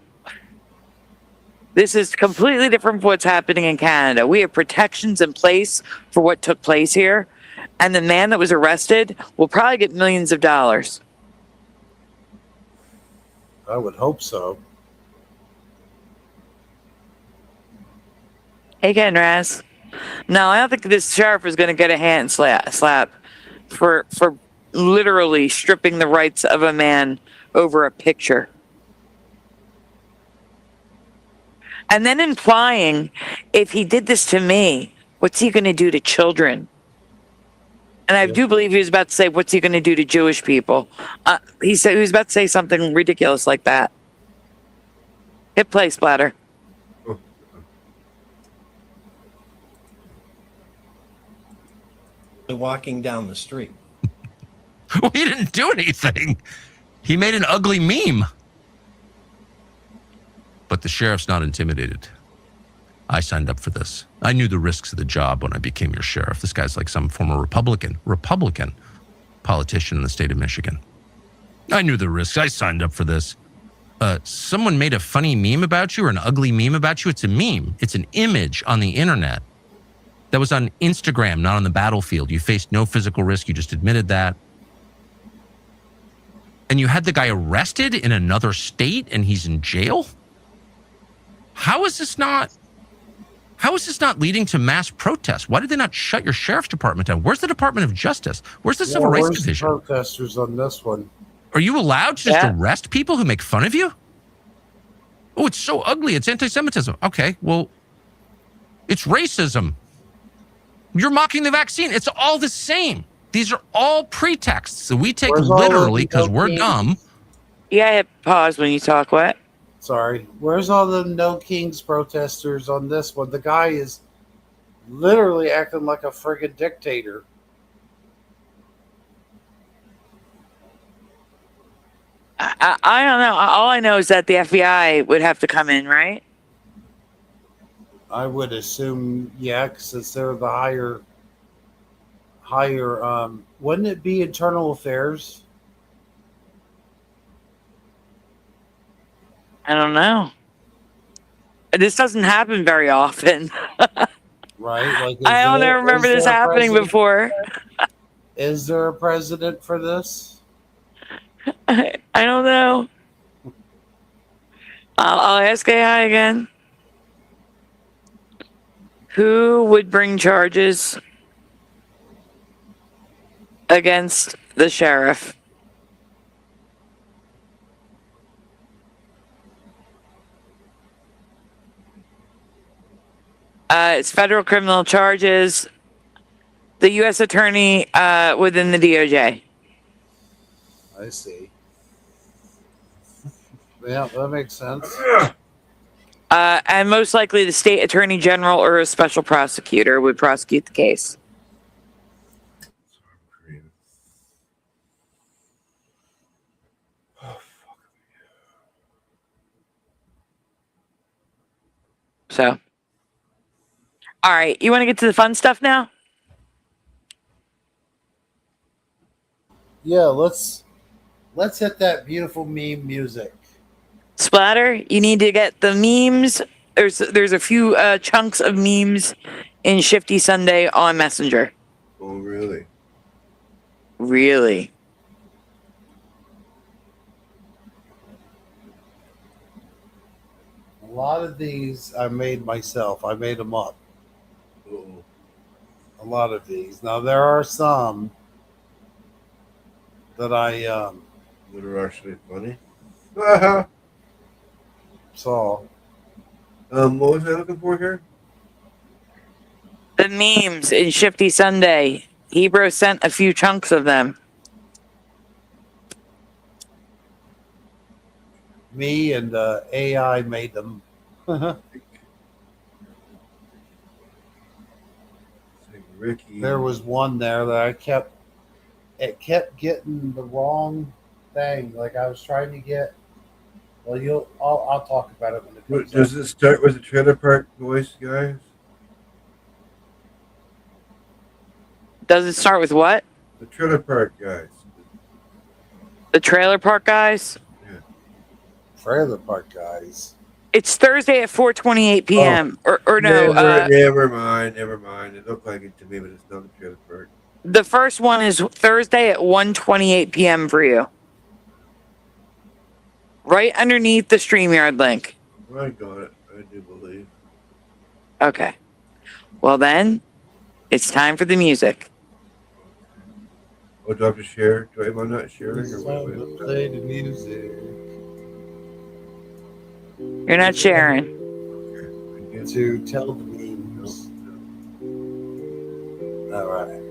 this is completely different from what's happening in Canada. We have protections in place for what took place here, and the man that was arrested will probably get millions of dollars. I would hope so. Hey, Ken Raz. No, I don't think this sheriff is going to get a hand slap for literally stripping the rights of a man over a picture. And then implying, if he did this to me, what's he going to do to children? And I do believe he was about to say, what's he going to do to Jewish people? He said he was about to say something ridiculous like that. Hit play, Splatter. Walking down the street. Well, he didn't do anything. He made an ugly meme. But the sheriff's not intimidated. I signed up for this. I knew the risks of the job when I became your sheriff. This guy's like some former Republican politician in the state of Michigan. I knew the risks. I signed up for this. Someone made a funny meme about you or an ugly meme about you. It's a meme. It's an image on the internet that was on Instagram, not on the battlefield. You faced no physical risk. You just admitted that. And you had the guy arrested in another state and he's in jail? How is this not leading to mass protests? Why did they not shut your sheriff's department down? Where's the Department of Justice? Where's the Civil Rights Division? The protesters on this one? Are you allowed to just arrest people who make fun of you? Oh, it's so ugly. It's anti-Semitism. Okay, well, it's racism. You're mocking the vaccine. It's all the same. These are all pretexts that we take literally because we're dumb. Yeah, hit pause when you talk. What? Sorry. Where's all the No Kings protesters on this one? The guy is literally acting like a friggin' dictator. I don't know. All I know is that the FBI would have to come in, right? I would assume, yeah, since they're the higher, wouldn't it be internal affairs? I don't know. This doesn't happen very often. Right? Like, I don't remember this happening before. Is there a president for this? I don't know. I'll ask AI again. Who would bring charges against the sheriff? It's federal criminal charges. The U.S. attorney within the DOJ. I see. Yeah, that makes sense. And most likely the state attorney general or a special prosecutor would prosecute the case. So, all right, you want to get to the fun stuff now? Yeah, let's hit that beautiful meme music. Splatter, you need to get the memes. There's a few chunks of memes in Shifty Sunday on Messenger. Oh, really? Really? A lot of these I made myself. I made them up. Uh-oh. A lot of these. Now there are some that I that are actually funny. saw. What was I looking for here? The memes in Shifty Sunday. Hebrew sent a few chunks of them. Me and AI made them. Ricky. There was one there that it kept getting the wrong thing. Like I was trying to get. Well, I'll talk about it when it comes. Does it start with the trailer park voice, guys? Does it start with what? The trailer park guys. The trailer park guys? Yeah. Trailer park guys. It's Thursday at 4:28 p.m. Or no. Never mind. It looked like it to me, but it's not the trailer park. The first one is Thursday at 1:28 p.m. for you. Right underneath the StreamYard link. I got it. I do believe. Okay. Well then, it's time for the music. Oh, do I have to share? Am I not sharing? It's time to play the music. You're not sharing. To tell the memes. All right.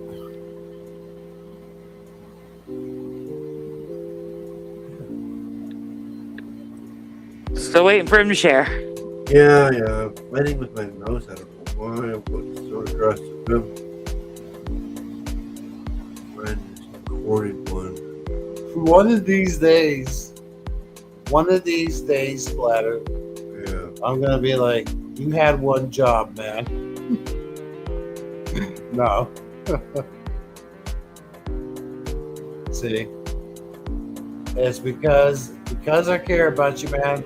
Still waiting for him to share. Yeah. I'm fighting with my mouse. I don't know why. I'm going to throw it across the room. Find this recorded one. One of these days, Splatter. Yeah. I'm gonna be like, you had one job, man. No. See, it's because I care about you, man.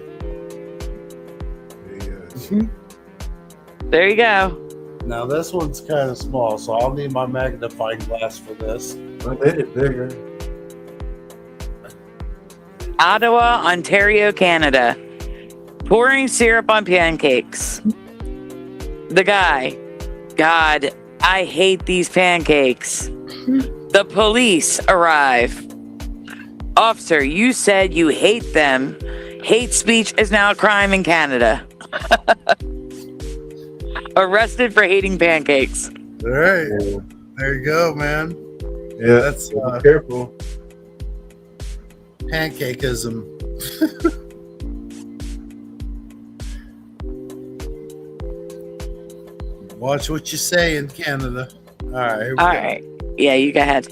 There you go. Now this one's kind of small, so I'll need my magnifying glass for this. I made it bigger. Ottawa, Ontario, Canada. Pouring syrup on pancakes. The guy. God, I hate these pancakes. The police arrive. Officer, you said you hate them. Hate speech is now a crime in Canada. Arrested for hating pancakes. All right. There you go, man. Yeah, That's be careful. Pancakeism. Watch what you say in Canada. All right. Here we All go. right. Yeah, you go ahead.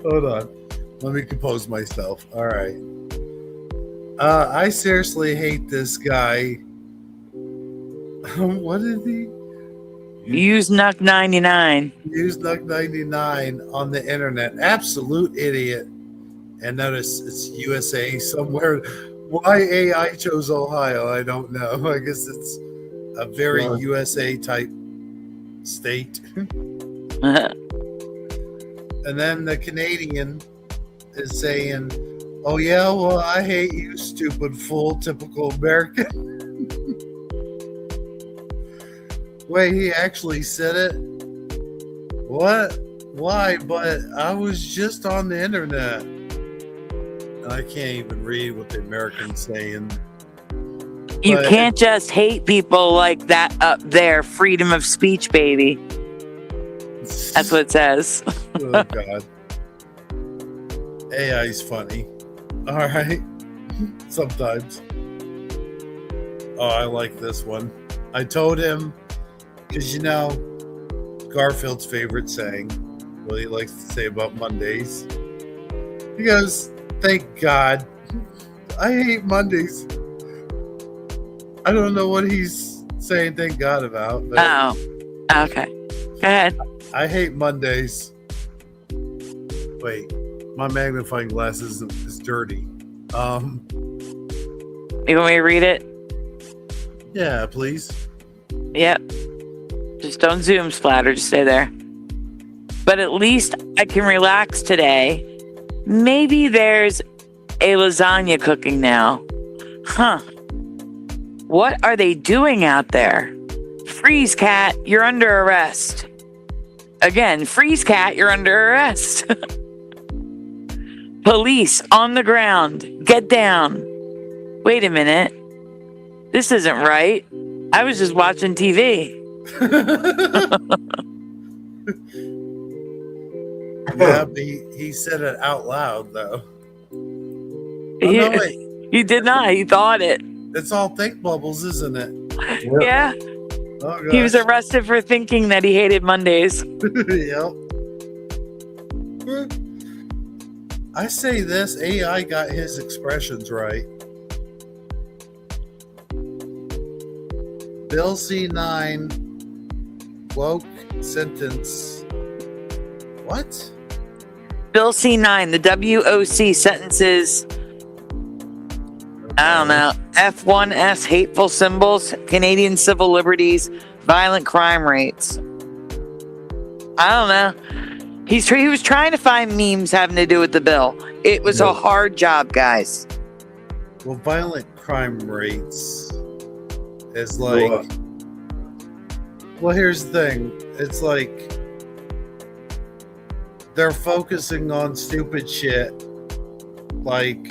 Hold on. Let me compose myself. All right. I seriously hate this guy. What is he? Use Nuck 99. Use Nuck 99 on the internet. Absolute idiot. And notice it's USA somewhere. Why AI chose Ohio, I don't know. I guess it's a very USA type state. And then the Canadian is saying, oh yeah, well, I hate you, stupid fool, typical American. Wait, he actually said it? What? Why? But I was just on the internet. And I can't even read what the American's saying. You But- can't just hate people like that up there. Freedom of speech, baby. That's what it says. Oh God. AI's funny. All right. Sometimes. Oh, I like this one. I told him, because you know, Garfield's favorite saying, what he likes to say about Mondays. He goes, "Thank God. I hate Mondays." I don't know what he's saying thank God about. But Oh, okay. Go ahead. I hate Mondays. Wait, my magnifying glass is dirty. You want me to read it? Yeah, please. Yep. Just don't zoom, Splatter. Just stay there. But at least I can relax today. Maybe there's a lasagna cooking now. Huh. What are they doing out there? Freeze Cat, you're under arrest. Again, Freeze Cat, you're under arrest. Police on the ground. Get down. Wait a minute. This isn't right. I was just watching TV. Yeah, but he said it out loud, though. Oh, He, no, wait. he did not. He thought it. It's all think bubbles, isn't it? Yeah. Oh, He was gosh. arrested for thinking that he hated Mondays. Yep. I say this, AI got his expressions right. Bill C9 woke sentence. What? Bill C9, the WOC sentences, I don't know, F1S, hateful symbols, Canadian civil liberties, violent crime rates. I don't know. He was trying to find memes having to do with the bill. It was a hard job, guys. Well, violent crime rates is like. Well, here's the thing. It's like they're focusing on stupid shit, like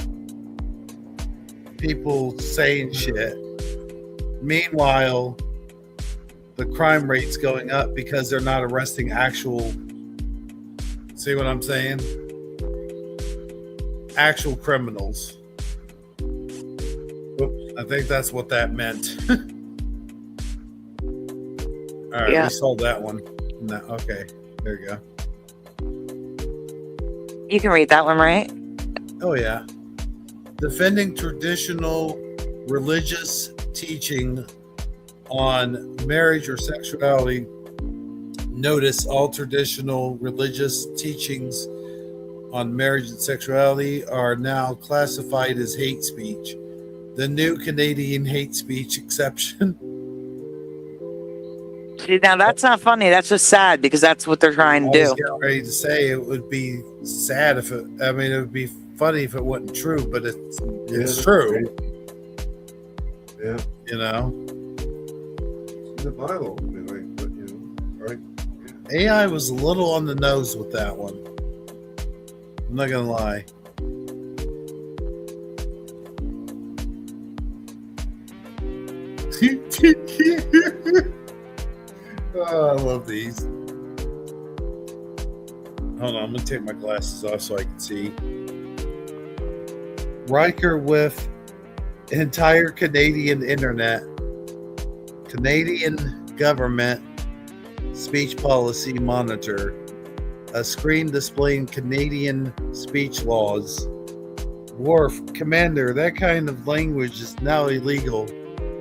people saying shit. Meanwhile, the crime rate's going up because they're not arresting actual. See what I'm saying? Actual criminals. I think that's what that meant. All right, Yeah. we sold that one. No, okay, there you go. You can read that one, right? Oh, yeah. Defending traditional religious teaching on marriage or sexuality. Notice all traditional religious teachings on marriage and sexuality are now classified as hate speech. The new Canadian hate speech exception. See, now that's not funny. That's just sad because that's what they're trying I to was do. getting ready to say it would be sad if it, I mean, it would be funny if it wasn't true, but it's true. Yeah. You know? It's in the Bible. I mean, like, but, you know, right? AI was a little on the nose with that one. I'm not gonna lie. Oh, I love these. Hold on, I'm gonna take my glasses off so I can see. Riker with entire Canadian internet. Canadian government speech policy monitor. A screen displaying Canadian speech laws. Worf, Commander, that kind of language is now illegal.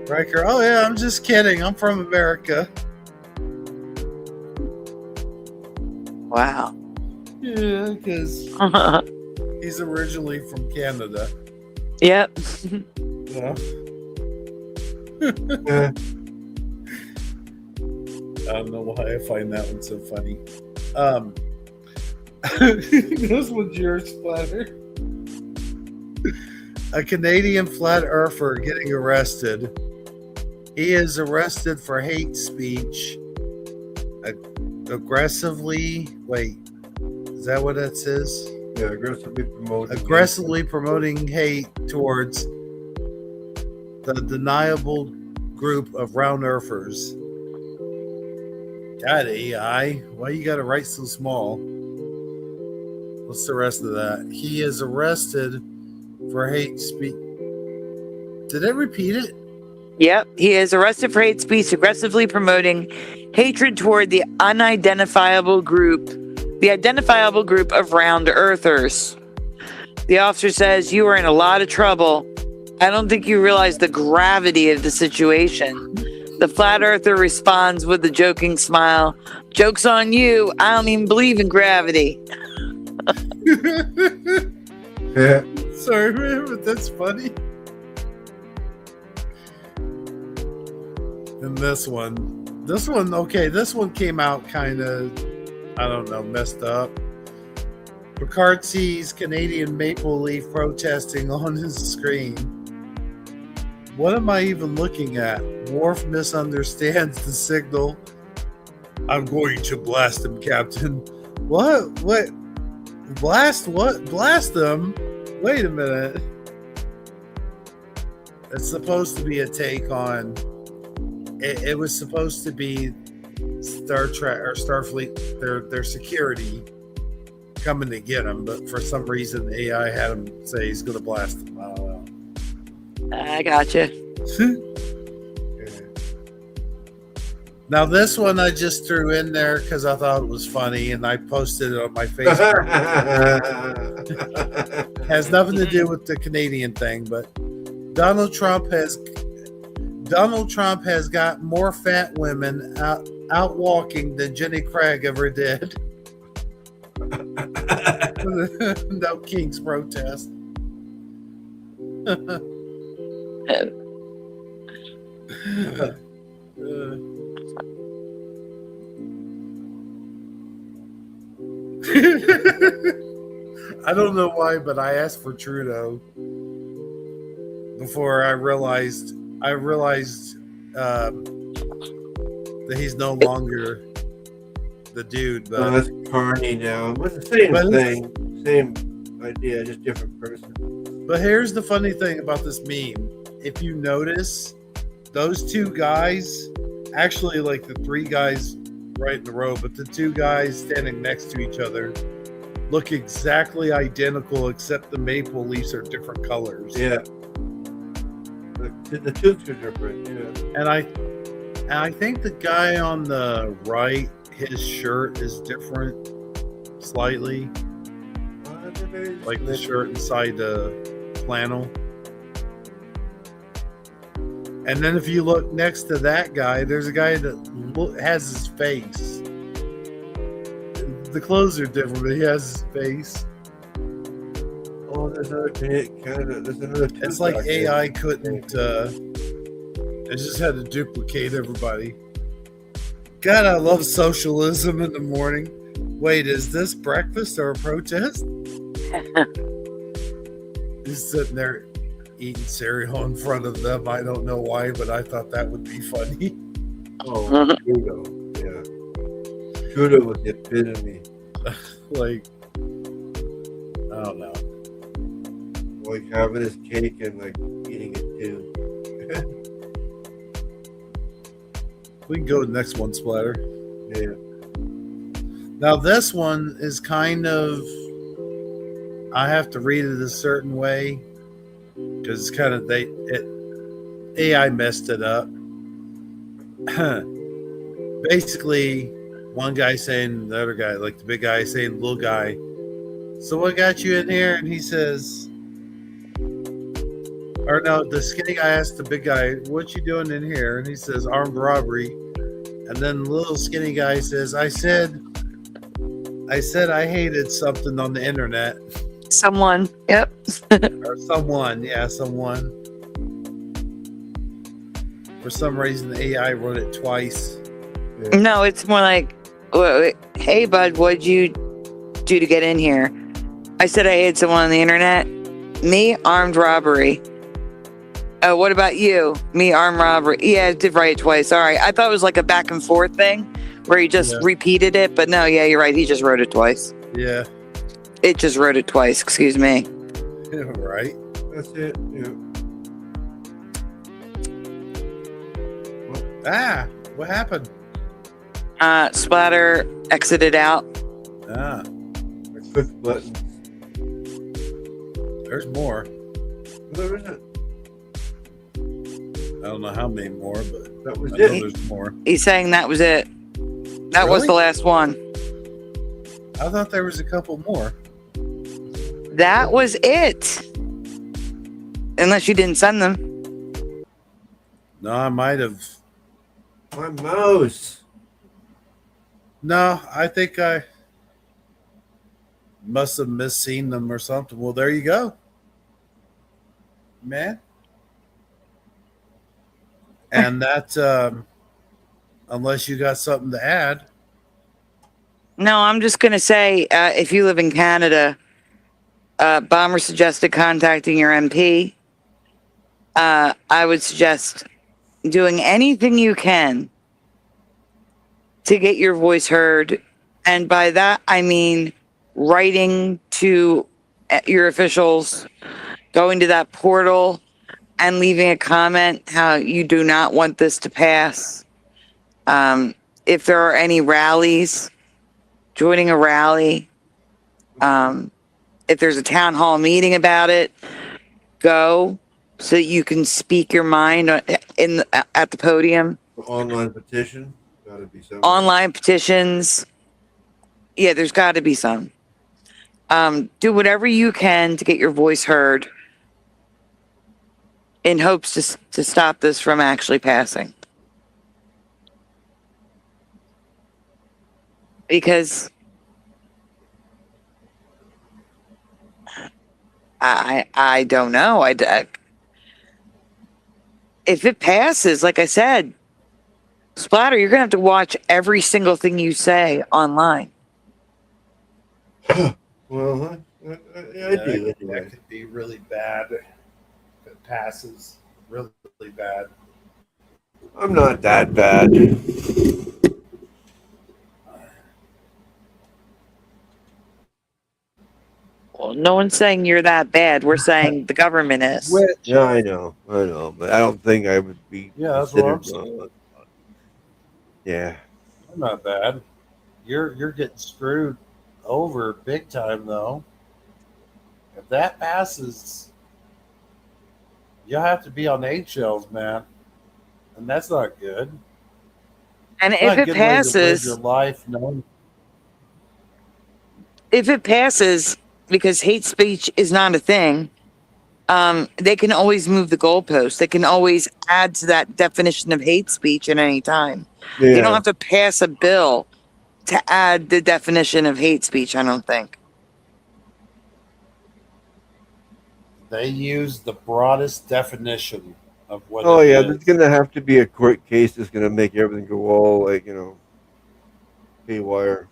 Riker, oh yeah, I'm just kidding. I'm from America. Wow. Yeah, because he's originally from Canada. Yep. Yeah. I don't know why I find that one so funny. This one's yours, Splatter. A Canadian flat earther getting arrested. He is arrested for hate speech. Aggressively, wait, is that what that says? Yeah, aggressively promoting hate towards the deniable group of round earthers. God, AI, why you got to write so small? What's the rest of that? He is arrested for hate speech. Did it repeat it? Yep, he is arrested for hate speech, aggressively promoting hatred toward the identifiable group of round earthers. The officer says, "You are in a lot of trouble. I don't think you realize the gravity of the situation." The flat earther responds with a joking smile. "Joke's on you. I don't even believe in gravity." Sorry, man, but that's funny. And this one, okay, this one came out kind of, I don't know, messed up. Picard sees Canadian maple leaf protesting on his screen. What am I even looking at? Worf misunderstands the signal. "I'm going to blast him, Captain." What? Blast what? Blast him? Wait a minute. It's supposed to be a take on... It was supposed to be Star Trek or Starfleet, their security coming to get him, but for some reason AI had him say he's going to blast him. I don't know. I gotcha. Now this one I just threw in there because I thought it was funny, and I posted it on my Facebook. Has nothing to do with the Canadian thing, but Donald Trump has got more fat women out walking than Jenny Craig ever did. No King's protest. I don't know why, but I asked for Trudeau before I realized that he's no longer the dude. But that's Carney now. It's the same thing, same idea, just different person. But here's the funny thing about this meme. If you notice, those two guys, actually like the three guys right in a row, but the two guys standing next to each other look exactly identical, except the maple leaves are different colors. Yeah. The tubes are different, yeah. And I think the guy on the right, his shirt is different slightly. Like the shirt inside the flannel. And then if you look next to that guy, there's a guy that has his face. The clothes are different, but he has his face. Oh, there's another Canada. There's another. It's like AI couldn't. It just had to duplicate everybody. God, I love socialism in the morning. Wait, is this breakfast or a protest? He's sitting there eating cereal in front of them. I don't know why, but I thought that would be funny. Oh, Trudeau. Yeah. Trudeau was the epitome. Like, I don't know. Like having his cake and like eating it too. We can go to the next one, Splatter. Yeah. Now this one is kind of, I have to read it a certain way because it's kind of AI messed it up. Basically, one guy saying the other guy, like the big guy saying the little guy, "So what got you in here?" And he says, or no, the skinny guy asked the big guy, "What you doing in here?" And he says, "Armed robbery." And then the little skinny guy says, I said I hated something on the internet. Someone. Yep. Or someone. Yeah, someone. For some reason, the AI wrote it twice. Yeah. No, it's more like, "Hey, bud, what'd you do to get in here?" I said I hated someone on the internet. Me, armed robbery. What about you? Me, armed robbery. Yeah, I did write it twice. All right. I thought it was like a back and forth thing where he just repeated it. But no, yeah, you're right. He just wrote it twice. Yeah. It just wrote it twice. Excuse me. Yeah, right. That's it. Yeah. Ah, what happened? Splatter exited out. Ah, Click the button. there's more. There isn't. I don't know how many more, but That was I know it. there's more. He's saying that was it. That was Really? the last one. I thought there was a couple more. That was it. Unless you didn't send them. No, I might have. My mouse. No, I think I must have misseen them or something. Well, there you go, man. And that, unless you got something to add. No, I'm just going to say if you live in Canada, Bomber suggested contacting your MP. I would suggest doing anything you can to get your voice heard. And by that, I mean writing to your officials, going to that portal and leaving a comment how you do not want this to pass. If there are any rallies, joining a rally. If there's a town hall meeting about it, go so that you can speak your mind at the podium. Online petition. Gotta be something. Online petitions. Yeah, there's got to be some. Do whatever you can to get your voice heard in hopes to stop this from actually passing. Because I don't know. If it passes, like I said, Splatter, you're going to have to watch every single thing you say online. Well, I do. That could be really bad if it passes. Really, really bad. I'm not that bad. Well, no one's saying you're that bad. We're saying the government is. Yeah, I know, but I don't think I would be. Yeah, that's what I'm considered, saying. Yeah. I'm not bad. You're getting screwed over big time though. If that passes, you'll have to be on eggshells, man, and that's not good. And It's if not a it good way to live passes, your life, no. if it passes, because hate speech is not a thing, they can always move the goalpost. They can always add to that definition of hate speech at any time. They don't Yeah. have to pass a bill to add the definition of hate speech, I don't think. They use the broadest definition of what. Oh it yeah, is. there's gonna have to be a court case that's gonna make everything go all haywire.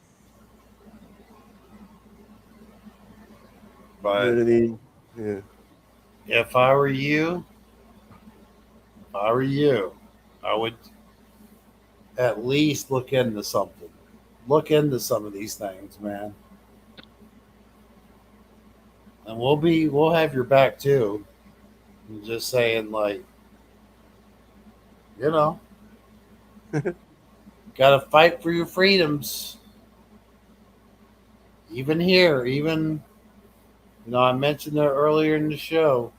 But You know what I mean? Yeah. if I were you, I would at least look into something. Look into some of these things, man. And we'll have your back too. I'm just saying, like, gotta fight for your freedoms. Even here, I mentioned it earlier in the show.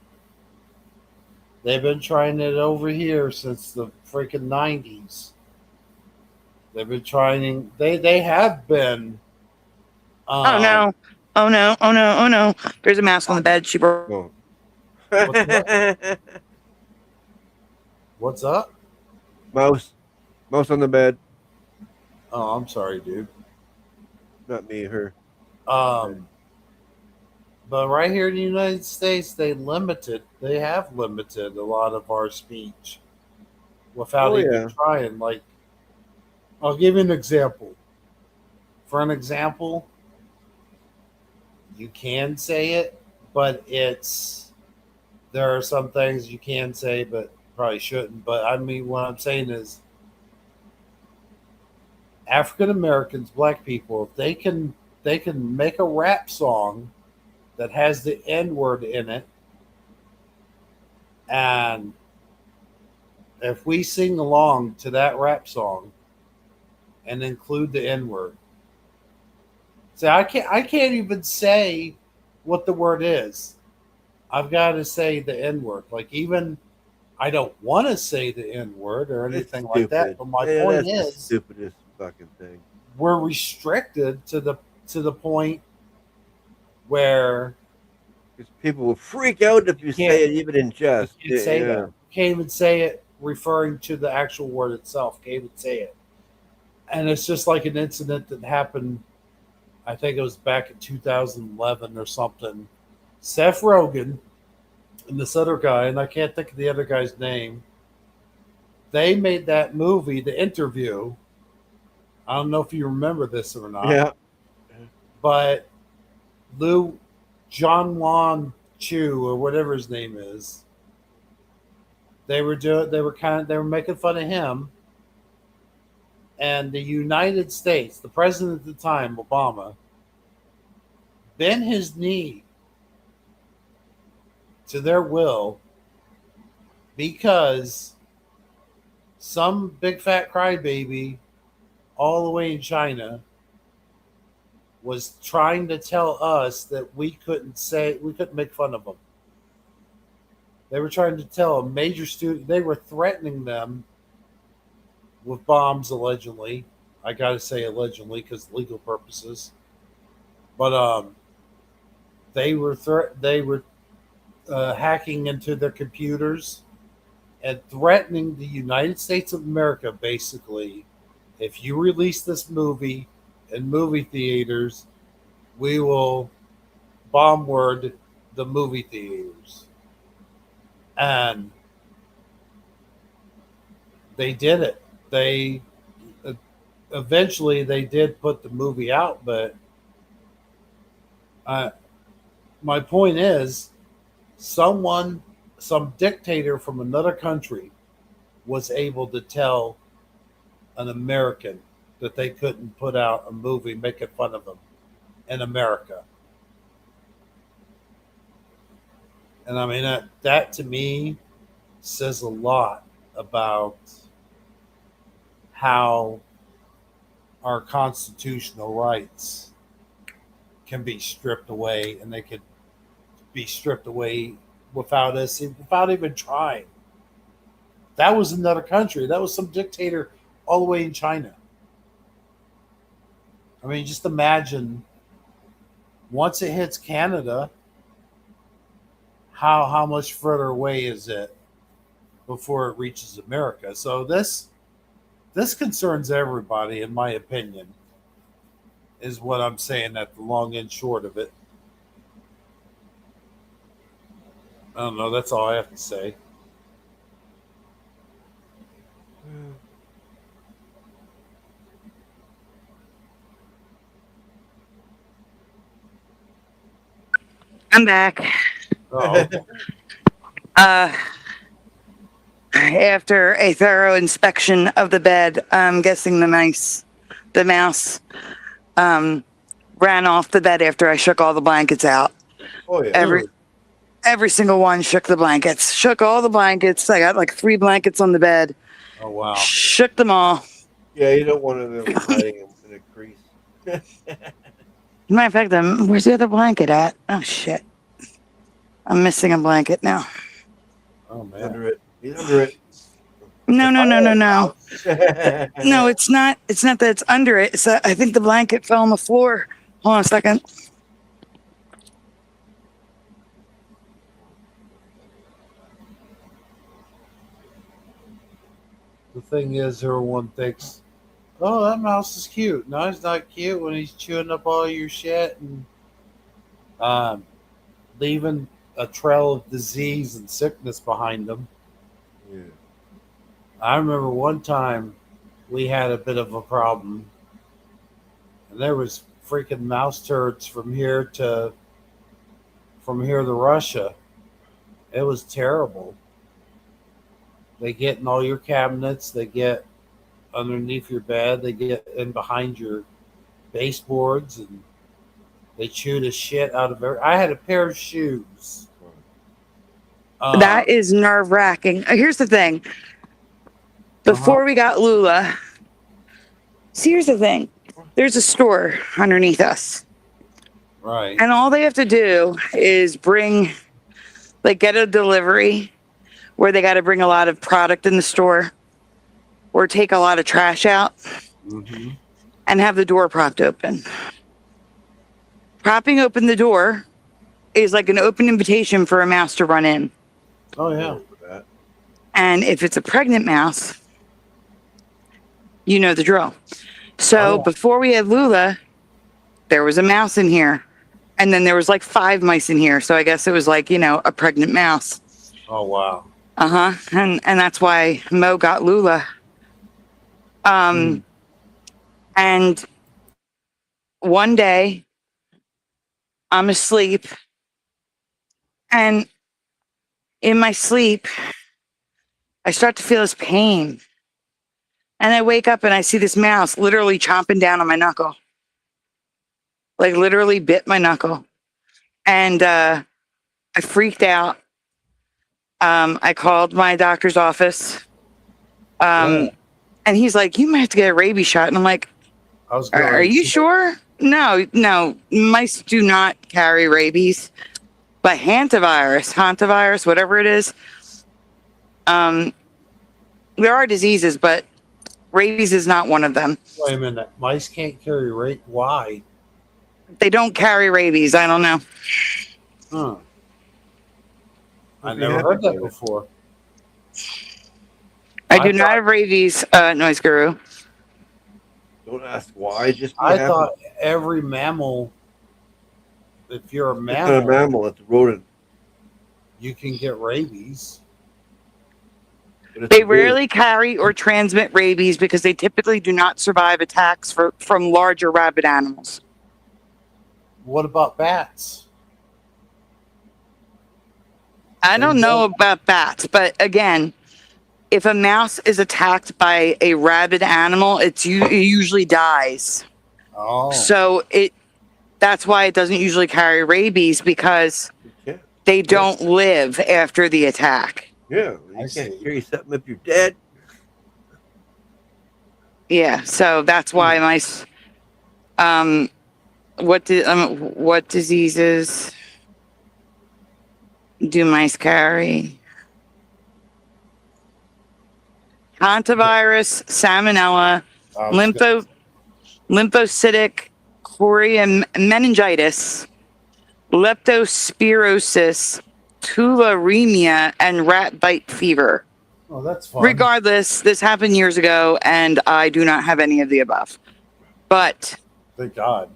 They've been trying it over here since the freaking 90s. They've been trying. They have been. Oh no! Oh no! Oh no! Oh no! There's a mouse on the bed. She broke. What's up? Mouse on the bed. Oh, I'm sorry, dude. Not me, her. But right here in the United States, they have limited a lot of our speech without even trying. Like, I'll give you an example. For an example, you can say it, but there are some things you can say, but probably shouldn't. But I mean, what I'm saying is African Americans, black people, if they can make a rap song that has the N-word in it, and if we sing along to that rap song and include the N-word. So I can't even say what the word is. I've got to say the N-word. Like, even I don't want to say the N-word or anything like that. But my point that's the is, stupidest fucking thing. we're restricted to the point where Because people will freak out if you say it, even in jest. you can't say that. You can't even say it referring to the actual word itself. Can't even say it. And it's just like an incident that happened, I think it was back in 2011 or something. Seth Rogen and this other guy, and I can't think of the other guy's name, they made that movie, The Interview. I don't know if you remember this or not. Yeah. But John Wan Chu, or whatever his name is, they were making fun of him. And the United States, the president at the time, Obama, bent his knee to their will because some big fat crybaby all the way in China was trying to tell us that we couldn't make fun of them. They were trying to tell a major student, they were threatening them with bombs, allegedly. I got to say allegedly because legal purposes. But they were hacking into their computers and threatening the United States of America, basically, if you release this movie in movie theaters, we will bombard the movie theaters. And they did it. They eventually they did put the movie out, but my point is, some dictator from another country was able to tell an American that they couldn't put out a movie making fun of them in America. And I mean, that to me says a lot about how our constitutional rights can be stripped away, and they could be stripped away without even trying. That was another country. That was some dictator all the way in China. I mean, just imagine once it hits Canada, how much further away is it before it reaches America? So this concerns everybody, in my opinion, is what I'm saying at the long and short of it. I don't know. That's all I have to say. I'm back. Oh. After a thorough inspection of the bed, I'm guessing the mouse ran off the bed after I shook all the blankets out. Oh yeah. Every single one shook the blankets. Shook all the blankets. I got like 3 blankets on the bed. Oh wow. Shook them all. Yeah, you don't want them hiding in a crease. Matter of fact, where's the other blanket at? Oh shit. I'm missing a blanket now. Oh man. He's under it. No. No, it's not. It's not that it's under it. It's I think the blanket fell on the floor. Hold on a second. The thing is, everyone thinks, oh, that mouse is cute. No, he's not cute when he's chewing up all your shit and leaving a trail of disease and sickness behind them. Yeah. I remember one time we had a bit of a problem, and there was freaking mouse turds from here to Russia. It was terrible. They get in all your cabinets. They get underneath your bed. They get in behind your baseboards, and they chew the shit out of everything. I had a pair of shoes. That is nerve-wracking. Here's the thing. Before we got Lula, see, here's the thing. There's a store underneath us. Right. And all they have to do is get a delivery where they got to bring a lot of product in the store or take a lot of trash out Mm-hmm. and have the door propped open. Propping open the door is like an open invitation for a mouse to run in. Oh, yeah. And if it's a pregnant mouse, you know the drill. So before we had Lula, there was a mouse in here. And then there was like 5 mice in here. So I guess it was like, a pregnant mouse. Oh, wow. Uh-huh. And that's why Mo got Lula. And one day I'm asleep, and in my sleep I start to feel this pain. And I wake up and I see this mouse literally chomping down on my knuckle. Like literally bit my knuckle. And I freaked out. I called my doctor's office. And he's like, you might have to get a rabies shot. And I'm like, are you sure? No, mice do not carry rabies. But hantavirus, whatever it is, there are diseases, but rabies is not one of them. Wait a minute. Mice can't carry rabies. Why? They don't carry rabies. I don't know. Huh. I never heard that before. I do not have rabies, Noise Guru. Don't ask why. Just I thought every mammal, if you're a it's mammal, not a mammal. It's a rodent. you can get rabies. They rarely carry or transmit rabies because they typically do not survive attacks from larger rabid animals. What about bats? I don't know about bats, but again, if a mouse is attacked by a rabid animal, it usually dies. Oh. So that's why it doesn't usually carry rabies, because they don't live after the attack. Yeah, you can't carry something if you're dead. Yeah, so that's why mice. What diseases do mice carry? Hantavirus, salmonella, lymphocytic chorea, meningitis, leptospirosis, tularemia, and rat bite fever. Oh, that's fun. Regardless, this happened years ago, and I do not have any of the above. But thank God.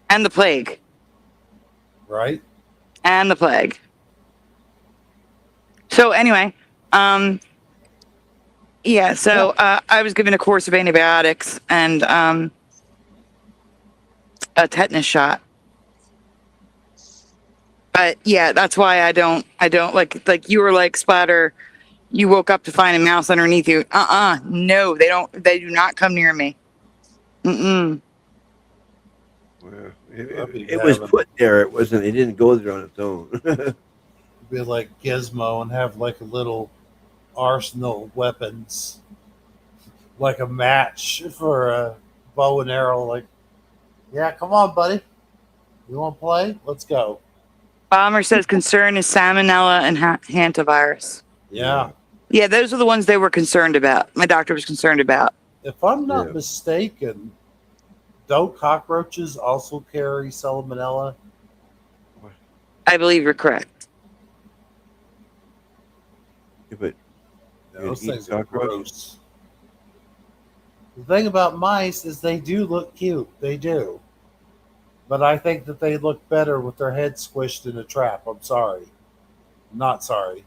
And the plague. Right? And the plague. So anyway, yeah, so I was given a course of antibiotics and a tetanus shot. But yeah, that's why I don't like you were like, Splatter, you woke up to find a mouse underneath you. No, they do not come near me. Mm-mm. Well, it was put there. It wasn't. It didn't go there on its own. Be like Gizmo and have like a little arsenal of weapons, like a match for a bow and arrow. Like, yeah, come on, buddy. You want to play? Let's go. Bomber says concern is salmonella and hantavirus. Yeah. Yeah, those are the ones they were concerned about. My doctor was concerned about. If I'm not mistaken, don't cockroaches also carry salmonella? I believe you're correct. Yeah, but those things are gross. The thing about mice is they do look cute. They do. But I think that they look better with their head squished in a trap. I'm sorry. Not sorry.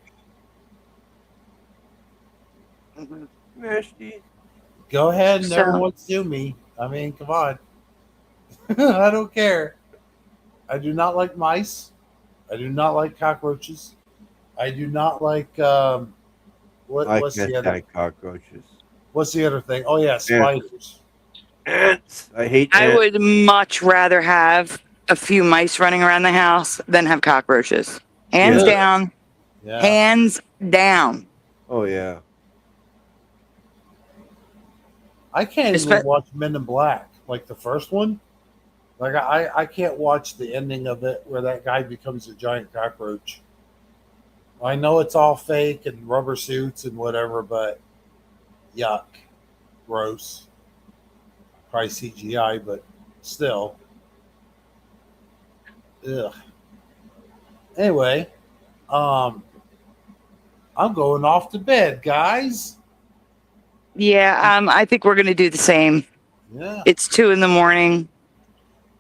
Nasty. Go ahead and never want to do me. I mean, come on. I don't care. I do not like mice. I do not like cockroaches. I do not like what's the other cockroaches? What's the other thing? Oh yeah, spiders. Ants. I hate ants. I would much rather have a few mice running around the house than have cockroaches. Hands down. Yeah. Hands down. Oh yeah. I can't It's even but- watch Men in Black, like the first one. Like I can't watch the ending of it where that guy becomes a giant cockroach. I know it's all fake and rubber suits and whatever, but yuck, gross. Probably CGI, but still. Ugh. Anyway, I'm going off to bed, guys. Yeah, I think we're gonna do the same. Yeah. It's 2 a.m,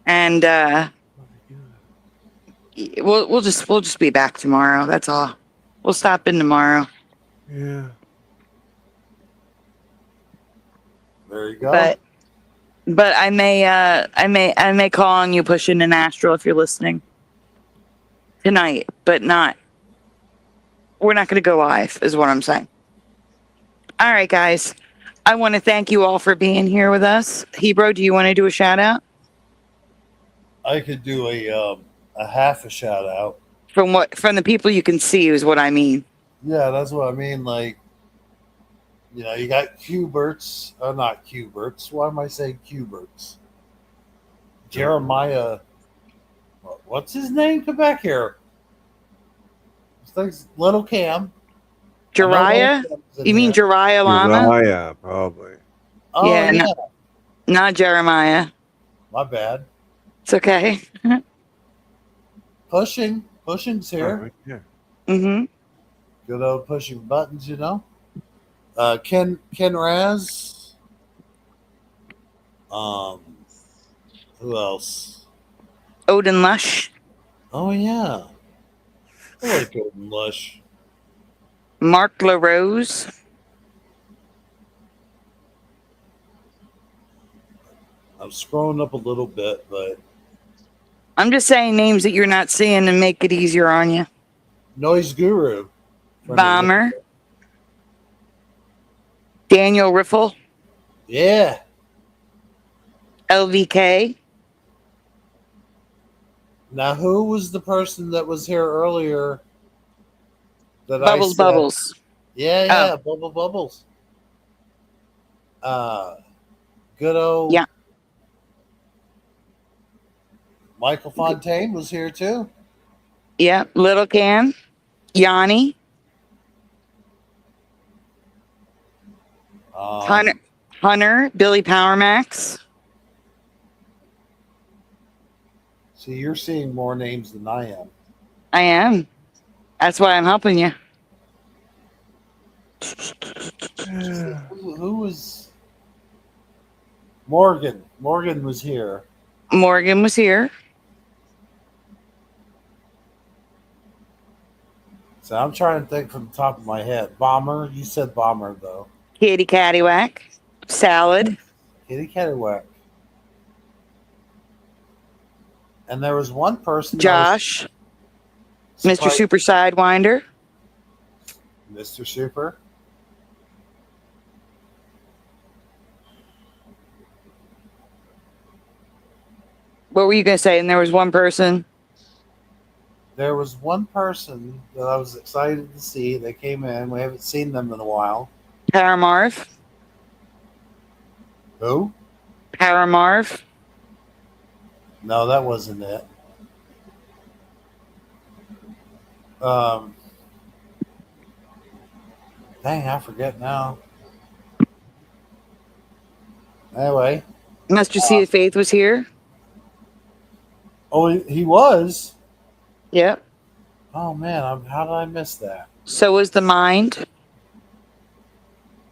and we'll just be back tomorrow. That's all. We'll stop in tomorrow. Yeah. There you go. But I may call on you pushing an astral if you're listening tonight, but not. We're not going to go live, is what I'm saying. All right, guys. I want to thank you all for being here with us. Hebro, do you want to do a shout out? I could do a half a shout out. From the people you can see is what I mean. Yeah, that's what I mean. Like, you know, you got Cuberts, not Cuberts. Why am I saying Cuberts? Jeremiah, what's his name? Come back here. This Little Cam. Jariah? You mean Jariah Lama? Uriah, probably. Oh, yeah, yeah. Not Jeremiah. My bad. It's okay. Pushing's here. Yeah. Mm-hmm. Good old pushing buttons, you know. Ken Raz. Who else? Odin Lush. Oh yeah. I like Odin Lush. Mark LaRose. I'm scrolling up a little bit, but I'm just saying names that you're not seeing and make it easier on you. Noise Guru. Bomber. Daniel Riffle. Yeah. LVK. Now, who was the person that was here earlier? That Bubbles I said, Bubbles. Yeah, Bubbles. Good old Michael Fontaine was here too. Yeah, Little Cam. Yanni. Hunter. Billy Powermax. See, you're seeing more names than I am. I am. That's why I'm helping you. Who was Morgan? Morgan was here. Morgan was here. So I'm trying to think from the top of my head. Bomber, you said Bomber though. Kitty Caddywhack. Salad. Kitty Caddywhack. And there was one person. Josh. Mr. Super Sidewinder. Mr. Super. What were you going to say? And there was one person. There was one person that I was excited to see. They came in. We haven't seen them in a while. Paramarv. Who? Paramarv. No, that wasn't it. Dang, I forget now. Anyway. Mustard Seed of Faith was here. Oh, he was? Yep. Oh, man. How did I miss that? So was the Mind.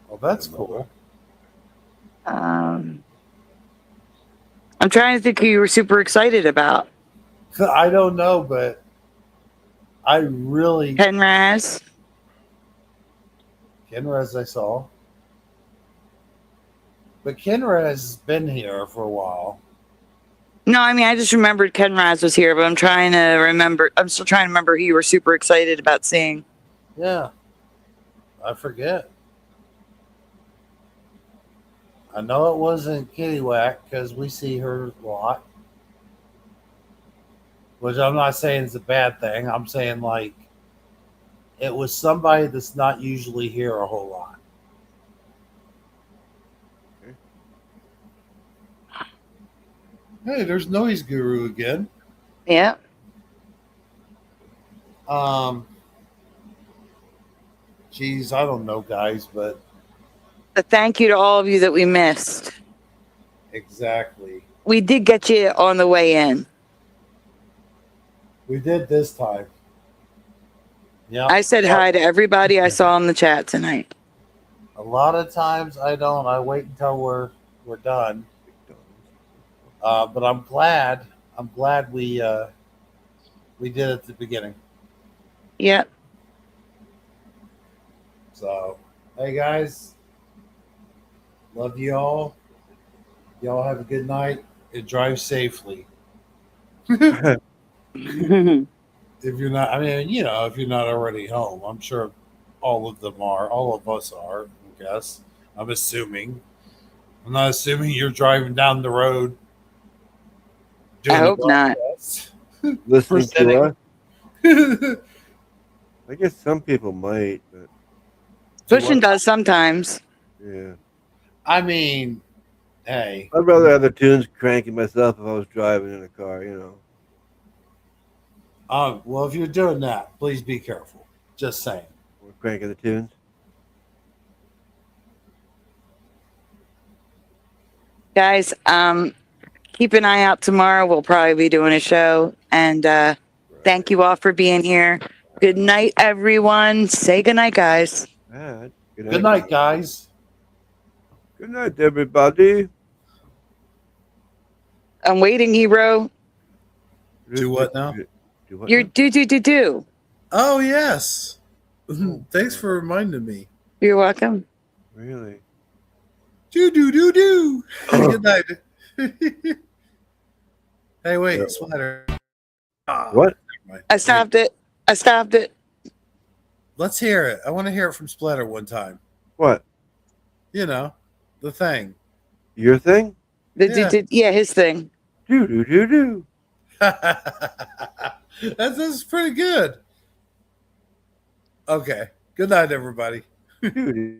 Well, that's cool. I'm trying to think who you were super excited about. I don't know, but I really... Penraz. Kenraz I saw. But Kenraz has been here for a while. No, I mean, I just remembered Ken Raz was here, but I'm still trying to remember who you were super excited about seeing. Yeah. I forget. I know it wasn't Kitty Whack because we see her a lot. Which I'm not saying is a bad thing. I'm saying, like, it was somebody that's not usually here a whole lot. Hey, there's Noise Guru again. Yeah. Geez, I don't know, guys, but A thank you to all of you that we missed. exactly. We did get you on the way in. We did this time. Yeah. I said hi to everybody I saw in the chat tonight. A lot of times I don't. I wait until we're done. But I'm glad. I'm glad we did it at the beginning. Yep. So, hey guys, love you all. Y'all have a good night and drive safely. If you're not, I mean, you know, if you're not already home, I'm sure all of them are. All of us are, I guess. I'm assuming. I'm not assuming you're driving down the road. I hope not. Listening to Presenting- us. I guess some people might, but Pushing does sometimes. yeah. I mean, hey. I'd rather have the tunes cranking myself if I was driving in a car, you know. Well, if you're doing that, please be careful. Just saying. We're cranking the tunes. Guys, keep an eye out tomorrow. We'll probably be doing a show. And thank you all for being here. Good night, everyone. Say good night, guys. Good night, guys. Good night, everybody. I'm waiting, hero. Do what now? Do what You're now? do. Oh, yes. Thanks for reminding me. You're welcome. Really? Do. Good night. Hey, wait, Splatter. What? I stopped it. Let's hear it. I want to hear it from Splatter one time. What? You know, the thing. Your thing? Yeah, his thing. Do. That's pretty good. Okay. Good night, everybody. Do.